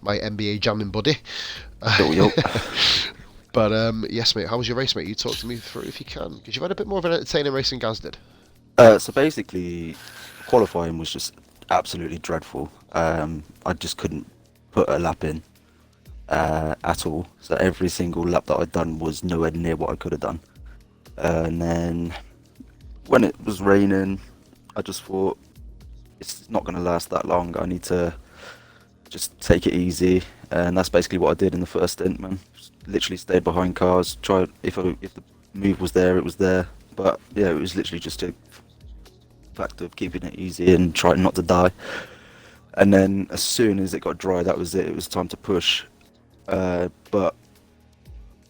My NBA jamming buddy. But yes, mate, how was your race, mate? You talk to me through if you can. Because you've had a bit more of an entertaining race than Gaz did. So basically, qualifying was just absolutely dreadful. I just couldn't put a lap in at all. So every single lap that I'd done was nowhere near what I could have done. And then when it was raining, I just thought it's not going to last that long. I need to just take it easy, and that's basically what I did in the first stint, man. Just literally stayed behind cars, tried if the move was there, it was there. But yeah, it was literally just a fact of keeping it easy and trying not to die. And then as soon as it got dry, that was it. It was time to push. But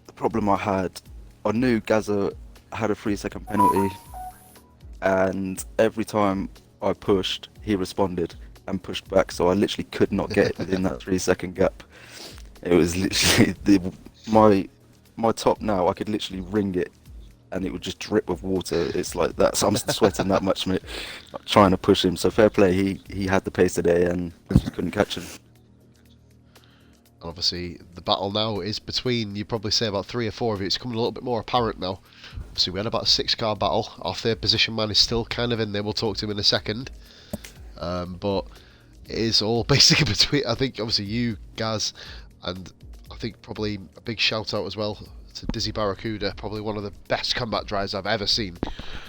the problem I knew Gaza had a 3-second penalty, and every time I pushed, he responded and pushed back, so I literally could not get it within that 3-second gap. It was literally my top now. I could literally wring it, and it would just drip with water. It's like that. So I'm sweating that much, mate, trying to push him. So fair play. He had the pace today, and I just couldn't catch him. Obviously, the battle now is between, you'd probably say about 3 or 4 of you. It's coming a little bit more apparent now. Obviously, we had about a 6-car battle. Our third position man is still kind of in there. We'll talk to him in a second. But it is all basically between, I think, obviously you, Gaz, and I think probably a big shout out as well to Dizzy Barracuda, probably one of the best combat drives I've ever seen.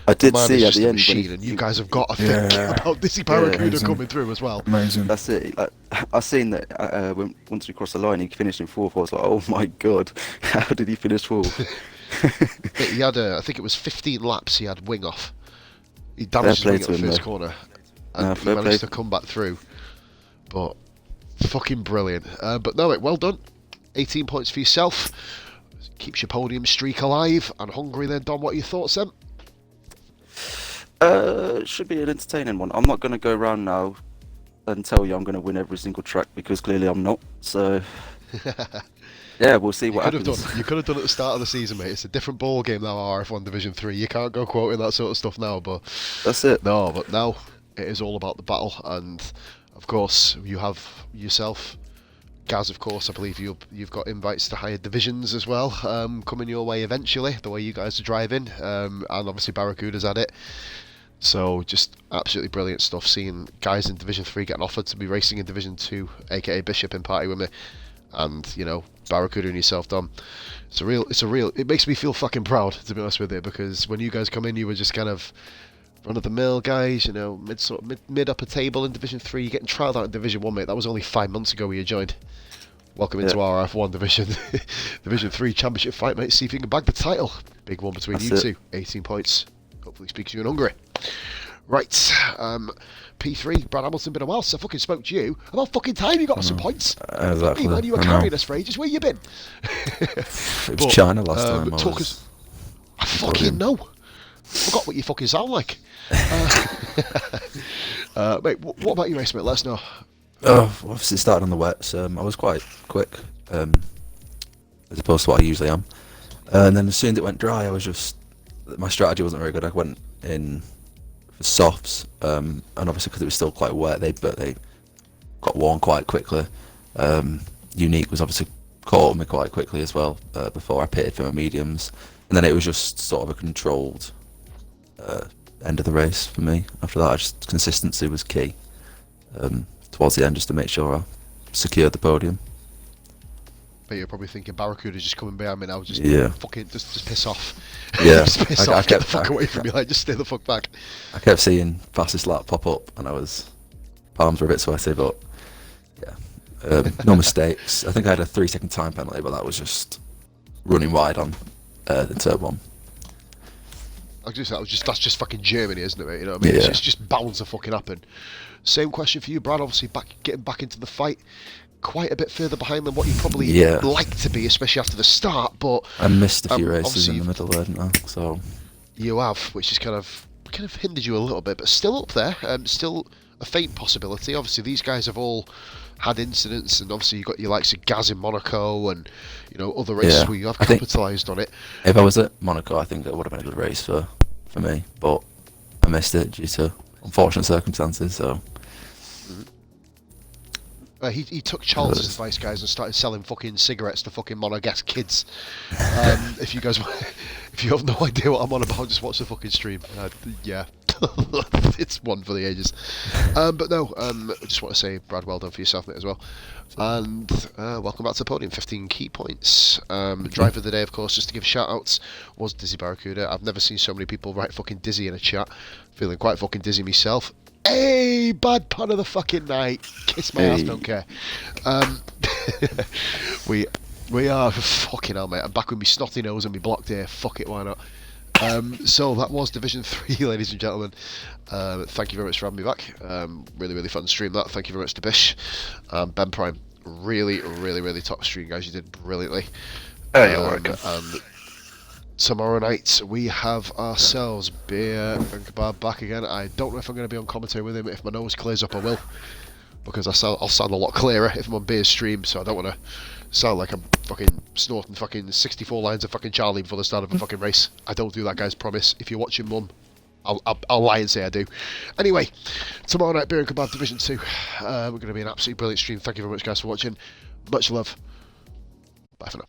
I did Man see is at just the a end, machine, and you guys have got to think about Dizzy Barracuda coming through as well. Amazing. That's it. Like, I seen that once we crossed the line, he finished in 4th. I was like, oh my god, how did he finish 4th? He had, I think it was 15 laps. He had wing off. He damaged his wing at the first corner, and he managed to come back through. But fucking brilliant. But no, well done. 18 points for yourself. Keeps your podium streak alive and hungry. Then, Dom, what are your thoughts then? Should be an entertaining one. I'm not going to go around now and tell you I'm going to win every single track, because clearly I'm not. So yeah, we'll see what happens. You could have done it at the start of the season, mate. It's a different ball game now, RRF1 Division 3. You can't go quoting that sort of stuff now, but that's it. No, but now it is all about the battle, and of course you have yourself, Gaz. Of course, I believe you've got invites to higher divisions as well, coming your way eventually. The way you guys are driving, and obviously Barracuda's at it. So just absolutely brilliant stuff. Seeing guys in Division 3 getting offered to be racing in Division 2, aka Bishop, in party with me, and you know, Barracuda and yourself, Dom. It makes me feel fucking proud, to be honest with you, because when you guys come in, you were just kind of run-of-the-mill guys, you know, mid upper table in Division 3. You're getting trialled out in Division 1, mate. That was only 5 months ago when you joined. Welcome into RRF1 Division Division 3 Championship fight, mate. See if you can bag the title. Big one between you two. 18 points. Hopefully speaks you in Hungary. Right, P3, Brad Hamilton, been a while since I fucking spoke to you. About fucking time you got some points. Exactly. Hey, man, you were carrying us for ages. Where you been? It was China last time. I fucking know. Forgot what you fucking sound like. Mate, what about your race, mate? Let us know. Obviously started on the wets. I was quite quick, as opposed to what I usually am. And then as soon as it went dry, my strategy wasn't very good. I went in for softs, and obviously because it was still quite wet, they got worn quite quickly. Unique was obviously caught on me quite quickly as well, before I pitted for my mediums, and then it was just sort of a controlled end of the race for me. After that, consistency was key towards the end, just to make sure I secured the podium. But you're probably thinking Barracuda's just coming behind me now. Just fucking just piss off. Yeah, just piss off. Get the fuck away from me. Like, just stay the fuck back. I kept seeing fastest lap pop up, and palms were a bit sweaty, but yeah, no mistakes. I think I had a 3-second time penalty, but that was just running wide on the turn one. That's just fucking Germany, isn't it, mate? You know what I mean? Yeah. It's just bound to fucking happen. Same question for you, Brad. Obviously, getting back into the fight, quite a bit further behind than what you probably like to be, especially after the start. But I missed a few races in the middle there, didn't I? So you have, which has kind of hindered you a little bit, but still up there. Still a faint possibility. Obviously, these guys have all had incidents, and obviously you got your likes of Gaz in Monaco, and you know, other races where you have capitalised on it. If I was at Monaco, I think that would have been a good race for me, but I missed it due to unfortunate circumstances. So he took Charles's advice, guys, and started selling fucking cigarettes to fucking Monegasque kids. If you have no idea what I'm on about, just watch the fucking stream. Yeah, it's one for the ages. But no, I just want to say, Brad, well done for yourself, mate, as well. And welcome back to the podium. 15 key points. Driver of the day, of course, just to give shout outs, was Dizzy Barracuda. I've never seen so many people write fucking Dizzy in a chat. Feeling quite fucking dizzy myself. Hey, bad pun of the fucking night. Kiss my ass, Hey. don't care. We are fucking hell, mate. I'm back with me snotty nose and me blocked ear. Fuck it, why not? So that was Division 3, ladies and gentlemen. Thank you very much for having me back. Really, really fun stream that. Thank you very much to Bish. Ben Prime, really, really, really top stream, guys. You did brilliantly. Oh, you're welcome. And tomorrow night we have ourselves Beer and Kebab back again. I don't know if I'm going to be on commentary with him. If my nose clears up, I will, because I'll sound a lot clearer if I'm on Beer's stream. So I don't want to sound like I'm fucking snorting fucking 64 lines of fucking Charlie before the start of a fucking race. I don't do that, guys. Promise. If you're watching, Mum, I'll lie and say I do. Anyway, tomorrow night Beer and Kebab Division 2. We're going to be an absolutely brilliant stream. Thank you very much, guys, for watching. Much love. Bye for now.